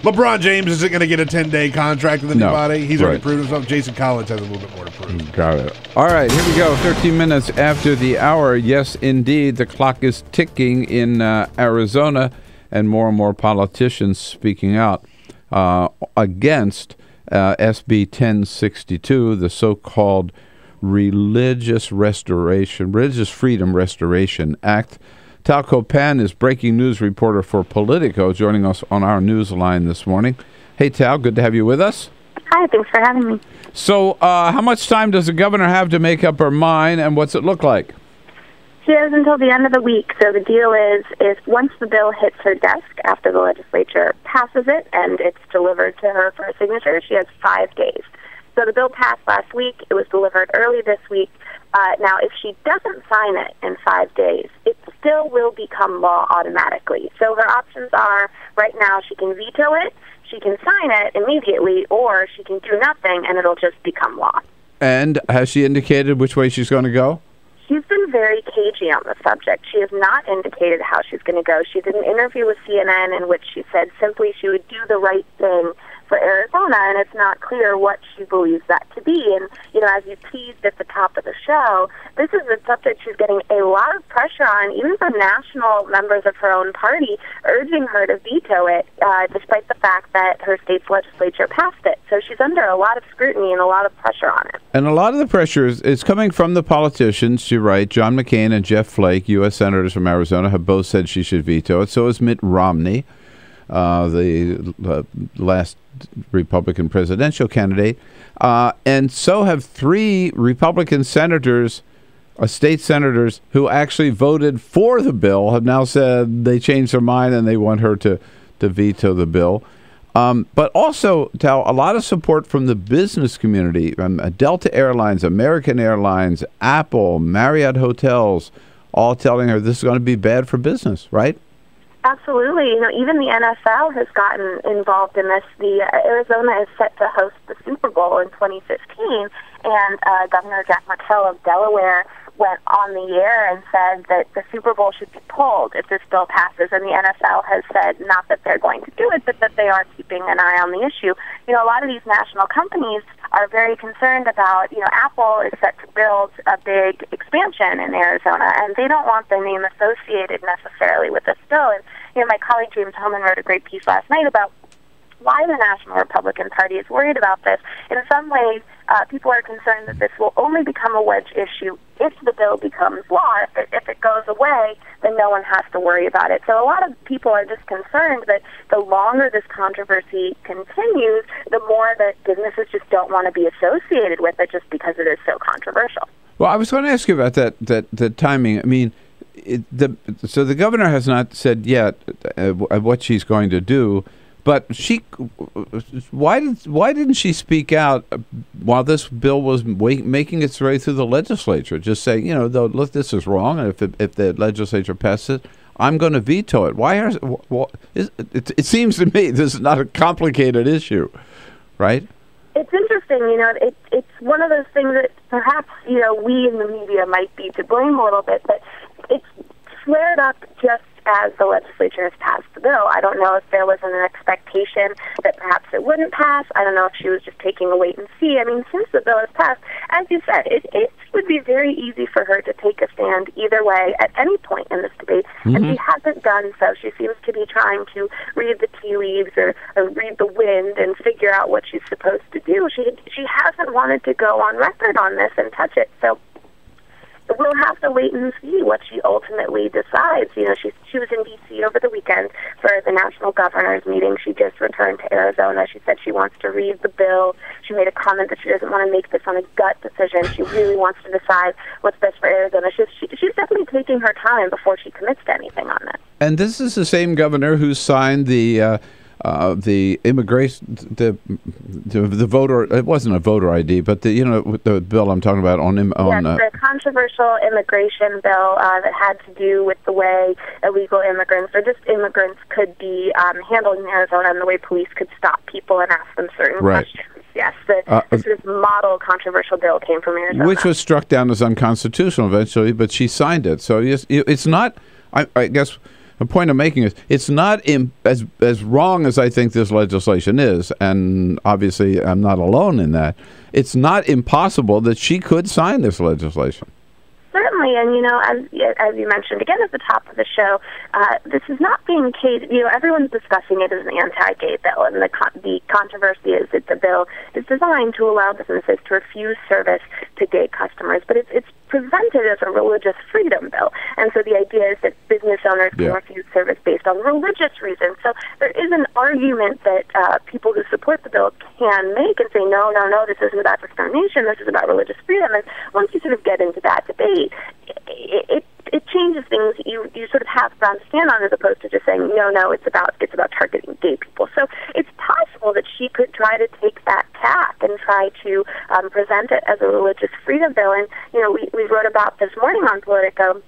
LeBron James isn't going to get a 10-day contract with anybody. No, He's already proved himself. Jason Collins has a little bit more to prove. Got it. All right, here we go. 13 minutes after the hour. Yes, indeed, the clock is ticking in Arizona, and more politicians speaking out against SB 1062, the so-called Religious Freedom Restoration Act. Kopan is breaking news reporter for Politico, joining us on our news line this morning. Hey, Tal, good to have you with us. Hi, thanks for having me. So, how much time does the governor have to make up her mind, and what's it look like? She has until the end of the week. So the deal is, if once the bill hits her desk after the legislature passes it and it's delivered to her for a signature, she has 5 days. So the bill passed last week. It was delivered early this week. Now, if she doesn't sign it in 5 days, it still will become law automatically. So her options are, right now, she can veto it, she can sign it immediately, or she can do nothing and it'll just become law. And has she indicated which way she's going to go? She's been very cagey on the subject. She has not indicated how she's going to go. She did an interview with CNN in which she said simply she would do the right thing for Arizona, and it's not clear what she believes that to be. And, you know, as you teased at the top of the show, this is a subject she's getting a lot of pressure on, even from national members of her own party, urging her to veto it, despite the fact that her state's legislature passed it. So she's under a lot of scrutiny and a lot of pressure on it. And a lot of the pressure is coming from the politicians. You're right. John McCain and Jeff Flake, U.S. senators from Arizona, have both said she should veto it. So is Mitt Romney, the last Republican presidential candidate. And so have 3 Republican senators, state senators, who actually voted for the bill, have now said they changed their mind and they want her to veto the bill. But also, Tal, a lot of support from the business community, Delta Airlines, American Airlines, Apple, Marriott Hotels, all telling her this is going to be bad for business, right? Absolutely. You know, even the NFL has gotten involved in this. Arizona is set to host the Super Bowl in 2015, and Governor Jack Markell of Delaware went on the air and said that the Super Bowl should be pulled if this bill passes, and the NFL has said not that they're going to do it, but that they are keeping an eye on the issue. You know, a lot of these national companies are very concerned about, you know, Apple is set to build a big expansion in Arizona, and they don't want their name associated necessarily with this bill. And, you know, my colleague James Hellman wrote a great piece last night about why the National Republican Party is worried about this. In some ways, people are concerned that this will only become a wedge issue if the bill becomes law. If it goes away, then no one has to worry about it. So a lot of people are just concerned that the longer this controversy continues, the more that businesses just don't want to be associated with it just because it is so controversial. Well, I was going to ask you about that timing. I mean, so the governor has not said yet what she's going to do. But why didn't she speak out while this bill was making its way through the legislature? Just saying, you know, look, this is wrong, and if the legislature passes it, I'm going to veto it. It seems to me this is not a complicated issue, right? It's interesting, you know. It's one of those things that perhaps, you know, we in the media might be to blame a little bit, but it's flared up just as the legislature has passed the bill. I don't know if there was an expectation that perhaps it wouldn't pass. I don't know if she was just taking a wait and see. I mean, since the bill has passed, as you said, it would be very easy for her to take a stand either way at any point in this debate, and she hasn't done so. She seems to be trying to read the tea leaves or read the wind and figure out what she's supposed to do. She hasn't wanted to go on record on this and touch it, so we'll have to wait and see what she ultimately decides. You know, she was in D.C. over the weekend for the national governors meeting. She just returned to Arizona. She said she wants to read the bill. She made a comment that she doesn't want to make this on a gut decision. She really wants to decide what's best for Arizona. She's definitely taking her time before she commits to anything on this. And this is the same governor who signed the immigration, the voter. It wasn't a voter ID, but the bill I'm talking about the controversial immigration bill that had to do with the way illegal immigrants or just immigrants could be handled in Arizona and the way police could stop people and ask them certain questions. Yes, this model controversial bill came from Arizona, which was struck down as unconstitutional eventually, but she signed it. So it's not. I guess. The point I'm making is it's not as wrong as I think this legislation is, and obviously I'm not alone in that. It's not impossible that she could sign this legislation. Certainly, and, you know, as you mentioned again at the top of the show, this is not being caged. You know, everyone's discussing it as an anti-gay bill, and the controversy is that the bill is designed to allow businesses to refuse service to gay customers, but it's presented as a religious freedom bill, and so the idea is that business owners can refuse service based on religious reasons. So there is an argument that people who support the bill can make and say, no, this isn't about discrimination, this is about religious freedom. And once you sort of get into that debate, it changes things. You sort of have ground to stand on, as opposed to just saying no. It's about targeting gay people. So it's possible that she could try to take that tack and try to present it as a religious freedom bill. And you know, we wrote about this morning on Politico.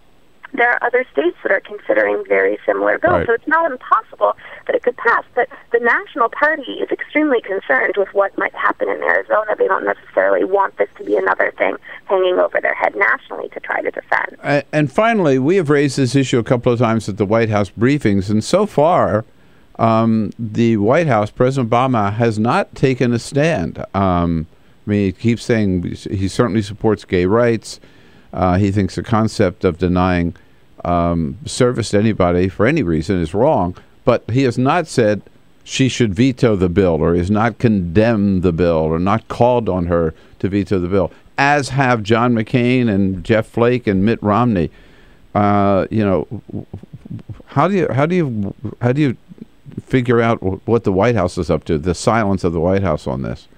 There are other states that are considering very similar bills, so it's not impossible that it could pass. But the National Party is extremely concerned with what might happen in Arizona. They don't necessarily want this to be another thing hanging over their head nationally to try to defend. And finally, we have raised this issue a couple of times at the White House briefings, and so far, the White House, President Obama, has not taken a stand. I mean, he keeps saying he certainly supports gay rights. He thinks the concept of denying service to anybody for any reason is wrong, but he has not said she should veto the bill, or has not condemned the bill, or not called on her to veto the bill, as have John McCain and Jeff Flake and Mitt Romney. You know, how do you figure out what the White House is up to? The silence of the White House on this.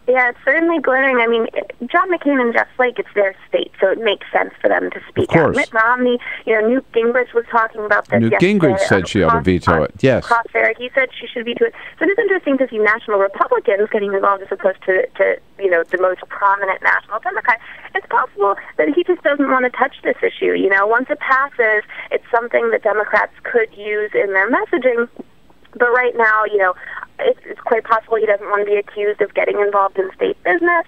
Yeah, it's certainly glaring. I mean, John McCain and Jeff Flake, it's their state, so it makes sense for them to speak out. Mitt Romney, you know, Newt Gingrich was talking about this yesterday. Newt Gingrich said she ought to veto it, yes. Crossfire, he said she should veto it. So it is interesting to see national Republicans getting involved as opposed to you know, the most prominent national Democrat. It's possible that he just doesn't want to touch this issue. You know, once it passes, it's something that Democrats could use in their messaging. But right now, you know, it's quite possible he doesn't want to be accused of getting involved in state business.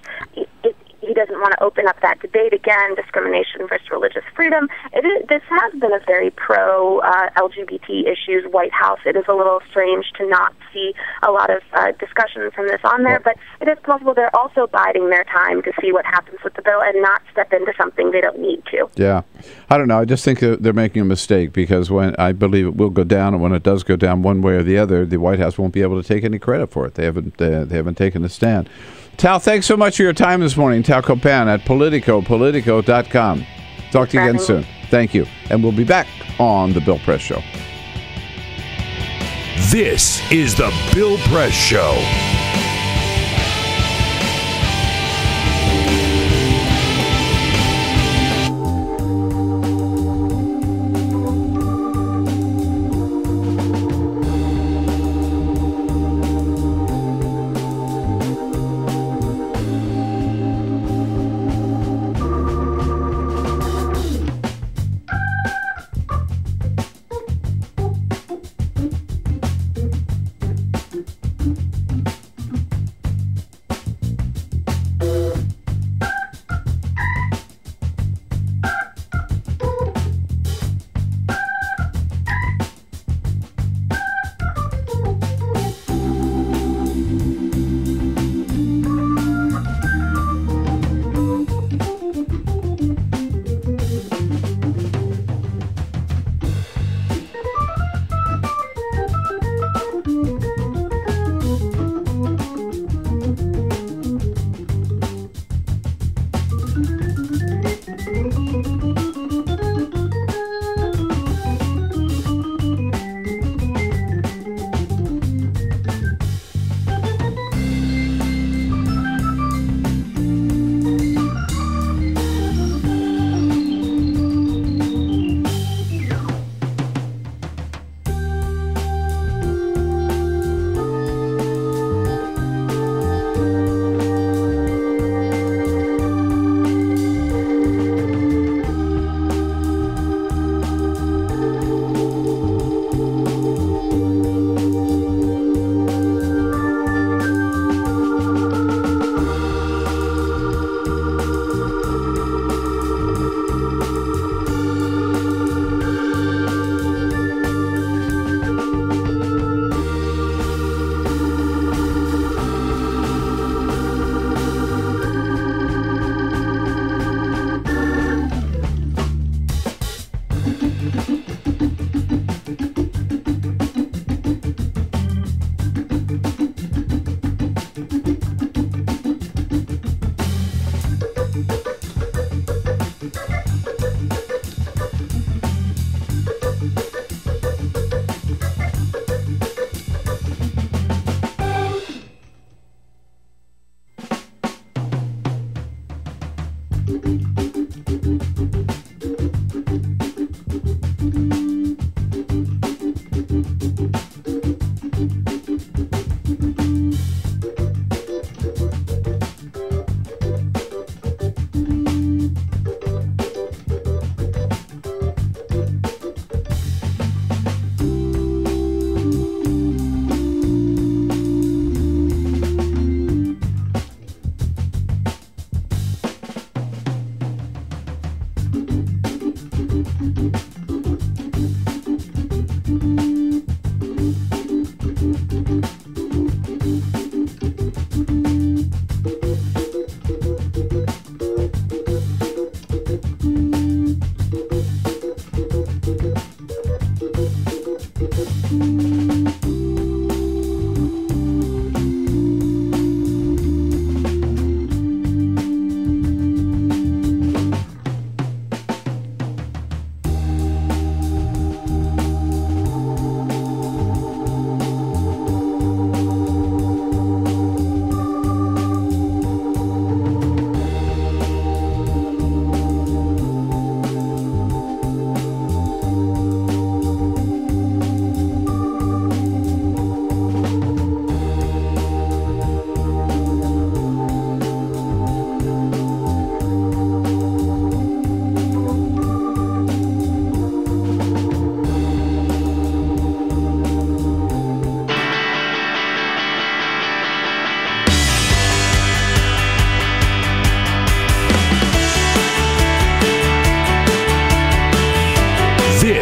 he doesn't want to open up that debate again, discrimination versus religious freedom. This has been a very pro-LGBT issues White House. It is a little strange to not see a lot of discussion from this on there, but it is possible they're also biding their time to see what happens with the bill and not step into something they don't need to. Yeah. I don't know. I just think they're making a mistake, because when I believe it will go down, and when it does go down one way or the other, the White House won't be able to take any credit for it. They haven't taken a stand. Tal, thanks so much for your time this morning. Tal Kopan at Politico.com. Talk to you again soon. Thank you. And we'll be back on The Bill Press Show. This is The Bill Press Show.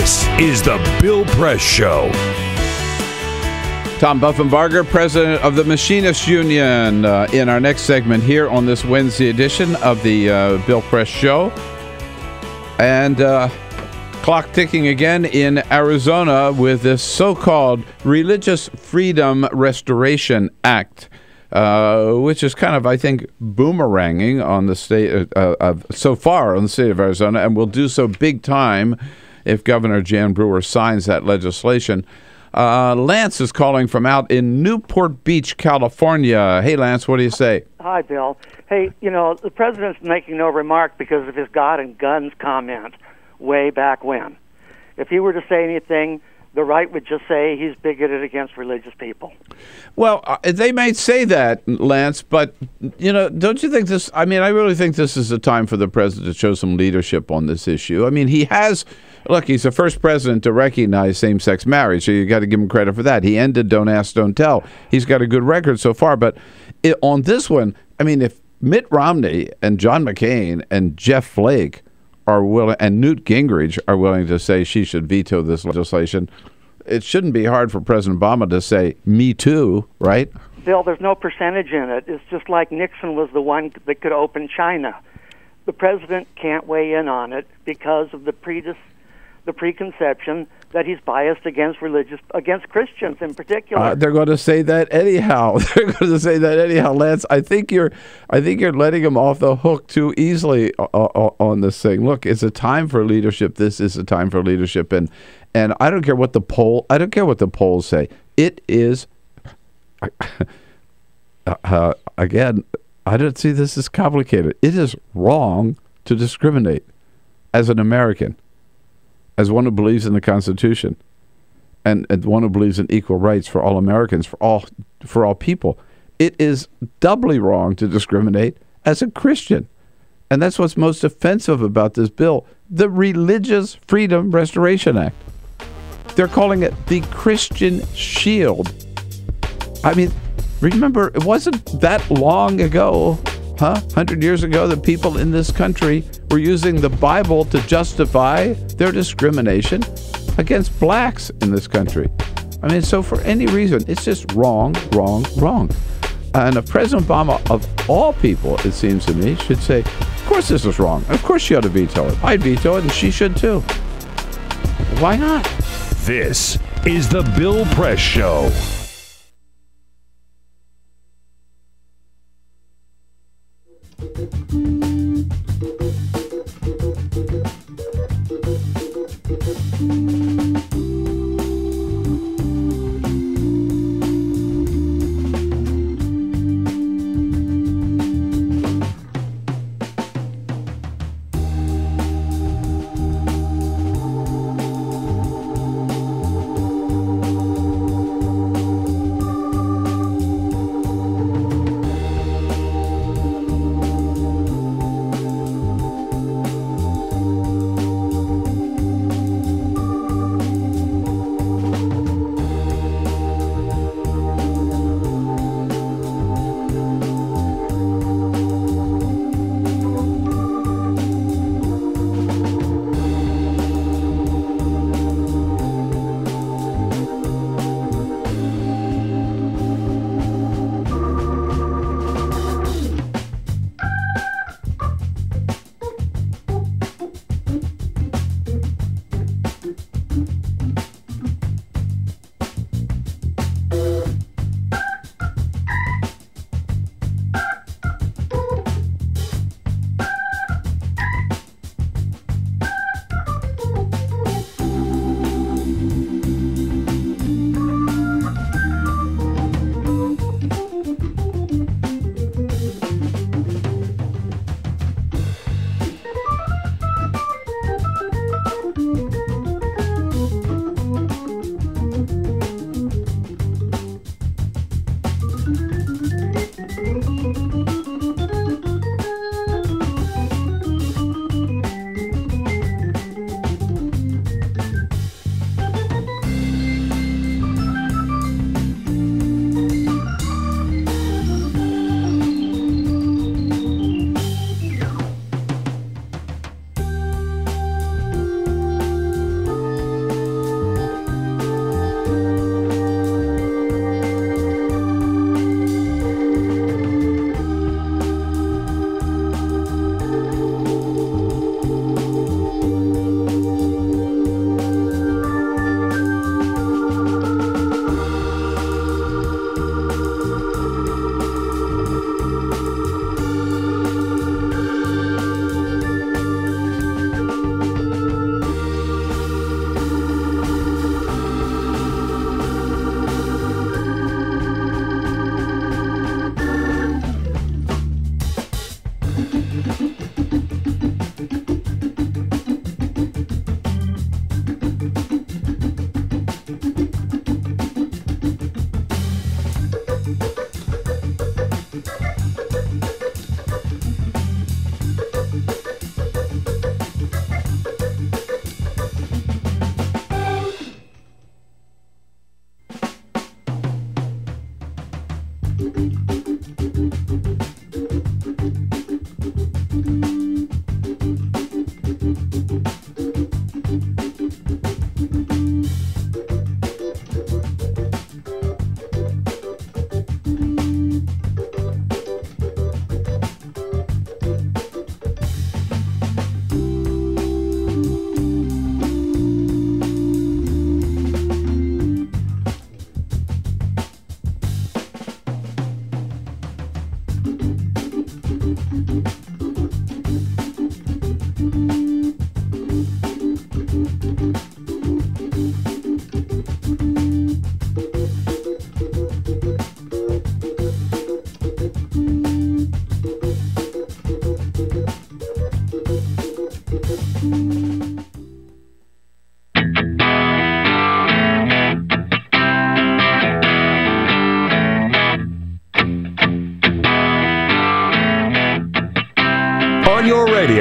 This is the Bill Press Show. Tom Buffenbarger, president of the Machinists Union, in our next segment here on this Wednesday edition of the Bill Press Show. And clock ticking again in Arizona with this so-called Religious Freedom Restoration Act, which is kind of, I think, boomeranging on the state so far on the state of Arizona, and will do so big time if Governor Jan Brewer signs that legislation. Lance is calling from out in Newport Beach, California. Hey, Lance, what do you say? Hi, Bill. Hey, you know, the president's making no remark because of his God and guns comment way back when. If he were to say anything, the right would just say he's bigoted against religious people. Well, they may say that, Lance, but, you know, don't you think this, I mean, I really think this is a time for the president to show some leadership on this issue. I mean, he has, look, he's the first president to recognize same-sex marriage, so you got to give him credit for that. He ended Don't Ask, Don't Tell. He's got a good record so far, but on this one, I mean, if Mitt Romney and John McCain and Jeff Flake are willing, and Newt Gingrich are willing to say she should veto this legislation, it shouldn't be hard for President Obama to say, me too, right? Bill, there's no percentage in it. It's just like Nixon was the one that could open China. The president can't weigh in on it because of the preconception that he's biased against Christians in particular. They're going to say that anyhow. They're going to say that anyhow, Lance. I think you're letting him off the hook too easily on this thing. Look, it's a time for leadership. This is a time for leadership, and I don't care what the polls say. It is again. I don't see this as complicated. It is wrong to discriminate as an American, as one who believes in the Constitution, and one who believes in equal rights for all Americans, for all people. It is doubly wrong to discriminate as a Christian. And that's what's most offensive about this bill, the Religious Freedom Restoration Act. They're calling it the Christian Shield. I mean, remember, it wasn't that long ago, 100 years ago, that people in this country were using the Bible to justify their discrimination against blacks in this country. I mean, so for any reason, it's just wrong. And President Obama, of all people, it seems to me, should say, of course this is wrong. Of course she ought to veto it. I'd veto it, and she should too. Why not? This is the Bill Press Show.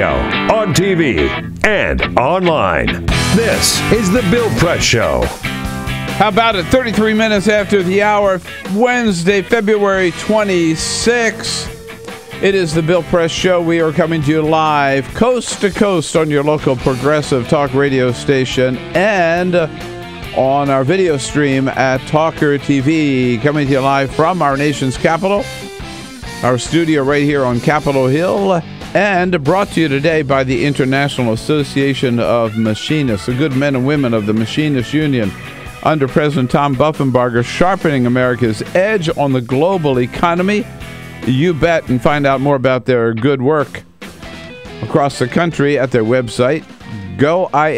radio, on TV, and online. This is The Bill Press Show. How about it? 33 minutes after the hour, Wednesday, February 26th. It is The Bill Press Show. We are coming to you live, coast to coast, on your local progressive talk radio station and on our video stream at TawkrTV. Coming to you live from our nation's capital, our studio right here on Capitol Hill, and brought to you today by the International Association of Machinists, the good men and women of the Machinists Union, under President Tom Buffenbarger, sharpening America's edge on the global economy. You bet, and find out more about their good work across the country at their website, goiam.org.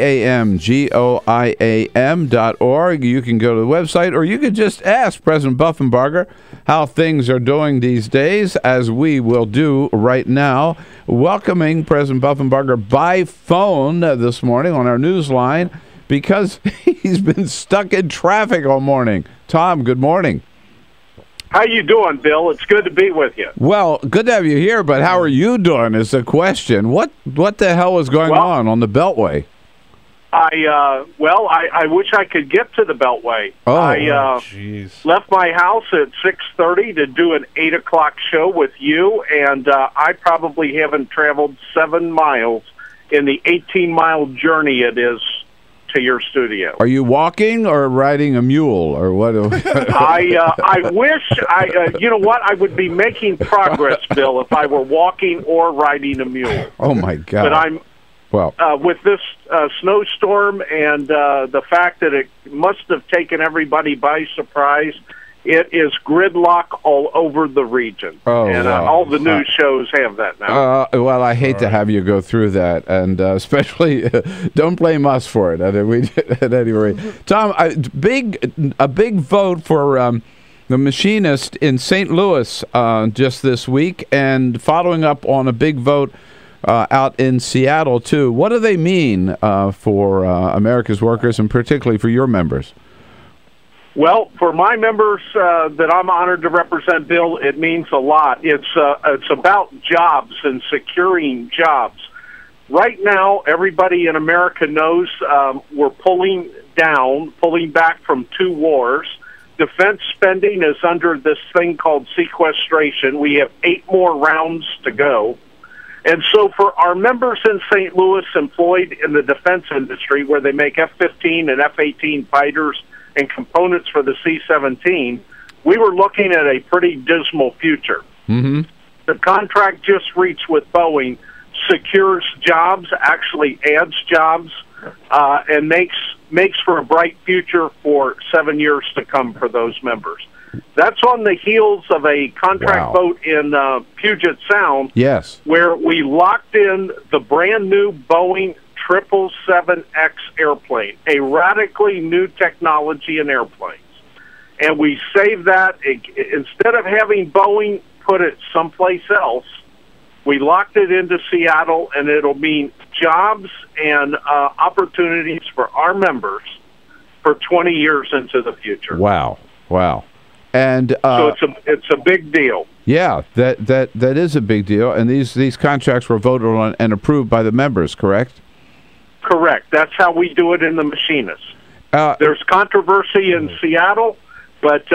You can go to the website, or you could just ask President Buffenbarger how things are doing these days, as we will do right now. Welcoming President Buffenbarger by phone this morning on our news line, because he's been stuck in traffic all morning. Tom, good morning. How you doing, Bill? It's good to be with you. Well, good to have you here, but how are you doing is the question. What the hell is going on the Beltway? I wish I could get to the Beltway. I left my house at 6:30 to do an 8 o'clock show with you, and I probably haven't traveled 7 miles in the 18-mile journey it is to your studio. Are you walking or riding a mule, or what? I wish you know what? I would be making progress, Bill, if I were walking or riding a mule. Oh my God! But I'm with this snowstorm and the fact that it must have taken everybody by surprise. It is gridlock all over the region, all the news shows have that now. Well, I hate to have you go through that, and especially don't blame us for it. At any rate, Tom, a big vote for the Machinist in St. Louis just this week, and following up on a big vote out in Seattle too. What do they mean for America's workers, and particularly for your members? Well, for my members that I'm honored to represent, Bill, it means a lot. It's about jobs and securing jobs. Right now, everybody in America knows we're pulling back from 2 wars. Defense spending is under this thing called sequestration. We have 8 more rounds to go. And so for our members in St. Louis employed in the defense industry, where they make F-15 and F-18 fighters and components for the C-17, we were looking at a pretty dismal future. Mm-hmm. The contract just reached with Boeing secures jobs, actually adds jobs, and makes for a bright future for 7 years to come for those members. That's on the heels of a contract vote in Puget Sound, yes, where we locked in the brand new Boeing 777X airplane, a radically new technology in airplanes. And we saved that. Instead of having Boeing put it someplace else, we locked it into Seattle, and it'll mean jobs and opportunities for our members for 20 years into the future. Wow. And so it's a big deal. Yeah, that is a big deal. And these contracts were voted on and approved by the members, correct? Correct. That's how we do it in the Machinists. There's controversy in Seattle, but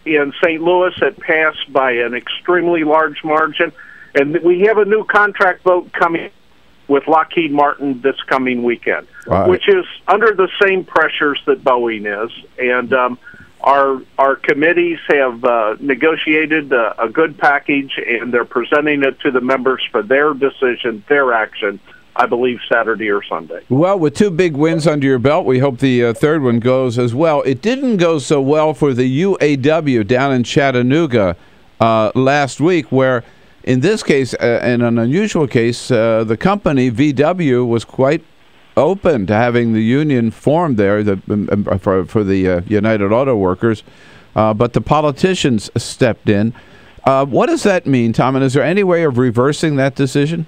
in St. Louis it passed by an extremely large margin. And we have a new contract vote coming with Lockheed Martin this coming weekend, which is under the same pressures that Boeing is. And our committees have negotiated a good package, and they're presenting it to the members for their decision, their action, I believe Saturday or Sunday. Well, with 2 big wins under your belt, we hope the third one goes as well. It didn't go so well for the UAW down in Chattanooga last week, where in this case, in an unusual case, the company, VW, was quite open to having the union formed there for the United Auto Workers, but the politicians stepped in. What does that mean, Tom, and is there any way of reversing that decision?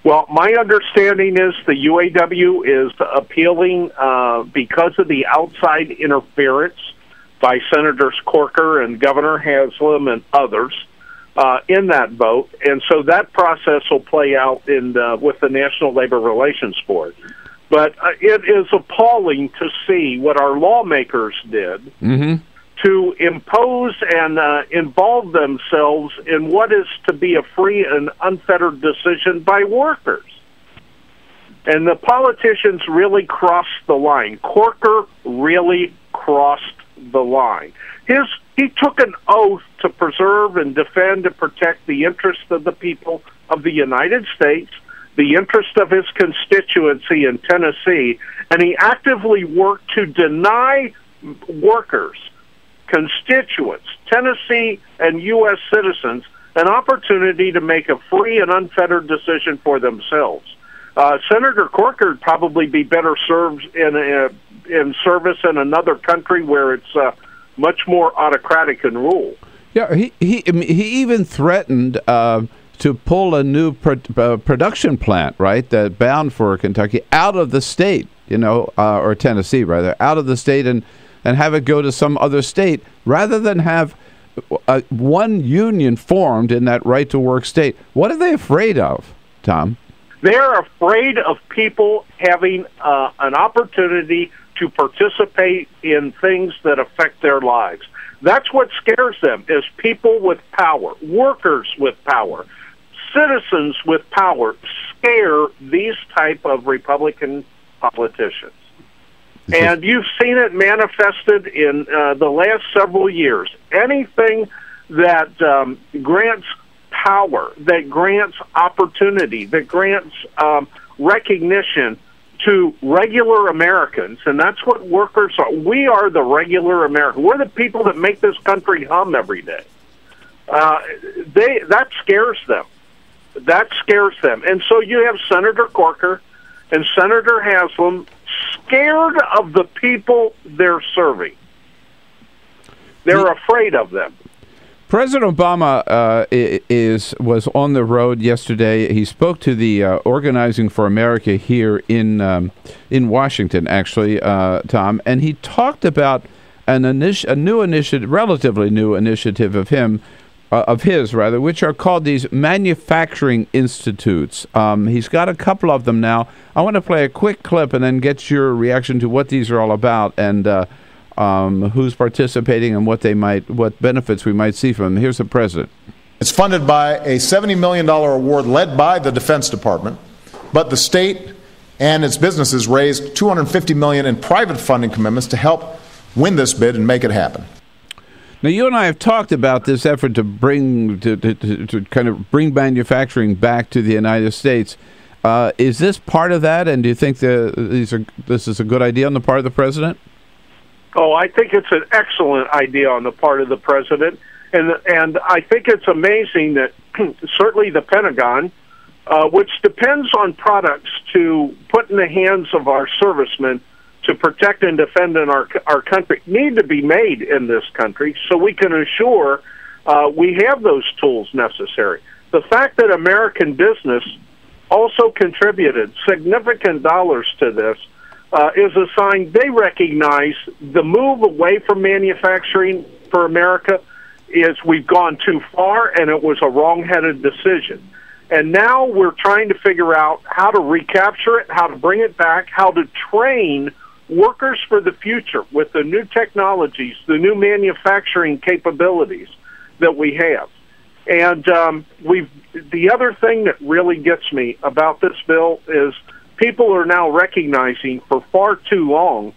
Well, my understanding is the UAW is appealing because of the outside interference by Senators Corker and Governor Haslam and others. in that vote, and so that process will play out in with the National Labor Relations Board. But it is appalling to see what our lawmakers did to impose and involve themselves in what is to be a free and unfettered decision by workers. And the politicians really crossed the line. Corker really crossed the line. He took an oath to preserve and defend and protect the interests of the people of the United States, the interest of his constituency in Tennessee, and he actively worked to deny workers, constituents, Tennessee and U.S. citizens, an opportunity to make a free and unfettered decision for themselves. Senator Corker would probably be better served in service in another country where it's much more autocratic in rule. Yeah, he even threatened to pull a new production plant, right, that bound for Kentucky out of the state, or Tennessee rather, out of the state and have it go to some other state rather than have one union formed in that right-to-work state. What are they afraid of, Tom? They're afraid of people having an opportunity to participate in things that affect their lives. That's what scares them, is people with power, workers with power, citizens with power scare these type of Republican politicians. And you've seen it manifested in the last several years. Anything that grants power, that grants opportunity, that grants recognition to regular Americans, and that's what workers are. We are the regular American. We're the people that make this country hum every day. That scares them. That scares them. And so you have Senator Corker and Senator Haslam scared of the people they're serving. They're afraid of them. President Obama was on the road yesterday. He spoke to the Organizing for America here in Washington, actually, Tom, and he talked about a new initiative, relatively new initiative of his, which are called these manufacturing institutes. He's got a couple of them now. I want to play a quick clip and then get your reaction to what these are all about and who's participating and what benefits we might see from them. Here's the president. It's funded by a $70 million award led by the Defense Department, but the state and its businesses raised $250 million in private funding commitments to help win this bid and make it happen. Now, you and I have talked about this effort to kind of bring manufacturing back to the United States. Is this part of that, and do you think this is a good idea on the part of the president? Oh, I think it's an excellent idea on the part of the president, and I think it's amazing that certainly the Pentagon, which depends on products to put in the hands of our servicemen to protect and defend in our country, need to be made in this country so we can assure we have those tools necessary. The fact that American business also contributed significant dollars to this is a sign they recognize the move away from manufacturing for America is we've gone too far and it was a wrong-headed decision. And now we're trying to figure out how to recapture it, how to bring it back, how to train workers for the future with the new technologies, the new manufacturing capabilities that we have. And the other thing that really gets me about this bill is people are now recognizing for far too long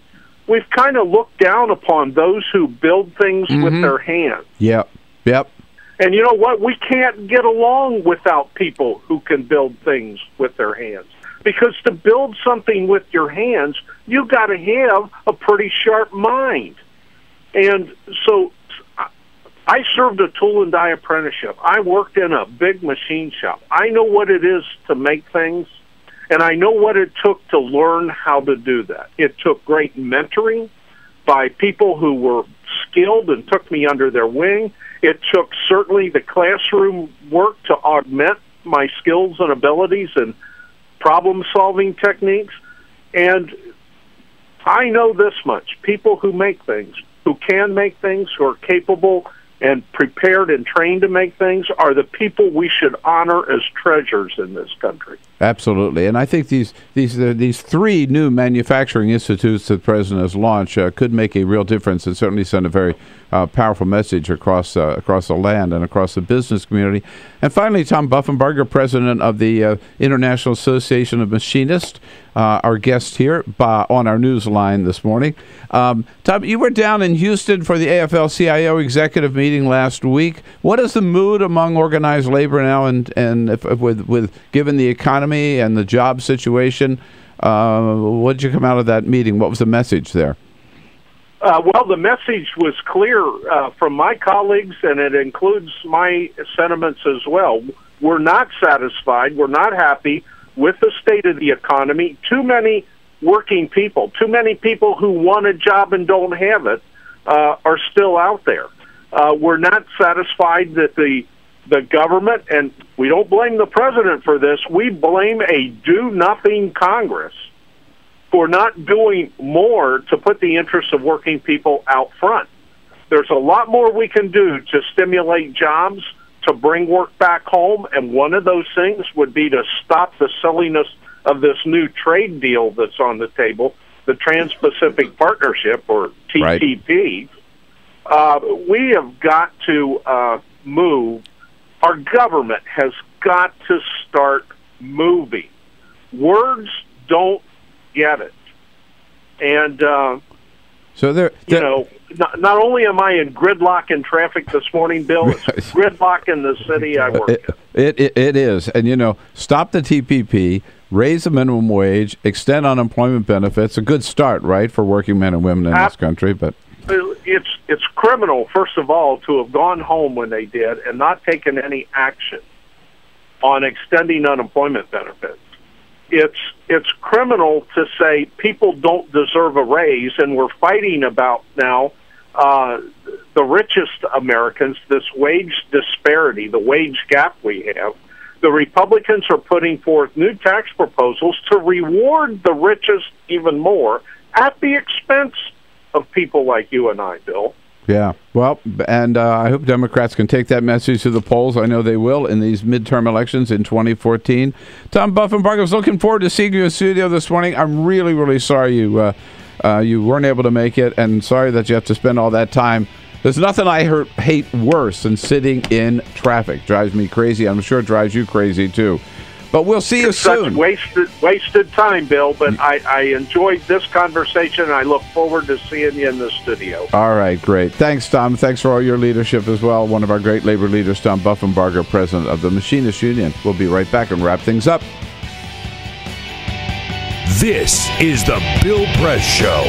we've kind of looked down upon those who build things with their hands. Yep. And you know what? We can't get along without people who can build things with their hands. Because to build something with your hands, you've got to have a pretty sharp mind. And so I served a tool and die apprenticeship. I worked in a big machine shop. I know what it is to make things. And I know what it took to learn how to do that. It took great mentoring by people who were skilled and took me under their wing. It took certainly the classroom work to augment my skills and abilities and problem-solving techniques. And I know this much. People who make things, who can make things, who are capable, and prepared and trained to make things are the people we should honor as treasures in this country. Absolutely, and I think these three new manufacturing institutes that the president has launched could make a real difference and certainly send a very powerful message across the land and across the business community. And finally, Tom Buffenbarger, president of the International Association of Machinists, our guest here on our news line this morning. Tom, you were down in Houston for the AFL-CIO executive meeting last week. What is the mood among organized labor now, and with given the economy and the job situation? What did you come out of that meeting? What was the message there? Well, the message was clear from my colleagues, and it includes my sentiments as well. We're not satisfied. We're not happy with the state of the economy. Too many working people, too many people who want a job and don't have it, are still out there. We're not satisfied that the government, and we don't blame the president for this, we blame a do-nothing Congress for not doing more to put the interests of working people out front. There's a lot more we can do to stimulate jobs, to bring work back home, and one of those things would be to stop the silliness of this new trade deal that's on the table, the Trans-Pacific Partnership, or TPP. Right. We have got to move. Our government has got to start moving. Words don't get it. And, not only am I in gridlock in traffic this morning, Bill, it's gridlock in the city I work in. It is. And, stop the TPP, raise the minimum wage, extend unemployment benefits. A good start, right, for working men and women in this country. But it's criminal, first of all, to have gone home when they did and not taken any action on extending unemployment benefits. It's criminal to say people don't deserve a raise, and we're fighting about now the richest Americans, this wage disparity, the wage gap we have. The Republicans are putting forth new tax proposals to reward the richest even more at the expense of people like you and I, Bill. Yeah, well, and I hope Democrats can take that message to the polls. I know they will in these midterm elections in 2014. Tom Buffenbarger, I was looking forward to seeing you in studio this morning. I'm really, really sorry you weren't able to make it, and sorry that you have to spend all that time. There's nothing I hate worse than sitting in traffic. Drives me crazy. I'm sure it drives you crazy, too. But we'll see you soon. Such wasted time, Bill, but I enjoyed this conversation, and I look forward to seeing you in the studio. All right, great. Thanks, Tom. Thanks for all your leadership as well. One of our great labor leaders, Tom Buffenbarger, president of the Machinists Union. We'll be right back and wrap things up. This is the Bill Press Show.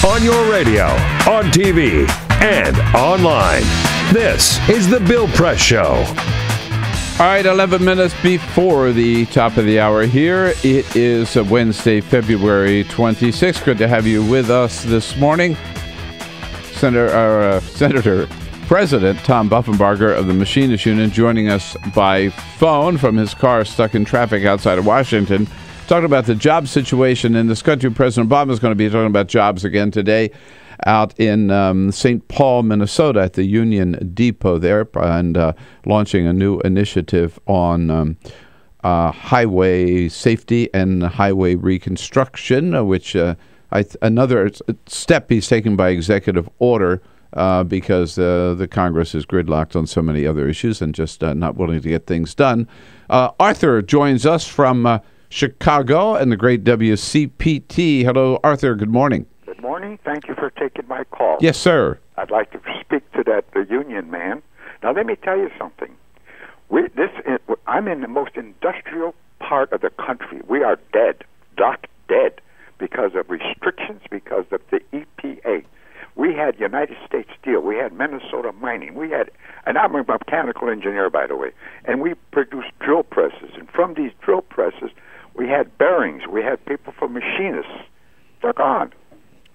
On your radio, on TV, and online. This is The Bill Press Show. All right, 11 minutes before the top of the hour here. It is Wednesday, February 26th. Good to have you with us this morning. Senator President Tom Buffenbarger of the Machinists Union joining us by phone from his car stuck in traffic outside of Washington, talking about the job situation in this country. President Obama is going to be talking about jobs again today out in St. Paul, Minnesota at the Union Depot there, and launching a new initiative on highway safety and highway reconstruction, which another step he's taking by executive order because the Congress is gridlocked on so many other issues and just not willing to get things done. Arthur joins us from Chicago and the great WCPT. Hello, Arthur. Good morning. Good morning. Thank you for taking my call. Yes, sir. I'd like to speak to the union man. Now, let me tell you something. I'm in the most industrial part of the country. We are dead, dead, because of restrictions, because of the EPA. We had United States Steel. We had Minnesota Mining. We had, and I'm a mechanical engineer, by the way, and we produced drill presses. And from these drill presses, we had bearings. We had people from Machinists. They're gone.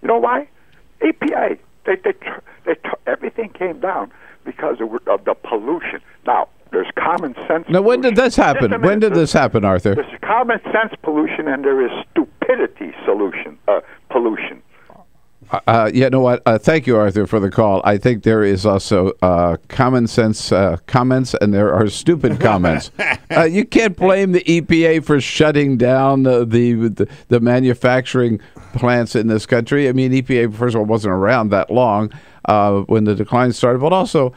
You know why? EPA. Everything came down because of the pollution. Now, there's common sense. Now, when did this happen? When did this happen, Arthur? There's common sense pollution, and there is stupidity pollution. You know what? Thank you, Arthur, for the call. I think there is also common sense comments, and there are stupid comments. You can't blame the EPA for shutting down the manufacturing plants in this country. I mean, EPA, first of all, wasn't around that long when the decline started. But also,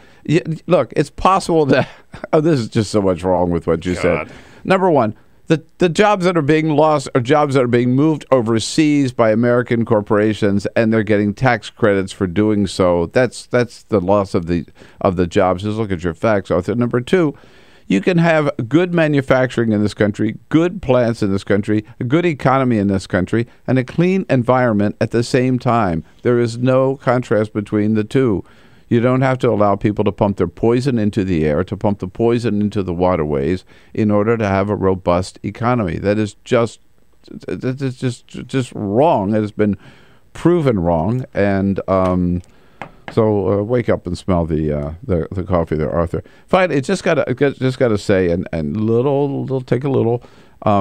look, it's possible that this is just so much wrong with what you said. Number one, the jobs that are being lost are jobs that are being moved overseas by American corporations, and they're getting tax credits for doing so. That's the loss of the jobs. Just look at your facts, Arthur. Number two, you can have good manufacturing in this country, good plants in this country, a good economy in this country, and a clean environment at the same time. There is no contrast between the two. You don't have to allow people to pump their poison into the air, to pump the poison into the waterways in order to have a robust economy. That is just wrong. It has been proven wrong. And so wake up and smell the coffee there, Arthur. Finally, just gotta say, and take a little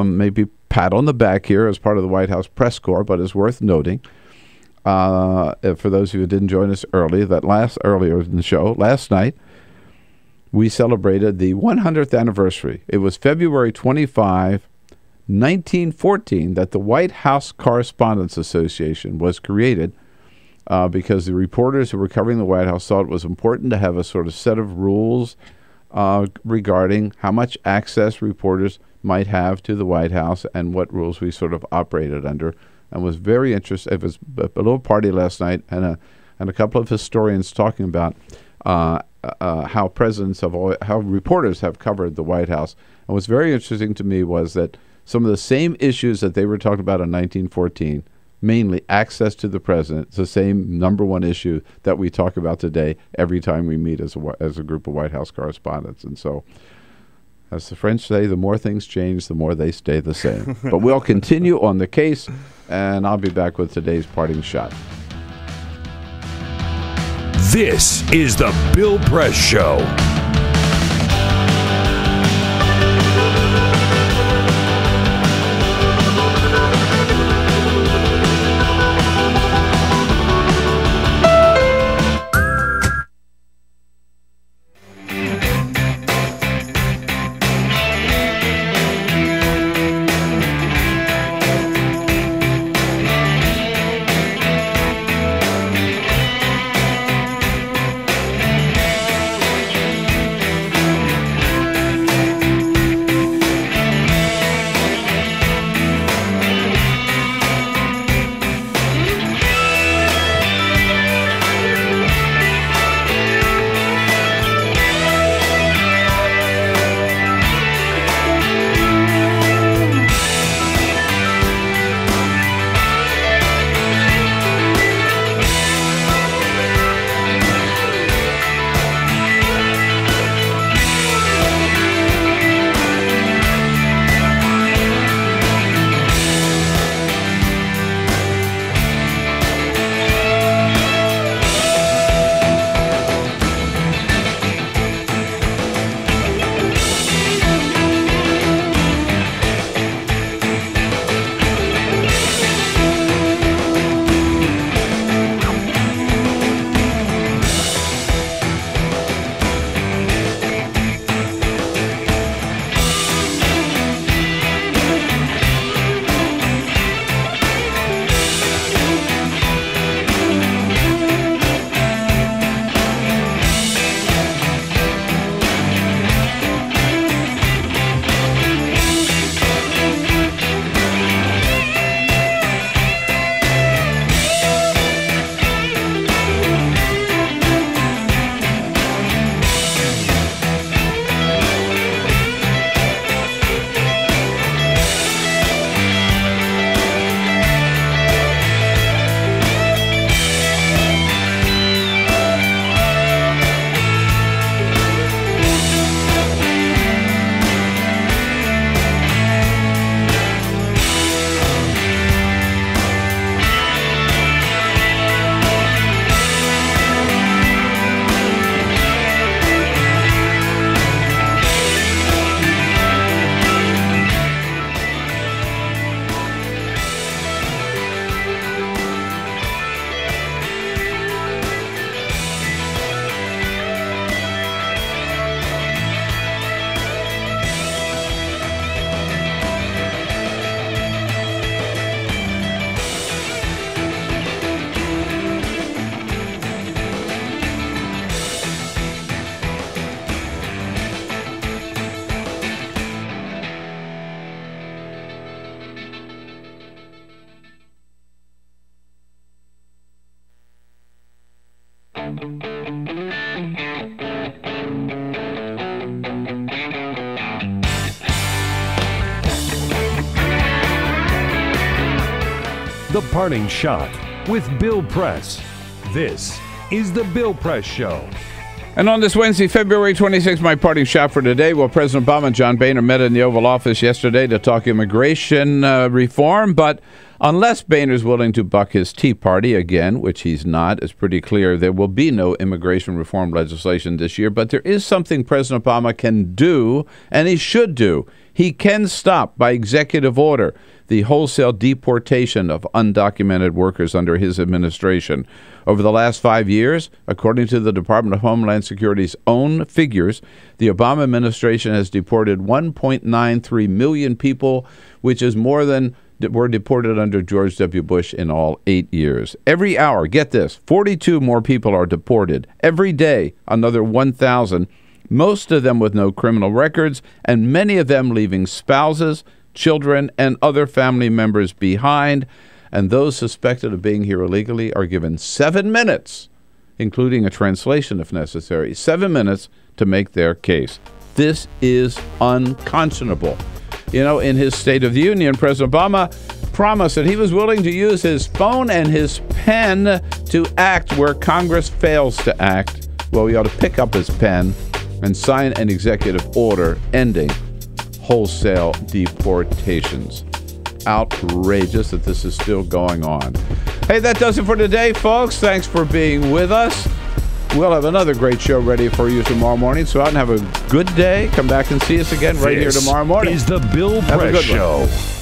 maybe pat on the back here as part of the White House press corps, but it's worth noting. For those of you who didn't join us earlier in the show, last night, we celebrated the 100th anniversary. It was February 25, 1914, that the White House Correspondents Association was created because the reporters who were covering the White House thought it was important to have a sort of set of rules regarding how much access reporters might have to the White House and what rules we sort of operated under. And was very interested. It was a little party last night, and a couple of historians talking about how reporters have covered the White House. And what's very interesting to me was that some of the same issues that they were talking about in 1914 mainly access to the president. It's the same number one issue that we talk about today every time we meet as a group of White House correspondents. And so, as the French say, the more things change, the more they stay the same. But we'll continue on the case, and I'll be back with today's parting shot. This is the Bill Press Show. The Parting Shot with Bill Press. This is the Bill Press Show. And on this Wednesday, February 26th, my parting shot for today, well, President Obama and John Boehner met in the Oval Office yesterday to talk immigration reform. But unless Boehner's willing to buck his Tea Party again, which he's not, it's pretty clear there will be no immigration reform legislation this year. But there is something President Obama can do, and he should do. He can stop, by executive order, the wholesale deportation of undocumented workers under his administration. Over the last 5 years, according to the Department of Homeland Security's own figures, the Obama administration has deported 1.93 million people, which is more than were deported under George W. Bush in all 8 years. Every hour, get this, 42 more people are deported. Every day, another 1,000, most of them with no criminal records, and many of them leaving spouses, children, and other family members behind. And those suspected of being here illegally are given 7 minutes, including a translation if necessary, 7 minutes to make their case. This is unconscionable. You know, in his State of the Union, President Obama promised that he was willing to use his phone and his pen to act where Congress fails to act. Well, he ought to pick up his pen and sign an executive order ending wholesale deportations. Outrageous that this is still going on. Hey, that does it for today, folks. Thanks for being with us. We'll have another great show ready for you tomorrow morning. So out and have a good day. Come back and see us again right here tomorrow morning. This is the Bill Press Show.